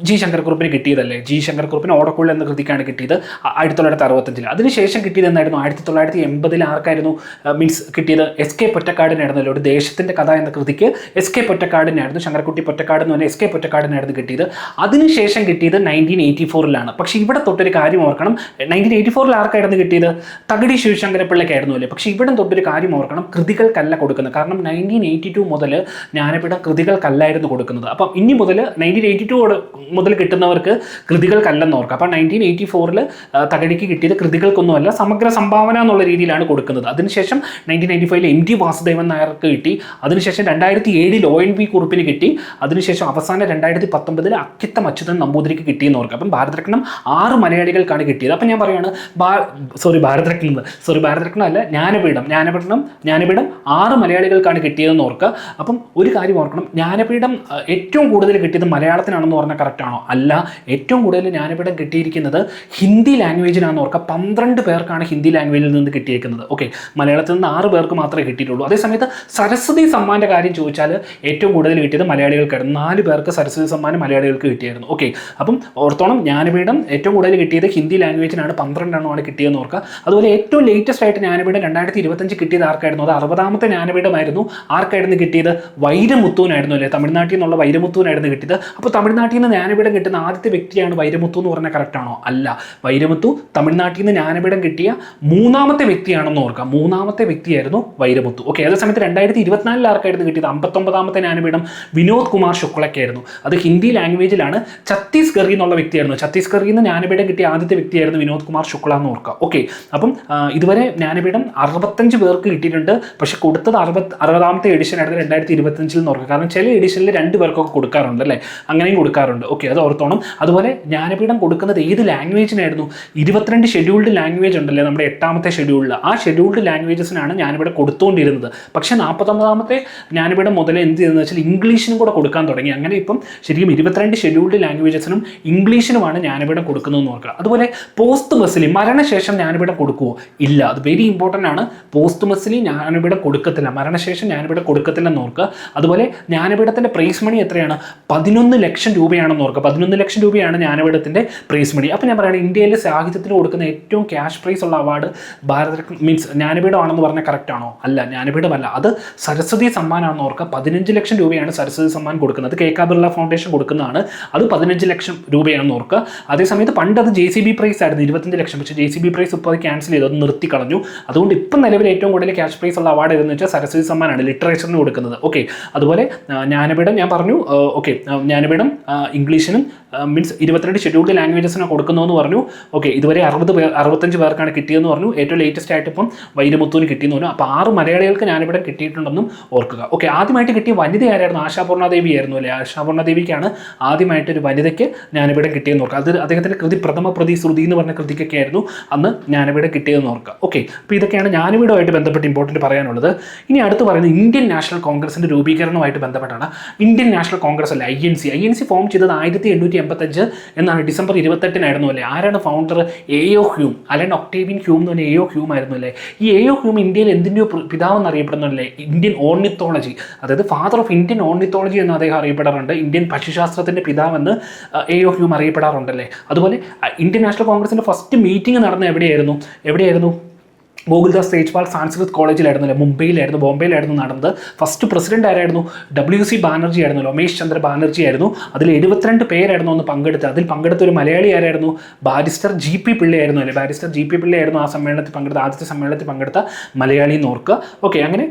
G ശങ്കരക്കുറുപ്പിന് കിട്ടിയതല്ലേ. G ശങ്കരക്കുറുപ്പിന് ഓടക്കുഴൽ എന്ന കൃതിക്കാണ് കിട്ടിയത് 1965. അതിനുശേഷം കിട്ടിയത് എന്തായിരുന്നു? 1980 ആർക്കായിരുന്നു മീൻസ് കിട്ടിയത്? SK പൊറ്റക്കാടിനായിരുന്നല്ലോ. ഒരു ദേശത്തിൻ്റെ കഥ എന്ന കൃതിക്ക് SK പൊറ്റക്കാടിനായിരുന്നു, ശങ്കരക്കുട്ടി പൊറ്റക്കാട് എന്ന് പറഞ്ഞാൽ SK പൊറ്റക്കാടിനായിരുന്നു കിട്ടിയത്. അതിനുശേഷം കിട്ടിയത് 1984 പക്ഷേ ഇവിടെ തൊട്ടൊരു കാര്യം ഓർക്കണം, 1984 ആർക്കായിരുന്നു കിട്ടിയത്? തകഴി ശിവശങ്കരപ്പിള്ളയ്ക്കായിരുന്നു അല്ലേ. പക്ഷേ ഇവിടെ തൊട്ടൊരു കാര്യം ഓർക്കണം, കൃതികൾക്കല്ല കൊടുക്കുന്നത്. കാരണം 1982 മുതൽ ജ്ഞാനപീഠം കൃതികൾക്കല്ലായിരുന്നു കൊടുക്കുന്നത്. അപ്പം ഇനി മുതൽ 1982 മുതൽ കിട്ടുന്നവർക്ക് കൃതികൾക്കല്ലെന്ന് ഓർക്കുക. അപ്പം 1984 തകഴിക്ക് കിട്ടിയത് കൃതികൾക്കൊന്നുമല്ല, സമഗ്ര സംഭാവന എന്നുള്ള രീതിയിലാണ് കൊടുക്കുന്നത്. അതിനുശേഷം 1995 MT വാസുദേവൻ നായർക്ക് കിട്ടി. അതിനുശേഷം 2007 ONV കുറുപ്പിന് കിട്ടി. അതിനുശേഷം അവസാനം 2019 അക്കിത്തം അച്യുതൻ നമ്പൂതിരിക്ക് കിട്ടിയെന്ന് ഓർക്കുക. അപ്പം ഭാരതരത്നം 6 മലയാളികൾക്കാണ് കിട്ടിയത്. അപ്പം ഞാൻ പറയുകയാണ് ഭാരതരത്നം അല്ല, ജ്ഞാനപീഠം 6 മലയാളികൾക്കാണ് കിട്ടിയതെന്ന് ഓർക്കുക. അപ്പം ഒരു കാര്യം ഓർക്കണം, ജ്ഞാനപീഠം ഏറ്റവും കൂടുതൽ കിട്ടിയത് മലയാളത്തിനാണെന്ന് പറഞ്ഞാൽ കറക്റ്റാണോ? അല്ല, ഏറ്റവും കൂടുതൽ ജ്ഞാനപീഠം കിട്ടിയിരിക്കുന്നത് ഹിന്ദി ലാംഗ്വേജിനാണെന്ന് ഓർക്കുക. 12 പേർക്കാണ് ഹിന്ദി ലാംഗ്വേജിൽ നിന്ന് കിട്ടിയിരിക്കുന്നത്. ഓക്കെ, മലയാളത്തിൽ നിന്ന് 6 പേർക്ക് മാത്രമേ കിട്ടിയിട്ടുള്ളൂ. അതേസമയത്ത് സരസ്വതി സമ്മാൻ്റെ കാര്യം ചോദിച്ചാൽ ഏറ്റവും കൂടുതൽ കിട്ടിയത് മലയാളികൾക്കായിരുന്നു. 4 പേർക്ക് സരസ്വതി സമ്മാനം മലയാളികൾക്ക് കിട്ടിയായിരുന്നു. ഓക്കെ, അപ്പം ഓർത്തോണം, ജ്ഞാനപീഠം ഏറ്റവും കൂടുതൽ കിട്ടിയത് ഹിന്ദി ലാംഗ്വേജിനാണ്, 12 എണ്ണമാണ് കിട്ടിയെന്ന് ഓർക്കുക. അതുപോലെ ഏറ്റവും ലേറ്റസ്റ്റ് ആയിട്ട് ജ്ഞാനപീഠം 2025 കിട്ടിയത് ആർക്കായിരുന്നു? അത് 60ാമത്തെ ജ്ഞാനപീഠമായിരുന്നു. ആർക്കായിരുന്നു കിട്ടിയത്? വൈരമുത്തുവിനായിരുന്നു അല്ലേ, തമിഴ്നാട്ടിൽ നിന്നുള്ള വൈരമുത്തുവിനായിരുന്നു കിട്ടിയത്. അപ്പോൾ തമിഴ്നാട്ടിൽ നിന്ന് ജ്ഞാനപീഠം കിട്ടുന്ന ആദ്യത്തെ വ്യക്തിയാണ് വൈരമുത്തു എന്ന് പറഞ്ഞാൽ കറക്റ്റാണോ? അല്ല, വൈരമുത്തു തമിഴ്നാട്ടിൽ നിന്ന് ജ്ഞാനപീഠം കിട്ടിയ 3ാമത്തെ വ്യക്തിയാണെന്ന് ഓർക്കുക. 3ാമത്തെ വ്യക്തിയായിരുന്നു വൈരമുത്തു. ഓക്കെ, അതേസമയത്ത് 2024 ആർക്കായിരുന്നു കിട്ടിയത്? 59ാമത്തെ ജ്ഞാനപീഠം വിനോദ് കുമാർ ശുക്ലയ്ക്കായിരുന്നു. അത് ഹിന്ദി ലാംഗ്വേജിലാണ്. ഛത്തീസ്ഗറിൽ നിന്നുള്ള വ്യക്തിയായിരുന്നു. ഛത്തീസ്ഗറിൽ നിന്ന് ജ്ഞാനപീഠം കിട്ടിയ ആദ്യത്തെ വ്യക്തിയായിരുന്നു വിനോദ് കുമാർ ശുക്ല എന്ന് ഓർക്കുക. ഓക്കെ, അപ്പം ഇതുവരെ ജ്ഞാനപീഠം 65 പേർക്ക് കിട്ടിയിട്ടുണ്ട്. പക്ഷെ കൊടുത്തത് 60ാമത്തെ എഡിഷൻ ആയിരുന്നു 2025 എന്ന് ഓർക്കുക. കാരണം ചില എഡിഷനിൽ 2 പേർക്കൊക്കെ കൊടുക്കാറുണ്ട് അല്ലേ, അങ്ങനെയും കൊടുക്കാറുണ്ട്. ഓക്കെ, അത് ഓർത്തോണം. അതുപോലെ ജ്ഞാനപീഠം കൊടുക്കുന്നത് ഏത് ലാംഗ്വേജിനായിരുന്നു? 22 ഷെഡ്യൂൾഡ് ലാംഗ്വേജ് ഉണ്ടല്ലേ നമ്മുടെ 8ാമത്തെ ഷെഡ്യൂളിൽ, ആ ഷെഡ്യൂൾഡ് ലാംഗ്വേജസിനാണ് ജ്ഞാനപീഠം കൊടുത്തുകൊണ്ടിരുന്നത്. പക്ഷേ 49ാമത്തെ ജ്ഞാനപീഠം മുതൽ എന്ത് ചെയ്തെന്ന് വെച്ചാൽ ഇംഗ്ലീഷിനും കൂടെ കൊടുക്കാൻ തുടങ്ങി. അങ്ങനെ ഇപ്പം ശരിക്കും 22 ഷെഡ്യൂൾഡ് ലാംഗ്വേജസിനും ഇംഗ്ലീഷിനുമാണ് ജ്ഞാനപീഠം കൊടുക്കുന്നതെന്ന് ഓർക്കുക. അതുപോലെ പോസ്റ്റ്മസ്ലി മരണശേഷം ജ്ഞാനപീഠം കൊടുക്കുമോ? ഇല്ല, അത് വെരി ഇമ്പോർട്ടൻ്റ് ആണ്. പോസ്റ്റ്മസ്ലി ജ്ഞാനപീഠം കൊടുക്കത്തില്ല, മരണശേഷം ജ്ഞാനപീഠം കൊടുക്കത്തില്ലെന്ന് ഓർക്കുക. അതുപോലെ ജ്ഞാനപീഠത്തിൻ്റെ പ്രൈസ് മണി എത്രയാണ്? 11 ലക്ഷം രൂപയാണെന്ന് ഓർക്കുക. 11 ലക്ഷം രൂപയാണ് ജ്ഞാനപീഠത്തിൻ്റെ പ്രൈസ് മണി. അപ്പോൾ ഞാൻ പറയുന്നത് ഇന്ത്യയിലെ സാഹിത്യത്തിന് കൊടുക്കുന്ന ഏറ്റവും ക്യാഷ് പ്രൈസ് ഉള്ള അവാർഡ് ഭാരതരത്ന മീൻസ് ജ്ഞാനപീഠമാണെന്ന് പറഞ്ഞാൽ കറക്റ്റ് ആണോ? അല്ല, ജ്ഞാനപീഠമല്ല, അത് സരസ്വതി സമ്മാനാണെന്ന് ഓർക്കുക. 15 ലക്ഷം രൂപയാണ് സരസ്വതി സമ്മാൻ കൊടുക്കുന്നത്. കെ ബിർള ഫൗണ്ടേഷൻ കൊടുക്കുന്നതാണ്. അത് 15 ലക്ഷം രൂപയാണെന്ന് ഓർക്കുക. അതേസമയത്ത് പണ്ട് അത് JCB പ്രൈസ് ആയിരുന്നു 25 ലക്ഷം. പക്ഷേ JCB പ്രൈസ് ഇപ്പോൾ അത് ക്യാൻസൽ ചെയ്തു, അത് നിർത്തി കളഞ്ഞു. അതുകൊണ്ട് ഇപ്പം നിലവിൽ ഏറ്റവും കൂടുതൽ ക്യാഷ് പ്രൈസ് ഉള്ള അവാർഡ് ഏതെന്ന് വെച്ചാൽ സരസ്വതി സമ്മാനാണ്, ലിറ്ററേച്ചറിന് കൊടുക്കുന്നത്. ഓക്കെ, അതുപോലെ ജ്ഞാനപീഠം ഞാൻ പറഞ്ഞു. ഓക്കെ, ജ്ഞാനപീഠം ഇംഗ്ലീഷിനും മീൻസ് 22 ഷെഡ്യൂൾഡ് ലാംഗ്വേജസിന് കൊടുക്കുന്നതെന്ന് പറഞ്ഞു. ഓക്കെ, ഇതുവരെ 65 പേർക്കാണ് കിട്ടിയെന്ന് പറഞ്ഞു. ഏറ്റവും ലേറ്റസ്റ്റ് ആയിട്ട് ഇപ്പം വൈരമുത്തുവിന് കിട്ടിയെന്ന് പറഞ്ഞു. അപ്പോൾ 6 മലയാളികൾക്ക് ജ്ഞാനപീഠം കിട്ടിയിട്ടുണ്ടെന്നും ഓർക്കുക. ഓക്കെ, ആദ്യമായിട്ട് കിട്ടിയ വനിത ആരായിരുന്നു? ആശാപൂർണാദേവി ആയിരുന്നു അല്ലേ. ആശാപൂർണാദേവിക്കാണ് ആദ്യമായിട്ട് ഒരു വനിതയ്ക്ക് ജ്ഞാനപീഠം കിട്ടിയെന്ന് ഓർക്കുക. അത് അദ്ദേഹത്തിൻ്റെ കൃതി പ്രഥമ പ്രതി ശ്രുതി എന്ന് പറഞ്ഞ കൃതിക്കൊക്കെ ആയിരുന്നു അന്ന് ജ്ഞാനപീഠം കിട്ടിയതെന്ന് ഓർക്കുക. ഓക്കെ, അപ്പോൾ ഇതൊക്കെയാണ് ജ്ഞാനപീഠവുമായിട്ട് ബന്ധപ്പെട്ട് ഇമ്പോർട്ടൻറ്റ് പറയാനുള്ളത്. ഇനി അടുത്ത് പറയുന്നത് ഇന്ത്യൻ നാഷണൽ കോൺഗ്രസിൻ്റെ രൂപീകരണവുമായിട്ട് ബന്ധപ്പെട്ടാണ്. ഇന്ത്യൻ നാഷണൽ കോൺഗ്രസ് അല്ല, INC ഫോം ചെയ്തത് 1885 എന്നാണ്, ഡിസംബർ 28 അല്ലേ. ആരാണ് founder? AO Hume, Allan Octavian Hume എന്ന് പറഞ്ഞാൽ AO ഹ്യൂം ആയിരുന്നു അല്ലേ. ഈ AO ഹ്യൂം ഇന്ത്യയിൽ എന്തിൻ്റെയോ പിതാവെന്ന് അറിയപ്പെടുന്നല്ലേ, ഇന്ത്യൻ ഓർണിത്തോളജി, അതായത് ഫാദർ ഓഫ് ഇന്ത്യൻ ഓർണിത്തോളജി എന്ന് അദ്ദേഹം അറിയപ്പെടാറുണ്ട്. ഇന്ത്യൻ പക്ഷിശാസ്ത്രത്തിൻ്റെ പിതാവെന്ന് AO ഹ്യൂം അറിയപ്പെടാറുണ്ടല്ലേ. അതുപോലെ ഇന്ത്യൻ നാഷണൽ കോൺഗ്രസിൻ്റെ ഫസ്റ്റ് മീറ്റിംഗ് നടന്ന എവിടെയായിരുന്നു? ഗോകുൽദാസ് തേജ്പാൽ സാൻസ്കൃത് കോളേജിലായിരുന്നു അല്ലേ, മുംബൈയിലായിരുന്നു, ബോംബെയിലായിരുന്നു നടന്നത്. ഫസ്റ്റ് പ്രസിഡന്റ് ആരായിരുന്നു? WC ബാനർജി ആയിരുന്നു, രമേശ് ചന്ദ്ര ബാനർജി ആയിരുന്നു. അതിൽ 72 പേരായിരുന്നു ഒന്ന് പങ്കെടുത്തത്. അതിൽ പങ്കെടുത്ത ഒരു മലയാളി ആരായിരുന്നു? ബാരിസ്റ്റർ GP പിള്ളയായിരുന്നു അല്ലേ. ബാരിസ്റ്റർ GP പിള്ളയായിരുന്നു ആ സമ്മേളനത്തിൽ പങ്കെടുത്ത ആദ്യത്തെ സമ്മേളനത്തിൽ പങ്കെടുത്ത മലയാളി എന്ന് ഓർക്കുക. ഓക്കെ, അങ്ങനെ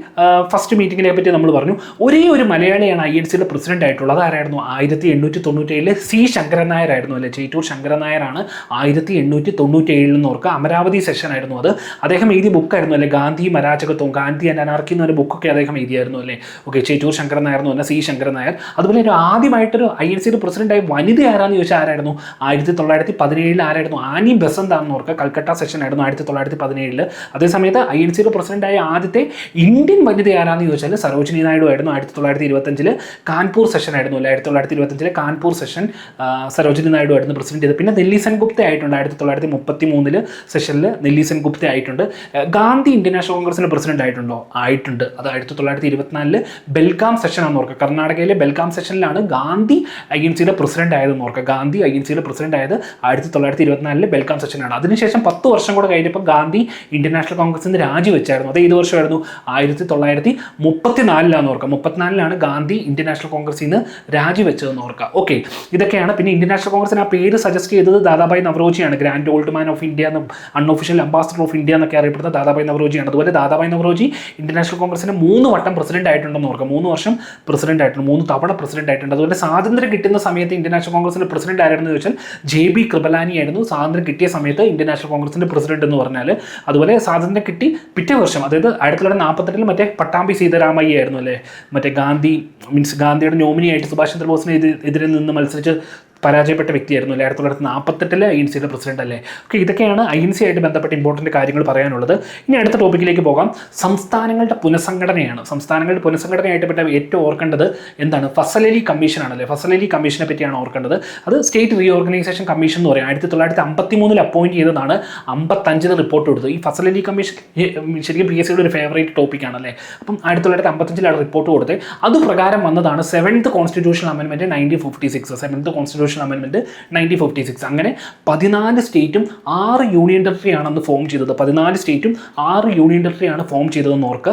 ഫസ്റ്റ് മീറ്റിങ്ങിനെ പറ്റി നമ്മൾ പറഞ്ഞു. ഒരേ ഒരു മലയാളിയാണ് INCയുടെ പ്രസിഡന്റ് ആയിട്ടുള്ളത്. ആരായിരുന്നു? 1897 C ശങ്കരൻ നായർ ആയിരുന്നു അല്ലേ. ചേറ്റൂർ ശങ്കരൻ നായരാണ് 1897 എന്ന് ഓർക്കുക. അമരാവതി സെഷൻ ആയിരുന്നു അത്. അദ്ദേഹം എഴുതിയ ബുക്കായിരുന്നു അല്ലേ ഗാന്ധിയും അരാജകത്വവും, ഗാന്ധി ആൻഡ് അനാർക്കി എന്നൊരു ബുക്കൊക്കെ അദ്ദേഹം എഴുതിയായിരുന്നു അല്ലേ. ഓക്കെ, ചേറ്റൂർ ശങ്കരൻ നായർ എന്ന് പറഞ്ഞാൽ C ശങ്കരൻ നായർ. അതുപോലെ ഒരു ആദ്യമായിട്ടൊരു INCയുടെ പ്രസിഡന്റായി വനിത ആരാന്ന് ചോദിച്ചാൽ ആരായിരുന്നു? 1917 ആരായിരുന്നു? ആനി ബസന്ത് ആണെന്ന് ഓർക്കുക. കൽക്കട്ട സെഷൻ ആയിരുന്നു 1917. അതേസമയത്ത് INCയുടെ പ്രസിഡന്റായ ആദ്യത്തെ ഇന്ത്യൻ വനിത ആരാന്ന് ചോദിച്ചാൽ സരോജിനി നായിഡു ആയിരുന്നു. 1925 കാൺപൂർ സെഷൻ ആയിരുന്നു അല്ലേ. 1925 കാൺപൂർ സെഷൻ സരോജിനി നായിഡു ആയിരുന്നു പ്രസിഡന്റ് ചെയ്തത്. പിന്നെ നെല്ലി സെൻ ഗുപ്ത ആയിട്ടുണ്ട് 1933 സെഷനിൽ നെല്ലി സെൻ ഗുപ്ത ആയിട്ടുണ്ട്. ഗാന്ധി ഇന്ത്യൻ നാഷണൽ കോൺഗ്രസിന്റെ പ്രസിഡന്റ് ആയിട്ടുണ്ടോ? ആയിട്ടുണ്ട്. അത് 1924 ബെൽഗാം സെഷൻ ആണെന്ന് ഓർക്കുക. കർണാടകയിലെ ബെൽഗാം സെഷനിലാണ് ഗാന്ധി INCയുടെ പ്രസിഡന്റ് ആയതെന്ന് ഓർക്കുക. ഗാന്ധി INCയുടെ പ്രസിഡന്റ് ആയത് 1924 ബെൽഗാം സെഷനാണ്. അതിനുശേഷം 10 വർഷം കൂടെ കഴിഞ്ഞപ്പോൾ ഗാന്ധി ഇന്ത്യൻ നാഷണൽ കോൺഗ്രസിൽ നിന്ന് രാജിവെച്ചായിരുന്നു. അത് ഏത് വർഷമായിരുന്നു? 1934 ഓർക്കുക. 34 ഗാന്ധി ഇന്ത്യൻ നാഷണൽ കോൺഗ്രസിൽ നിന്ന് രാജിവെച്ചതെന്ന് ഓർക്കുക. ഓക്കെ, ഇതൊക്കെയാണ്. പിന്നെ ഇന്ത്യൻ നാഷണൽ കോൺഗ്രസിന് ആ പേര് സജസ്റ്റ് ചെയ്തത് ദാദാഭായ് നവറോജിയാണ്. Grand old man of India എന്നും അൺഒഫീഷ്യൽ അംബാസഡർ ഓഫ് ഇന്ത്യ എന്നൊക്കെ അറിയപ്പെടുന്നത് അറിയപ്പെടുന്ന ദാദാഭായ് നവറോജിയാണ്. അതുപോലെ ദാദാഭായ് നവറോജി ഇന്ത്യൻ നാഷണൽ കോൺഗ്രസിന് 3 വട്ടം പ്രസിഡന്റ് ആയിട്ടുണ്ടെന്ന് ഓർക്കുക. 3 വർഷം പ്രസിഡന്റ് ആയിട്ടുണ്ട്, 3 തവണ പ്രസിഡന്റ് ആയിട്ടുണ്ട്. അതുപോലെ സ്വാതന്ത്ര്യം കിട്ടുന്ന സമയത്ത് ഇന്ത്യൻ നാഷണൽ കോൺഗ്രസിന്റെ പ്രസിഡന്റ് ആയിരുന്നു ചോദിച്ചാൽ JB കൃപലാനി ആയിരുന്നു സ്വാതന്ത്ര്യം കിട്ടിയ സമയത്ത് ഇന്ത്യൻ നാഷണൽ കോൺഗ്രസിന്റെ പ്രസിഡന്റ് എന്ന് പറഞ്ഞാൽ. അതുപോലെ സ്വാതന്ത്ര്യം കിട്ടി പിറ്റേ വർഷം, അതായത് 1948 മറ്റേ പട്ടാമ്പി സീതാരാമയ്യ ആയിരുന്നു അല്ലേ, മറ്റേ ഗാന്ധിയുടെ നോമിനിയായിട്ട് സുഭാഷ് ചന്ദ്രബോസിന് എതിരെ നിന്ന് മത്സരിച്ച് പരാജയപ്പെട്ട വ്യക്തിയായിരുന്നു അല്ലേ. 1948 INC പ്രസിഡന്റ് അല്ലേ. ഓക്കെ, ഇതൊക്കെയാണ് INC ആയിട്ട് ബന്ധപ്പെട്ട ഇമ്പോർട്ടൻറ്റ് കാര്യങ്ങൾ പറയാനുള്ളത്. ഇനി അടുത്ത ടോപ്പിക്കിലേക്ക് പോകാം. സംസ്ഥാനങ്ങളുടെ പുനഃസംഘടനയാണ്. സംസ്ഥാനങ്ങളുടെ പുനഃസംഘടനയായിട്ട് പറ്റ ഏറ്റവും ഓർക്കേണ്ടത് എന്താണ്? ഫസൽ അലി കമ്മീഷൻ ആണല്ലേ. ഫസൽ അലി കമ്മീഷനെ പറ്റിയാണ് ഓർക്കേണ്ടത്. അത് സ്റ്റേറ്റ് റീഓർഗനൈസേഷൻ കമ്മീഷൻ എന്ന് പറയും. 1953 അപ്പോയിന്റ് ചെയ്തതാണ്, 55 റിപ്പോർട്ട് കൊടുത്തത്. ഈ ഫസൽ അലി കമ്മീഷൻ ശരിക്കും PSCയുടെ ഒരു ഫേവറേറ്റ് ടോപ്പിക് ആണല്ലേ. അപ്പം 1955 റിപ്പോർട്ട് കൊടുത്ത് അതുപ്രകാരം വന്നതാണ് 7th constitutional amendment 1956. 7th constitution amendment 1956. അങ്ങനെ 14 സ്റ്റേറ്റും 6 യൂണിയൻ ടെറിട്ടറി ആണെന്ന് ഫോം ചെയ്തത്. 14 സ്റ്റേറ്റും 6 യൂണിയൻ ടെറിട്ടറി ആണ് ഫോം ചെയ്തതെന്ന് ഓർക്കുക.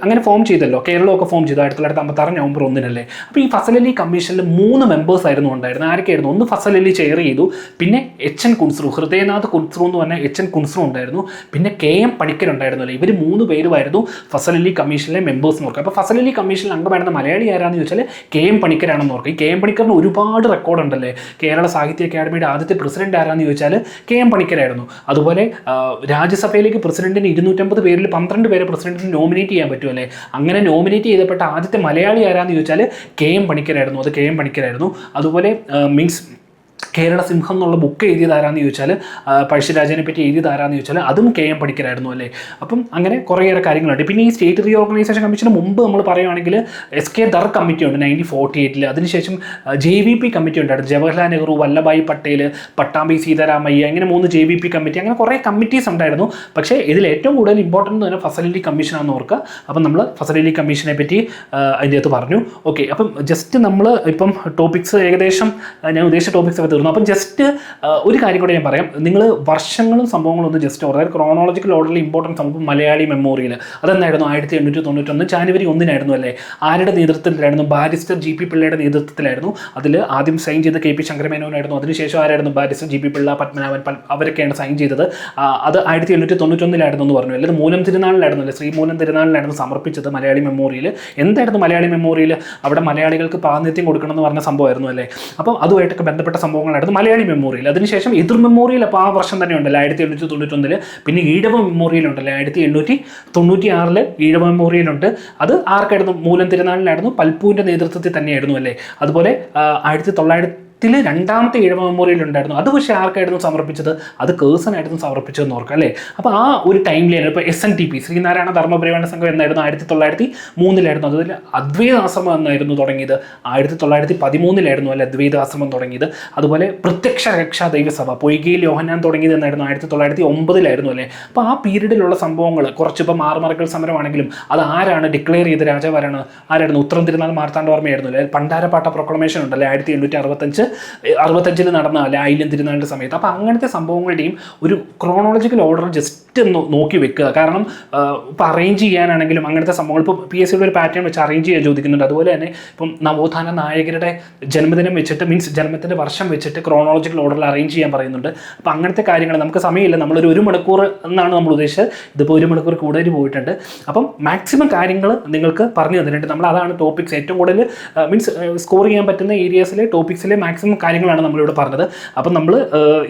അങ്ങനെ ഫോം ചെയ്തല്ലോ. കേരളമൊക്കെ ഫോം ചെയ്തു 1956 നവംബർ 1 അപ്പോൾ ഈ ഫസൽ അലി കമ്മീഷനിൽ 3 മെമ്പേഴ്സ് ആയിരുന്നു ഉണ്ടായിരുന്നത്. ആരൊക്കെയായിരുന്നു? ഒന്ന് ഫസൽ അലി ചെയർ ചെയ്തു, പിന്നെ HN കുൻസ്രു, ഹൃദയനാഥ് കുൻസ്രു എന്ന് പറഞ്ഞാൽ HN കുൻസ്രു ഉണ്ടായിരുന്നു, പിന്നെ KM പണിക്കർ ഉണ്ടായിരുന്നല്ലേ. ഇവർ 3 പേരുമായിരുന്നു ഫസൽ അലി കമ്മീഷനിലെ മെമ്പേഴ്സ് എന്ന് ഓർക്കുക. അപ്പോൾ ഫസൽ അലി കമ്മീഷനിൽ അംഗമായിരുന്ന മലയാളി ആരാണെന്ന് ചോദിച്ചാൽ KM പണിക്കരാണെന്ന് ഓർക്കുക. ഈ KM പണിക്കറിന് ഒരുപാട് റെക്കോർഡ് ഉണ്ടല്ലേ. കേരള സാഹിത്യ അക്കാദമിയുടെ ആദ്യത്തെ പ്രസിഡന്റ് ആരാന്ന് ചോദിച്ചാൽ KM പണിക്കരായിരുന്നു. അതുപോലെ രാജ്യസഭയിലേക്ക് പ്രസിഡന്റിന് 250 പേരിൽ 12 പേരെ പ്രസിഡന്റിന് നോമിനേറ്റ് ചെയ്യാൻ പറ്റുമല്ലേ. അങ്ങനെ നോമിനേറ്റ് ചെയ്തപ്പെട്ട ആദ്യത്തെ മലയാളി ആരാന്ന് ചോദിച്ചാൽ KM പണിക്കരായിരുന്നു. അത് KM പണിക്കരായിരുന്നു. അതുപോലെ കേരള സിംഹം എന്നുള്ള ബുക്ക് എഴുതിയത് ആരാന്ന് ചോദിച്ചാൽ, പഴശ്ശിരാജനെ പറ്റി എഴുതിയത് ആരാന്ന് ചോദിച്ചാൽ അതും KM പണിക്കരായിരുന്നു അല്ലേ. അപ്പം അങ്ങനെ കുറേയേറെ കാര്യങ്ങളുണ്ട്. പിന്നെ ഈ സ്റ്റേറ്റ് റീഓർഗനൈസേഷൻ കമ്മീഷന് മുമ്പ് നമ്മൾ പറയുകയാണെങ്കിൽ SK ദർ കമ്മിറ്റി ഉണ്ട് 1948. അതിനുശേഷം JVP കമ്മിറ്റി ഉണ്ടായിരുന്നു. ജവഹർലാൽ നെഹ്റു, വല്ലഭായ് പട്ടേൽ, പട്ടാമ്പി സീതാരാമയ്യ, ഇങ്ങനെ 3 JVP കമ്മിറ്റി, അങ്ങനെ കുറേ കമ്മിറ്റീസ് ഉണ്ടായിരുന്നു. പക്ഷേ ഇതിൽ ഏറ്റവും കൂടുതൽ ഇമ്പോർട്ടൻ്റ് തന്നെ ഫസൽ അലി കമ്മീഷനാണെന്ന് ഓർക്കുക. അപ്പം നമ്മൾ ഫസൽ അലി കമ്മീഷനെ പറ്റി അതിൻ്റെ അകത്ത് പറഞ്ഞു. ഓക്കെ, അപ്പം ജസ്റ്റ് നമ്മൾ ഇപ്പം ടോപ്പിക്സ് ഏകദേശം ഞാൻ ഉദ്ദേശിച്ച ടോപ്പിക്സ് തീർന്നു. അപ്പം ജസ്റ്റ് ഒരു കാര്യം കൂടെ ഞാൻ പറയാം. നിങ്ങൾ വർഷങ്ങളും സംഭവങ്ങളും ഒന്ന് ജസ്റ്റ് അതായത് ക്രോണോളജിക്കൽ ഓർഡറിൽ ഇമ്പോർട്ടൻറ്റ് സംഭവം മലയാളി മെമ്മോറിയൽ അതെന്നായിരുന്നു 1891 ജാനുവരി 1 അല്ലേ. ആരുടെ നേതൃത്വത്തിലായിരുന്നു? ബാരിസ്റ്റർ GP പിള്ളയുടെ നേതൃത്വത്തിലായിരുന്നു. അതിൽ ആദ്യം സൈൻ ചെയ്ത് KP ശങ്കരമേനോനായിരുന്നു. അതിനുശേഷം ആരായിരുന്നു? ബാരിസ്റ്റർ GP പിള്ള, പത്മനാഭൻ, അവരൊക്കെയാണ് സൈൻ ചെയ്തത്. അത് 1891 എന്ന് പറഞ്ഞു. അല്ലാതെ മൂലം തിരുനാളിലായിരുന്നു അല്ലേ, ശ്രീമൂലം തിരുനാളിലായിരുന്നു സമർപ്പിച്ചത് മലയാളി മെമ്മോറിയൽ. എന്തായിരുന്നു മലയാളി മെമ്മോറിയൽ? അവിടെ മലയാളികൾക്ക് പ്രാതിനിധ്യം കൊടുക്കണം എന്ന് പറഞ്ഞ സംഭവമായിരുന്നു അല്ലേ. അപ്പം അതുമായിട്ടൊക്കെ ബന്ധപ്പെട്ട സംഭവങ്ങളായിരുന്നു മലയാളി മെമ്മോറിയൽ. അതിനുശേഷം എതിർ മെമ്മോറിയൽ അപ്പോൾ ആ വർഷം തന്നെ ഉണ്ടല്ലോ 1891. പിന്നെ ഈഴവ മെമ്മോറിയൽ ഉണ്ടല്ലോ 1896 ഈഴവ മെമ്മോറിയൽ ഉണ്ട്. അത് ആർക്കായിരുന്നു? മൂലം തിരുനാളിലായിരുന്നു, പൽപ്പുവിൻ്റെ നേതൃത്വത്തിൽ തന്നെയായിരുന്നു അല്ലേ. അതുപോലെ 1900 രണ്ടാമത്തെ ഈഴവ മെമ്മോറിയൽ ഉണ്ടായിരുന്നു. അത് പക്ഷേ ആർക്കായിരുന്നു സമർപ്പിച്ചത്? അത് കേഴ്സനായിരുന്നു സമർപ്പിച്ചതെന്ന് ഓർക്കുക അല്ലേ. അപ്പോൾ ആ ഒരു ടൈമിലായിരുന്നു ഇപ്പോൾ SNTP ശ്രീനാരായണ ധർമ്മപരിപാലന സംഘം എന്നായിരുന്നു 1903 അതിൽ അദ്വൈതാശ്രമം എന്നായിരുന്നു തുടങ്ങിയത്. 1913 അല്ലെ അദ്വൈതാശ്രമം തുടങ്ങിയത്. അതുപോലെ പ്രത്യക്ഷ രക്ഷാ ദൈവസഭ പൊയ്കയിൽ യോഹന്നാൻ തുടങ്ങിയത് എന്നായിരുന്നു 1909 അല്ലേ. അപ്പോൾ ആ പീരീഡിലുള്ള സംഭവങ്ങൾ കുറച്ചിപ്പോൾ മാറുമറക്കൽ സമരമാണെങ്കിലും അത് ആരാണ് ഡിക്ലെയർ ചെയ്ത രാജാവാരാണ്? ആരായിരുന്നു? ഉത്രം തിരുനാൾ മാർത്താണ്ഡവർമ്മയായിരുന്നു അല്ലേ. പണ്ടാരപ്പാട്ട പ്രൊക്ലമേഷൻ ഉണ്ടല്ലേ 1865 നടന്ന അല്ലെ ആയില്യം തിരുനാളിൻ്റെ സമയത്ത്. അപ്പോൾ അങ്ങനത്തെ സംഭവങ്ങളുടെയും ഒരു ക്രോണോളജിക്കൽ ഓർഡർ ജസ്റ്റ് ഒന്ന് നോക്കി വെക്കുക. കാരണം ഇപ്പോൾ അറേഞ്ച് ചെയ്യാനാണെങ്കിലും അങ്ങനത്തെ സംഭവങ്ങൾ ഇപ്പോൾ PSCയുടെ ഒരു പാറ്റേൺ വെച്ച് അറേഞ്ച് ചെയ്യാൻ ചോദിക്കുന്നുണ്ട്. അതുപോലെ തന്നെ ഇപ്പം നവോത്ഥാന നായകരുടെ ജന്മദിനം വെച്ചിട്ട് മീൻസ് ജന്മത്തിൻ്റെ വർഷം വെച്ചിട്ട് ക്രോണോളജിക്കൽ ഓർഡറിൽ അറേഞ്ച് ചെയ്യാൻ പറയുന്നുണ്ട്. അപ്പോൾ അങ്ങനത്തെ കാര്യങ്ങൾ നമുക്ക് സമയമില്ല. നമ്മളൊരു 1 മണിക്കൂർ എന്നാണ് നമ്മൾ ഉദ്ദേശിച്ചത്. ഇതിപ്പോൾ 1 മണിക്കൂർ കൂടുതൽ പോയിട്ടുണ്ട്. അപ്പം മാക്സിമം കാര്യങ്ങൾ നിങ്ങൾക്ക് പറഞ്ഞു തന്നിട്ടുണ്ട്. നമ്മൾ അതാണ് ടോപ്പിക്സ് ഏറ്റവും കൂടുതൽ മീൻസ് സ്കോർ ചെയ്യാൻ പറ്റുന്ന ഏരിയാസിലെ ടോപ്പിക്സിലെ മാക്സിമം കാര്യങ്ങളാണ് നമ്മളിവിടെ പറഞ്ഞത്. അപ്പം നമ്മൾ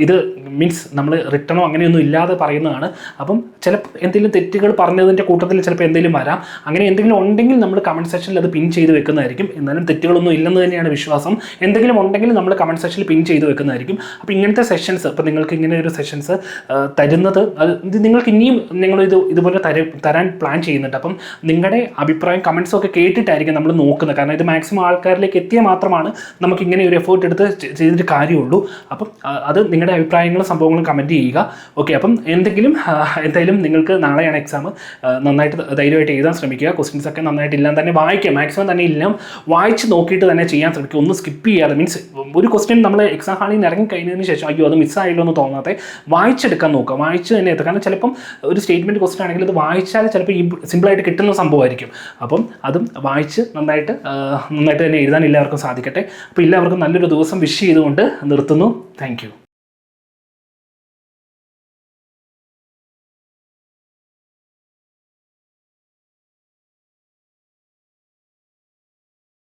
ഇത് മീൻസ് നമ്മൾ റിട്ടണോ അങ്ങനെയൊന്നും ഇല്ലാതെ പറയുന്നതാണ്. അപ്പം ചിലപ്പോൾ എന്തെങ്കിലും തെറ്റുകൾ പറഞ്ഞതിൻ്റെ കൂട്ടത്തിൽ ചിലപ്പോൾ എന്തെങ്കിലും വരാം. അങ്ങനെ എന്തെങ്കിലും ഉണ്ടെങ്കിൽ നമ്മൾ കമൻറ്റ് സെക്ഷനിൽ അത് പിൻ ചെയ്ത് വെക്കുന്നതായിരിക്കും. എന്നാലും തെറ്റുകളൊന്നും ഇല്ലെന്ന് തന്നെയാണ് വിശ്വാസം. എന്തെങ്കിലും ഉണ്ടെങ്കിൽ നമ്മൾ കമൻറ്റ് സെക്ഷനിൽ പിൻ ചെയ്ത് വെക്കുന്നതായിരിക്കും. അപ്പോൾ ഇങ്ങനത്തെ സെഷൻസ് ഇപ്പോൾ നിങ്ങൾക്ക് ഇങ്ങനെ ഒരു സെഷൻസ് തരുന്നത് അത് നിങ്ങൾക്ക് ഇനിയും ഇതുപോലെ തരാൻ പ്ലാൻ ചെയ്യുന്നുണ്ട്. അപ്പം നിങ്ങളുടെ അഭിപ്രായം കമൻറ്റ്സൊക്കെ കേട്ടിട്ടായിരിക്കും നമ്മൾ നോക്കുന്നത്. കാരണം ഇത് മാക്സിമം ആൾക്കാരിലേക്ക് എത്തിയാൽ മാത്രമാണ് നമുക്ക് ഇങ്ങനെ ഒരു എഫേർട്ട് എടുത്ത് ചെയ്തിട്ട് കാര്യമുള്ളൂ. അപ്പം അത് നിങ്ങളുടെ അഭിപ്രായങ്ങളും സംഭവങ്ങളും കമൻറ്റ് ചെയ്യുക. ഓക്കെ, അപ്പം എന്തായാലും നിങ്ങൾക്ക് നാളെയാണ് എക്സാം. നന്നായിട്ട് ധൈര്യമായിട്ട് എഴുതാൻ ശ്രമിക്കുക. ക്വസ്റ്റ്യൻസ് ഒക്കെ നന്നായിട്ട് ഇല്ലാൻ തന്നെ വായിക്കുക. മാക്സിമം തന്നെ എല്ലാം വായിച്ച് നോക്കിയിട്ട് തന്നെ ചെയ്യാൻ ശ്രമിക്കുക. ഒന്നും സ്കിപ്പ് ചെയ്യാതെ മീൻസ് ഒരു ക്വസ്റ്റ്യൻ നമ്മൾ എക്സാം ഹാളിൽ നിന്ന് ഇറങ്ങി കഴിഞ്ഞതിന് ശേഷം അയ്യോ അത് മിസ്സായല്ലോ എന്ന് തോന്നാതെ വായിച്ചെടുക്കാൻ നോക്കുക. വായിച്ച് തന്നെ എത്തുക. കാരണം ചിലപ്പം ഒരു സ്റ്റേറ്റ്മെൻറ്റ് ക്വസ്റ്റ്യൻ ആണെങ്കിൽ അത് വായിച്ചാൽ ചിലപ്പോൾ ഈ സിമ്പിളായിട്ട് കിട്ടുന്ന സംഭവമായിരിക്കും. അപ്പം അതും വായിച്ച് നന്നായിട്ട് തന്നെ എഴുതാൻ എല്ലാവർക്കും സാധിക്കട്ടെ. അപ്പോൾ എല്ലാവർക്കും നല്ലൊരു ദിവസം വിഷ് ചെയ്തുകൊണ്ട് നിർത്തുന്നു. Thank you.